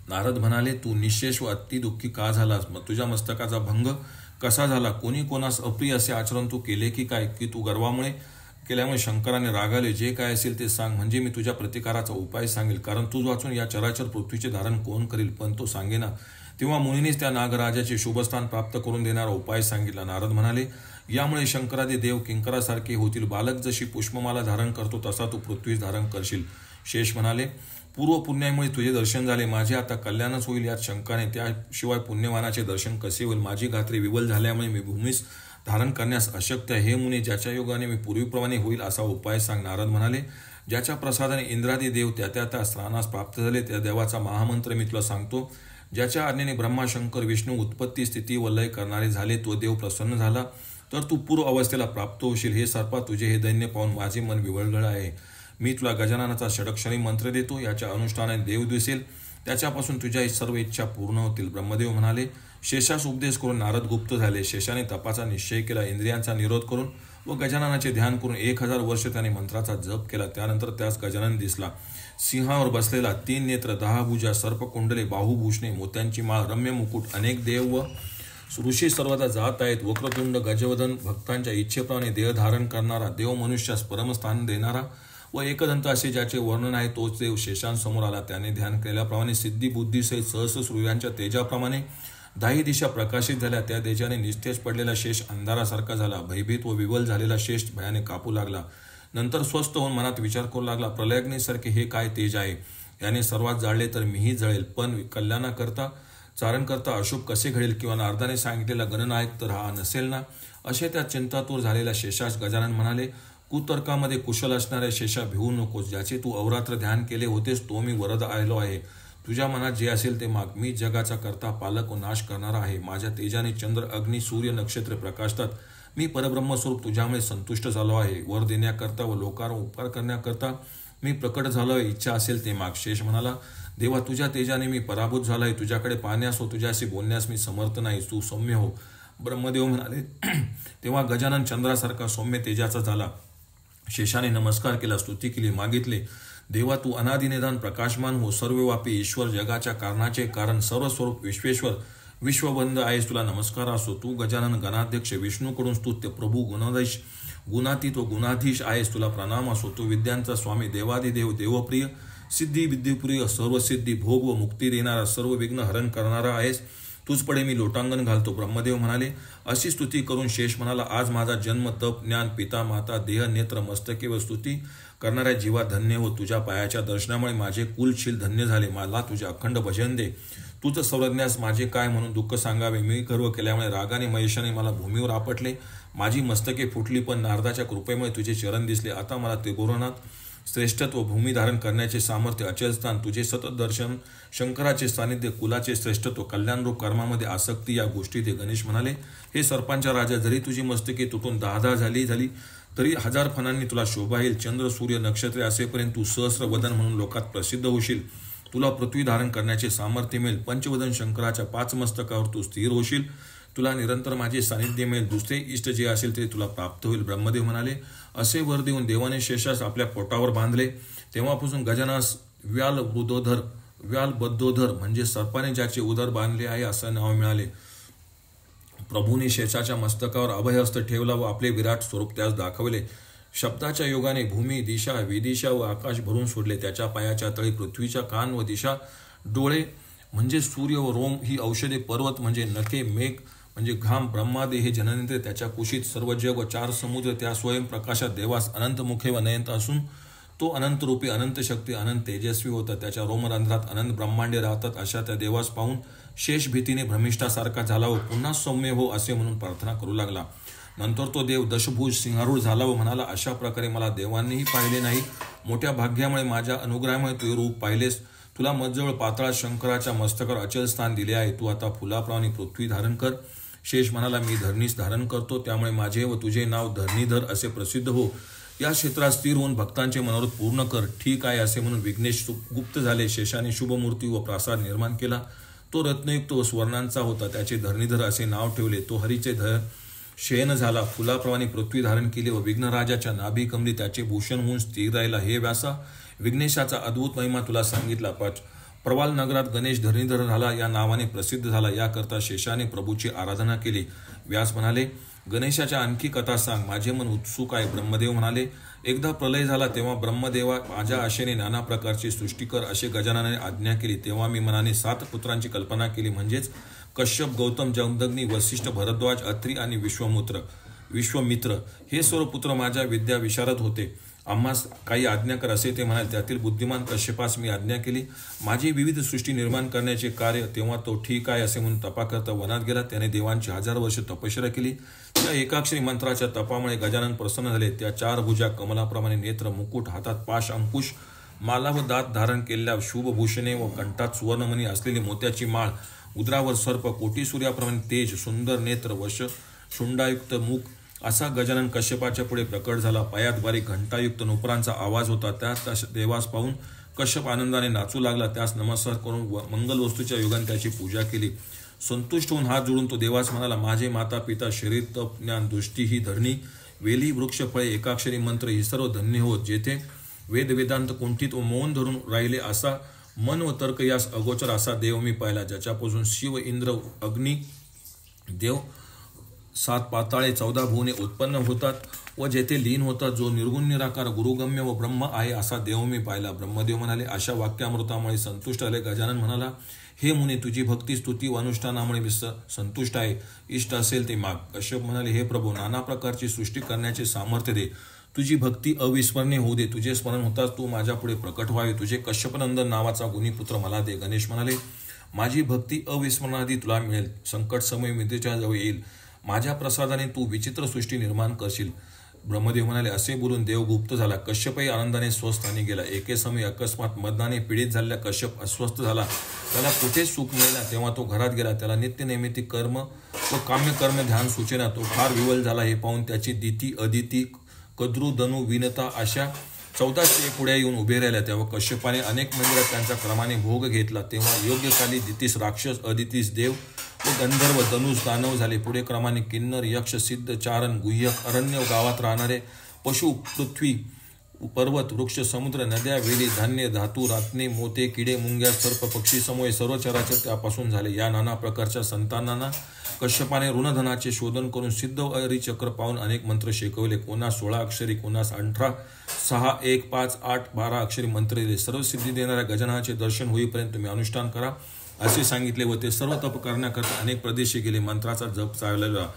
Speaker 1: नारद म्हणाले, तू निःशेष व अति दुःखी का झालास? तुझ्या मस्तकाचा भंग कसा झाला? कोणी कोणास अप्रिय असे आचरण तू केले की काय, की तू गर्वामुळे केल्यामुळे शंकराने रागाले? जे काय असेल ते सांग, म्हणजे मी तुझ्या प्रतिकाराचा उपाय सांगेल. कारण तू वाचून या चराचर पृथ्वीचे धारण कोण करील? पण तो सांगेना. तेव्हा मुनीनेच त्या नागराजाचे शुभस्थान प्राप्त करून देणारा उपाय सांगितला. नारद म्हणाले, यामुळे शंकरादी देव किंकरासारखे होतील. बालक जशी पुष्पमाला धारण करतो तसा तू पृथ्वीस धारण करशील. शेष म्हणाले, पूर्व पुण्यामुळे तुझे दर्शन झाले, माझे आता कल्याणच होईल यात शंका नाही. त्याशिवाय पुण्यवानाचे दर्शन कसे होईल? माझी गात्रे विवल झाल्यामुळे मी भूमीस धारण करण्यास अशक्य आहे. हे मुनी, ज्याच्या योगाने मी पूर्वीप्रमाणे होईल असा उपाय सांग. नारद म्हणाले, ज्याच्या प्रसादाने इंद्रादी देव त्या स्थानास प्राप्त झाले, त्या देवाचा महामंत्र मी तुला सांगतो. ज्याच्या आज्ञेने ब्रह्मा, शंकर, विष्णू उत्पत्ती, स्थिती व लय करणारे झाले, तो देव प्रसन्न झाला तर तू पूर्व अवस्थेला प्राप्त होशील. हे सर्पा, तुझे हे दैन्य पाहून माझे मन विवळगळ आहे. मी तुला गजाननाचा षडक्षरी मंत्र देतो. याच्या अनुष्ठानाने देव दिसेल, त्याच्यापासून तुझ्या सर्व इच्छा पूर्ण होतील. ब्रह्मदेव म्हणाले, शेषास उपदेश करून नारद गुप्त झाले. शेषाने तपाचा निश्चय केला. इंद्रियांचा निरोध करून व गजाननाचे ध्यान करून 1000 वर्ष त्याने मंत्राचा जप केला. त्यानंतर त्यास गजानन दिसला. सिंहावर बसलेला, 3 नेत्र, 10 भुजा, सर्पकुंडले, बाहुभूषणे, मोत्यांची माळ, रम्य मुकुट, अनेक देव व ऋषी सर्वदा जात आहेत. वक्रतुंड, गजवदन, भक्तांच्या इच्छेप्रमाणे देह धारण करणारा, देव मनुष्यास परमस्थान देणारा व एकदंत असे ज्याचे वर्णन आहे, तोच देव शेषांसमोर आला. त्याने ध्यान केल्याप्रमाणे सिद्धी बुद्धीसहित सहस्र सूर्यांच्या तेजाप्रमाणे 10 दिशा प्रकाशित झाल्या. त्या तेजाने निस्तेज पडलेला शेष अंधारासारखा झाला. भयभीत व विवल झालेला शेष भयाने कापू लागला. नंतर स्वस्थ होऊन मनात विचार करू लागला, प्रलयाग्नीसारखे हे काय तेज आहे? याने सर्वात जाळले तर मीही जळेल. पण कल्याणाकरता चारण करता अशुभ कसे घडेल? किंवा नारदाने सांगितलेला गणनायक तर हा नसेल ना? असे त्या चिंतातूर झालेल्या शेषास गजानन म्हणाले, कुतर्कामध्ये कुशल असणाऱ्या शेषा भिवू नकोस. ज्याचे तू अवरात्र ध्यान केले होतेस, तो मी वरद आलो आहे. तुझ्या मनात जे असेल ते माग. मी जगाचा करता, पालक व नाश करणारा आहे. माझ्या तेजाने चंद्र, अग्नी, सूर्य, नक्षत्रे प्रकाशतात. मी परब्रह्मस्वरूप तुझ्यामुळे संतुष्ट झालो आहे. वर देण्याकरता व लोकांवर उपकार करण्याकरता मी प्रकट झालो आहे. इच्छा असेल ते माग. शेष म्हणाला, देवा, तुझ्या तेजाने मी पराभूत झालो आहे. तुझ्याकडे पाहण्यास व तुझ्याशी बोलण्यास मी समर्थ नाही. तू सौम्य हो. ब्रह्मदेव म्हणाले. तेव्हा गजानन चंद्रासारखा सौम्य तेजाचा झाला. शेषाने नमस्कार केला, स्तुती केली, मागितले, देवा, तू अनादिनिदान प्रकाशमान हो. सर्वव्यापी ईश्वर, जगाच्या कारणाचे कारण, सर्वस्वरूप विश्वेश्वर, विश्वबंध आहेस. तुला नमस्कार असो. तू गजानन गणाध्यक्ष, विष्णूकडून स्तुत्य, प्रभू, गुणाधीश, गुणातीत व गुणाधीश आहेस. तुला प्रणाम असो. तू विद्यांचा स्वामी, देवादिदेव, देवप्रिय, सिद्धी विद्युप्रिय, सर्व सिद्धी, भोग व मुक्ती देणारा, सर्व विघ्न हरण करणारा आहेस. तुझपडे मी लोटांगण घालतो. ब्रह्मदेव म्हणाले. अशी स्तुती करून शेष म्हणाला, आज माझा जन्म, तप, ज्ञान, पिता, माता, देह, नेत्र, मस्तके व स्तुती करणाऱ्या जीवा धन्य हो. तुझ्या पायाच्या दर्शनामुळे माझे कुलशील धन्य झाले. मला तुझे अखंड भजन दे. तूच सर्वज्ञास माझे काय म्हणून दुःख सांगावे. मी गर्व केल्यामुळे रागाने महेशाने मला भूमीवर आपटले. माझी मस्तके फुटली, पण नारदाच्या कृपेमुळे तुझे चरण दिसले. आता मला त्रिभुवनात श्रेष्ठत्व, भूमी धारण करण्याचे सामर्थ्य, अचल स्थान, तुझे सतत दर्शन, शंकराचे सानिध्य, कुलाचे श्रेष्ठत्व, कल्याणरूप कर्मामध्ये आसक्ती, या गोष्टी ते गणेश म्हणाले. हे सर्पांच्या राजा, जरी तुझी मस्तके तुटून 10 झाली तरी 1000 फणांनी तुला शोभा येईल. चंद्र सूर्य नक्षत्रे असेपर्यंत तू सहस्र वदन म्हणून लोकात प्रसिद्ध होशील. तुला पृथ्वी धारण करण्याचे सामर्थ्य मिळेल. पंचवदन शंकराच्या 5 मस्तकावर तू स्थिर होशील. तुला निरंतर माझे सानिध्य मिळेल. दुसरे इष्ट जे असेल ते तुला प्राप्त होईल. ब्रह्मदेव म्हणाले, असे वर देऊन देवाने शेषास आपल्या पोटावर बांधले. तेव्हापासून गजानास व्यालबद्धोधर म्हणजे सर्पाने ज्याचे उदर बांधले आहे असं नाव मिळाले. प्रभूने शेषाच्या मस्तकावर अभयहस्त ठेवला व आपले विराट स्वरूप त्यास दाखवले. शब्दाच्या योगाने भूमी, दिशा, विदिशा व आकाश भरून सोडले. त्याच्या पायाच्या तळी पृथ्वीच्या कान व दिशा, डोळे म्हणजे सूर्य व रोम ही औषधे, पर्वत म्हणजे नखे, मेघ म्हणजे घाम, ब्रह्मादे हे जननेंद्रिय त्याच्या कुशीत, सर्व जग व 4 समुद्र त्या स्वयंप्रकाशात. देवास अनंत मुखे व नयंत असून तो अनंत रूपी, अनंत शक्ती, अनंत तेजस्वी होता. त्याच्या रोमरंध्रात अनंत ब्रह्मांडे राहतात. अशा त्या देवास पाहून शेष भीतीने भ्रमिष्ठासारखा झाला व पुन्हा सौम्य हो असे म्हणून प्रार्थना करू लागला. नंतर तो देव दशभुज सिंहारूढ झाला व म्हणाला, अशा प्रकारे मला देवांनीही पाहिले नाही. मोठ्या भाग्यामुळे माझ्या अनुग्रहामुळे तू रूप पाहिलेस. तुला मजजवळ पाताळात शंकराच्या मस्तकावर अचल स्थान दिले आहे. तू आता फुलाप्रमाणे पृथ्वी धारण कर. शेष म्हणाला, मी धरणीस धारण करतो, त्यामुळे माझे व तुझे नाव धरणीधर असे प्रसिद्ध हो. या क्षेत्रात स्थिर होऊन भक्तांचे मनोरथ पूर्ण कर. ठीक आहे असे म्हणून विघ्नेश गुप्त झाले. शेषाने शुभमूर्ती व प्रासाद निर्माण केला. तो रत्नयुक्त व स्वर्णांचा होता. त्याचे धरणीधर असे नाव ठेवले. तो हरीचे शयन झाला. फुलाप्रमाणे पृथ्वी धारण केली व विघ्नराजाच्या नाभी कमली त्याचे भूषण होऊन स्थिर राहिला. हे व्यासा, विघ्नेशाचा अद्भुत महिमा तुला सांगितला. प्रवाल नगरात गणेश धरणीधर झाला या नावाने प्रसिद्ध झाला. याकरता शेषाने प्रभूची आराधना केली. व्यास म्हणाले, गणेशाच्या आणखी कथा सांग, माझे मन उत्सुक आहे. ब्रह्मदेव म्हणाले, एकदा प्रलय झाला तेव्हा ब्रह्मदेवा माझ्या आशेने नाना प्रकारची सृष्टी कर असे गजाननाने आज्ञा केली. तेव्हा मी मनाने 7 पुत्रांची कल्पना केली, म्हणजेच कश्यप, गौतम, जमदग्नी, वसिष्ठ, भरद्वाज, अत्री आणि विश्वमित्र हे सर्व पुत्र माझ्या विद्या विशारद होते. आम्हास काही आज्ञा कर असे ते म्हणाले. त्यातील बुद्धिमान कश्यपास मी आज्ञा केली माझी विविध सृष्टी निर्माण करण्याचे कार्य. तेव्हा तो ठीक आहे असे म्हणून तपा करता वनात गेला. त्याने देवांची 1000 वर्ष तपश्चर्या केली. त्या एकाक्षरी मंत्राच्या तपामुळे गजानन प्रसन्न झाले. त्या 4 भुजा, कमलाप्रमाणे नेत्र, मुकुट, हातात पाश, अंकुश, माला व दात धारण केलेल्या शुभभूषणे व कंठात सुवर्णमणी असलेली मोत्याची माळ, उदरावर सर्प, कोटी सूर्याप्रमाणे तेज, सुंदर नेत्र, वश शुंडायुक्त मुख असा गजानन कश्यपाच्या पुढे प्रकट झाला. पायात बारीक घंटायुक्त नोपरांचा आवाज होता. त्यास देवास पाहून कश्यप आनंदाने नाचू लागला. त्यास नमस्कार करून मंगल वस्तूच्या योगाने त्याची पूजा केली. संतुष्ट होऊन हात जोडून तो देवास म्हणाला, माझे माता पिता, शरीर, तप, ज्ञान, दृष्टी ही धरणी, वेली, वृक्ष, फळे, एकाक्षरी मंत्र ही सर्व धन्य होत. जेथे वेद वेदांत कुंठित व मौन धरून राहिले असा मन व तर्क यास अगोचर असा देव मी पाहिला. ज्याच्यापासून शिव, इंद्र, अग्नी, देव, 7 पाताळे, 14 भुवने उत्पन्न होतात व जेथे लीन होतात. जो निर्गुण निराकार गुरुगम्य व ब्रह्म आहे असा देव मी पाहिला. ब्रह्मदेव म्हणाले, अशा वाक्यामृतामुळे संतुष्ट झाले. गजानन म्हणाला, हे मुनी, तुझी भक्ती, स्तुती व अनुष्ठानामुळे मी संतुष्ट आहे. इष्ट असेल ते माग. कश्यप म्हणाले, हे प्रभू, नाना प्रकारची सृष्टी करण्याचे सामर्थ्य दे. तुझी भक्ती अविस्मरणीय होऊ दे. तुझे स्मरण होताच तू माझ्या पुढे प्रकट व्हावे. तुझे कश्यपनंदन नावाचा गुणी पुत्र मला दे. गणेश म्हणाले, माझी भक्ती अविस्मरणादी तुला मिळेल. संकट समय मी तुझ्या जवळ येईल. माझ्या प्रसादाने तू विचित्र सृष्टी निर्माण करशील. ब्रह्मदेव म्हणाले, असे बोलून देव गुप्त झाला. कश्यपही आनंदाने स्वस्थानी गेला. एके समय अकस्मात मदनाने पीडित झालेला कश्यप अस्वस्थ झाला. त्याला कुठेच सुख मिळाला. तेव्हा तो घरात गेला. त्याला नित्य नैमित्तिक कर्म व काम्यकर्म ध्यान सूचना. तो फार विवल झाला. हे पाहून त्याची दिती, अदिती, कद्रू, धनु, विनता अशा 14 स्त्री पुढे येऊन उभे राहिल्या. तेव्हा कश्यपाने अनेक मंदिरात त्यांचा क्रमाने भोग घेतला. तेव्हा योग्यकाली दितीस राक्षस, अदितीस देव व गंधर्व, धनुष, दानव झाले. पुढे क्रमाने किन्नर, यक्ष, सिद्ध, चारण, गुह्यक, अरण्य व गावात राहणारे पशु, पृथ्वी, पर्वत, वृक्ष, समुद्र, नद्या, वेली, धान्य, धातू, रत्ने, मोते, किडे, मुंग्या, सर्प, पक्षी समूह सर्व चराचर त्यापासून झाले. या नाना प्रकारच्या संतानांना कश्यपाने ऋणधनाचे शोधन करून सिद्ध हरिचक्र पाहून अनेक मंत्र शिकवले. कोणास 16 अक्षरी, कोणास 18, 6, 1, 5, 8, 12 अक्षरी मंत्र दिले. सर्व सिद्धी देणाऱ्या गजाननाचे दर्शन होईपर्यंत तुम्ही अनुष्ठान करा असे सांगितले व ते सर्व तप करण्याकरता अनेक प्रदेशे गेले. मंत्राचा जप चाललेला.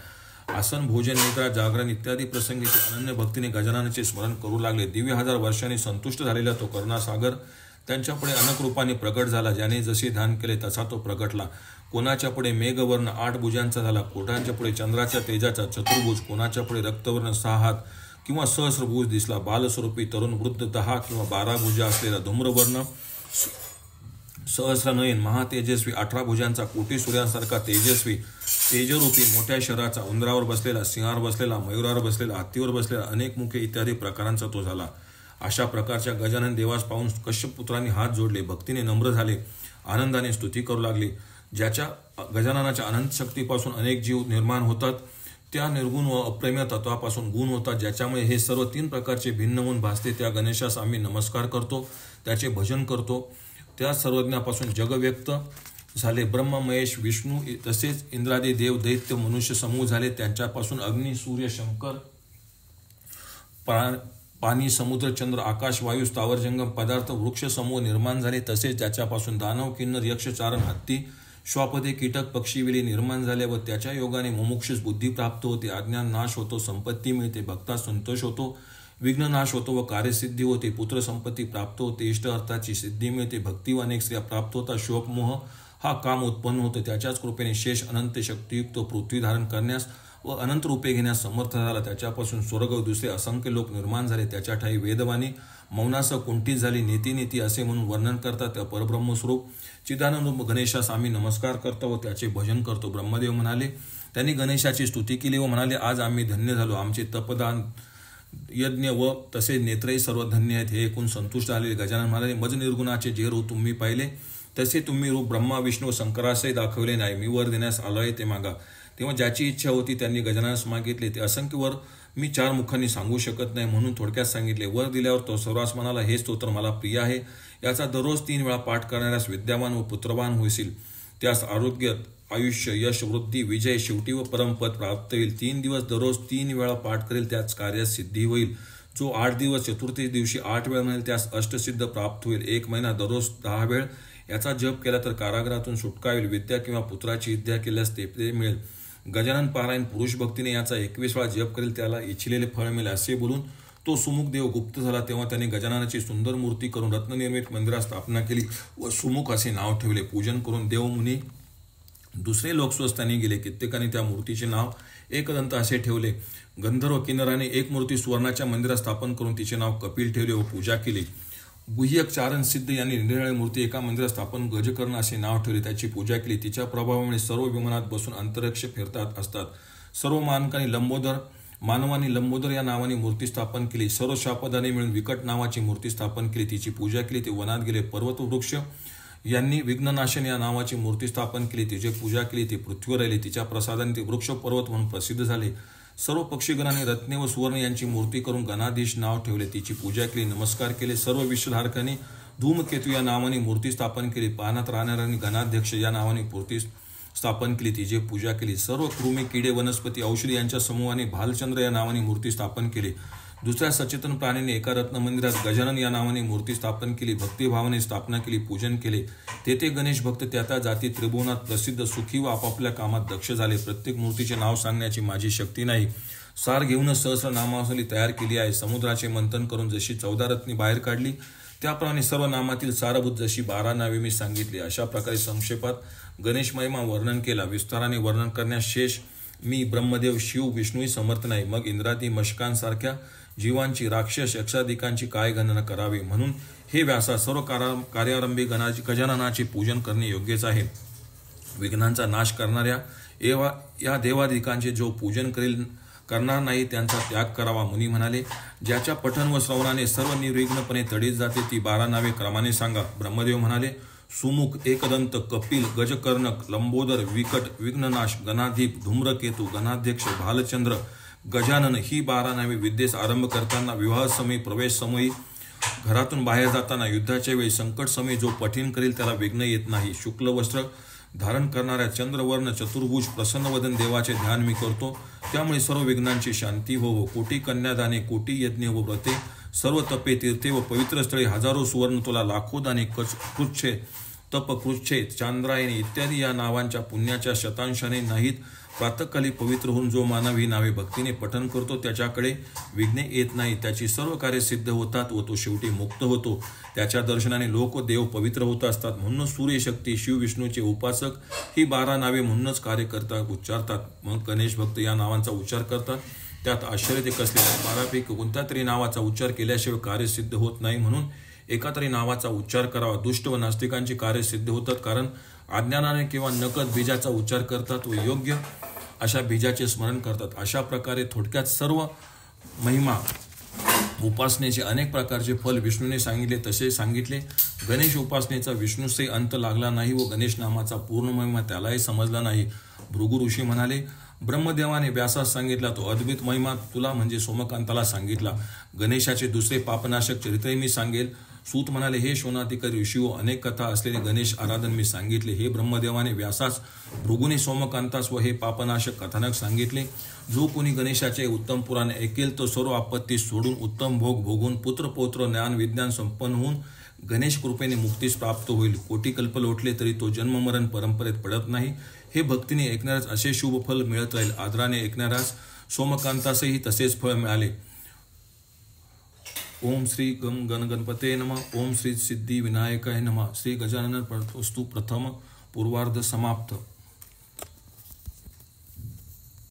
Speaker 1: आसन, भोजन, निद्रा, जागरण इत्यादी प्रसंगी ते अनन्य भक्तीने गजाननाचे स्मरण करू लागले. दिव्य 1000 वर्षांनी संतुष्ट झालेला तो करुणासागर त्यांच्यापुढे अनेक रूपाने प्रकट झाला. ज्याने जसे ध्यान केले तसा तो प्रकटला. कोणाच्या पुढे मेघवर्ण 8 भुजांचा झाला. कोणाच्या पुढे चंद्राच्या तेजाचा चतुर्भुज, कोणाच्या पुढे रक्तवर्ण 6 हात किंवा सहस्रभुज दिसला. बालस्वरूपी तरुण वृद्ध 10 किंवा 12 भुजा असलेला धूम्रवर्ण सहस्रनयन महातेजस्वी 18 भुजांचा, कोटी सूर्यांसारखा तेजस्वी तेजरूपी मोठ्या शरीराचा, उंदरावर बसलेला, सिंहावर बसलेला, मयुरावर बसलेला, हत्तीवर बसलेला, अनेक मुखे इत्यादी प्रकारांचा तो झाला. अशा प्रकारच्या गजानन देवास पाहून कश्यप पुत्रांनी हात जोडले, भक्तीने नम्र झाले, आनंदाने स्तुती करू लागले. ज्याच्या गजाननाच्या अनंत शक्तीपासून अनेक जीव निर्माण होतात, त्या निर्गुण व अप्रेम्य तत्वापासून गुण होतात, ज्याच्यामुळे हे सर्व 3 प्रकारचे भिन्न होऊन भासते, त्या गणेशास आम्ही नमस्कार करतो, त्याचे भजन करतो. त्या सर्वज्ञापासून जग व्यक्त झाले. ब्रह्म, महेश, विष्णू तसेच इंद्रादी देव, दैत्य, मनुष्य समूह झाले. त्यांच्यापासून अग्नी, सूर्य, शंकर, पाणी, समुद्र, चंद्र, आकाश, वायू, स्थावर, जंगम पदार्थ, वृक्ष समूह निर्माण झाले. तसेच त्याच्यापासून दानव, किन्नर, यक्ष, चारण, हत्ती, श्वापदे, कीटक, पक्षीवेली निर्माण झाले व त्याच्या योगाने मुमुक्षुस बुद्धी प्राप्त होते, अज्ञान नाश होतो, संपत्ती मिळते, भक्तास संतोष होतो, विघ्न नाश होतो व कार्यसिद्धी होते, पुत्र संपत्ती प्राप्त होते, इष्ट अर्थाची सिद्धी मिळते, भक्ती व अनेक स्त्रिया प्राप्त होतात, शोकमोह हा काम उत्पन्न होतो. त्याच्याच कृपेने शेष अनंत शक्तियुक्त पृथ्वी धारण करण्यास व अनंत रूपे घेण्यास समर्थ झाला. त्याच्यापासून स्वर्ग व दुसरे असंख्य लोक निर्माण झाले. त्याच्या ठाई वेदवाणी मौनासह कुंठित झाली. नीती असे म्हणून वर्णन करतात. त्या परब्रह्मस्वरूप चिदानंद गणेशास आम्ही नमस्कार करतो व त्याचे भजन करतो. ब्रह्मदेव म्हणाले, त्यांनी गणेशाची स्तुती केली व म्हणाले, आज आम्ही धन्य झालो. आमचे तपदान, यज्ञ व तसे नेत्रही सर्व धन्य आहेत. हे ऐकून संतुष्ट झालेले गजानन म्हणाले, मज निर्गुणाचे जे रूप तुम्ही पाहिले तसे तुम्ही रूप ब्रह्मा, विष्णू, शंकरासही दाखवले नाही. मी वर देण्यास आलोय ते मागा. तेव्हा ज्याची इच्छा होती त्यांनी गजाननास मागितले. ते असंख्य वर मी 4 मुखांनी सांगू शकत नाही, म्हणून थोडक्यात सांगितले. वर दिल्यावर तो सर्वांस म्हणाला, हे स्तोत्र मला प्रिय आहे. याचा दररोज 3 वेळा पाठ करणाऱ्यास विद्यावान व पुत्रवान होईल. त्यास आरोग्य, आयुष्य, यश, वृद्धी, विजय, शेवटी व परमपद प्राप्त होईल. 3 दिवस दररोज 3 वेळा पाठ करेल त्याच कार्यास सिद्धी होईल. जो 8 दिवस चतुर्थी दिवशी 8 वेळ म्हणेल त्यास अष्टसिद्ध प्राप्त होईल. 1 महिना दररोज 10 वेळ याचा जप केला तर कारागृहातून सुटका होईल. विद्या किंवा पुत्राची विद्या केल्यास ते मिळेल. गजानन पारायण पुरुष भक्तीने याचा 21 वेळा जप करेल त्याला इच्छिलेले फळ मिळेल. असे बोलून तो सुमुख देव गुप्त झाला. तेव्हा त्याने गजाननाची सुंदर मूर्ती करून रत्ननिर्मित मंदिरात स्थापना केली व सुमुख असे नाव ठेवले. पूजन करून देवमुनी दुसरे लोक स्वस्थानी गेले. कित्येकाने त्या मूर्तीचे नाव एकदंत असे ठेवले. गंधर्व किन्नराने एक मूर्ती सुवर्णाच्या मंदिरात स्थापन करून तिचे नाव कपिल ठेवले व पूजा केली. गुह्यक चारण सिद्ध यांनी निरनिराळी मूर्ती एका मंदिरात स्थापन गजकर्ण असे नाव ठेवले. त्याची पूजा केली. तिच्या प्रभावामुळे सर्व विमानात बसून अंतरिक्ष फिरतात असतात. सर्व मानवांनी लंबोदर या नावाने मूर्ती स्थापन केली. सर्व शापदाने मिळून विकट नावाची मूर्ती स्थापन केली. तिची पूजा केली. ते वनात गेले. पर्वत वृक्ष यांनी विघ्ननाशन या नावाची मूर्ती स्थापन केली. तिची पूजा केली. ती पृथ्वीवर राहिली. तिच्या प्रसादाने ते वृक्ष पर्वत म्हणून प्रसिद्ध झाले. सर्व पक्षीगणाने रत्ने व सुवर्ण यांची मूर्ती करून गणाधीश नाव ठेवले. तिची पूजा केली. नमस्कार केले. सर्व विश्वधारकांनी धूमकेतू या नावाने मूर्ती स्थापन केली. पानात राहणाऱ्यांनी गणाध्यक्ष या नावाने मूर्ती स्थापन केली. तिची पूजा केली. सर्व कृमी, किडे, वनस्पती, औषधी यांच्या समूहाने भालचंद्र या नावाने मूर्ती स्थापन केली. दुसऱ्या सचेतन प्राणीने एका रत्न मंदिरात गजानन या नावाने मूर्ती स्थापन केली. भक्तिभावाने स्थापना केली. पूजन केले. तेथे गणेश भक्त त्या जाती त्रिभुवनात प्रसिद्ध, सुखी व आपापल्या कामात दक्ष झाले. प्रत्येक मूर्तीचे नाव सांगण्याची माझी शक्ती नाही. सार घेऊनच सहस्र नामावली तयार केली आहे. समुद्राचे मंथन करून जशी 14 रत्ने बाहेर काढली त्याप्रमाणे सर्व नामातील सारभूत जशी 12 नावे मी सांगितली. अशा प्रकारे संक्षेपात गणेश महिमा वर्णन केला. विस्ताराने वर्णन करण्यास शेष मी, ब्रह्मदेव, शिव, विष्णूही समर्थ नाही. मग इंद्रादी मशकांसारख्या जीवांची, राक्षस यक्षादिकांची काय गणना करावी. म्हणून हे व्यासा, सर्व कार्यारंभी गजाननाचे पूजन करणे योग्यच आहे. विघ्नांचा नाश करणाऱ्या या देवादिकांचे जो पूजन करणार नाही त्यांचा त्याग करावा. मुनी म्हणाले, ज्याच्या पठण व श्रवणाने सर्व निर्विघ्नपणे तडीत जाते ती 12 नावे क्रमाने सांगा. ब्रह्मदेव म्हणाले, सुमुख, एकदंत, कपिल, गजकर्णक, लंबोदर, विकट, विघ्ननाश, गणाधीप, धूम्रकेतू, गणाध्यक्ष, भालचंद्र, गजानन ही 12 नावे विद्येस आरंभ करताना, विवाह समयी, प्रवेश समयी, घरातून बाहेर जाताना, युद्धाच्या वेळी, संकट समयी जो पठीण करील त्याला विघ्न येत नाही. शुक्ल वस्त्र धारण करणाऱ्या चंद्रवर्ण चतुर्भुज प्रसन्नवदन देवाचे ध्यान मी करतो. त्यामुळे सर्व विघ्नांची शांती होवो. कोटी कन्यादाने, कोटी यज्ञ व व्रते, सर्व तपे, तीर्थे व पवित्र स्थळे, हजारो सुवर्ण तुला, लाखो दाने, कृच्छे, तप, कृच्छे, चांद्रायणी इत्यादी या नावांच्या पुण्याच्या शतांशाने नाहीत. प्रातःकाली पवित्र होऊन जो मानव ही नावे भक्तीने पठन करतो त्याच्याकडे विघ्ने येत नाही. त्याची सर्व कार्य सिद्ध होतात व तो शेवटी मुक्त होतो. त्याच्या दर्शनाने लोक व देव पवित्र होत असतात. म्हणूनच सूर्यशक्ती, शिव, विष्णूचे उपासक ही 12 नावे म्हणूनच कार्य करतात, उच्चारतात. मग गणेश भक्त या नावांचा उच्चार करतात. त्यात आश्चर्य ते कसले. 12पैकी कोणत्या तरी नावाचा उच्चार केल्याशिवाय कार्य सिद्ध होत नाही. म्हणून एका तरी नावाचा उच्चार करावा. दुष्ट व नास्तिकांची कार्य सिद्ध होतात, कारण अज्ञानाने किंवा नकळत बीजाचा उच्चार करतात व योग्य अशा बीजाचे स्मरण करतात. अशा प्रकारे थोडक्यात सर्व महिमा उपासनेचे अनेक प्रकारचे फल विष्णूने सांगितले तसे सांगितले. गणेश उपासनेचा विष्णूसही अंत लागला नाही व गणेश नामाचा पूर्ण महिमा त्यालाही समजला नाही. भृगु ऋषी म्हणाले, ब्रह्मदेवाने व्यासास सांगितला तो अद्भुत महिमा तुला म्हणजे सोमकांताला सांगितला. गणेशाचे दुसरे पापनाशक चरित्रही मी सांगेल. सूत म्हणाले, हे शोणाधिकारी ऋषीओ, अनेक कथा असलेले गणेश आराधन मी सांगितले. हे ब्रह्मदेवाने व्यासास, भृगुने सोमकांतास व हे पापनाशक कथानक सांगितले. जो कोणी गणेशाचे उत्तम पुराण ऐकेल तो सर्व आपत्ती सोडून उत्तम भोग भोगून पुत्र पौत्र ज्ञान विज्ञान संपन्न होऊन गणेश कृपेने मुक्तीस प्राप्त होईल. कोटी कल्प लोटले तरी तो जन्ममरण परंपरेत पडत नाही. हे भक्तीने ऐकणाऱ्यास असे शुभ फल मिळत राहील. आदराने ऐकणाऱ्यास सोमकांतासही तसेच फळ मिळाले. ओम श्री गण गणपते नमः. ओम श्री सिद्धी विनायकाय नमः. श्री गजानन प्रथम पूर्वार्ध समाप्त.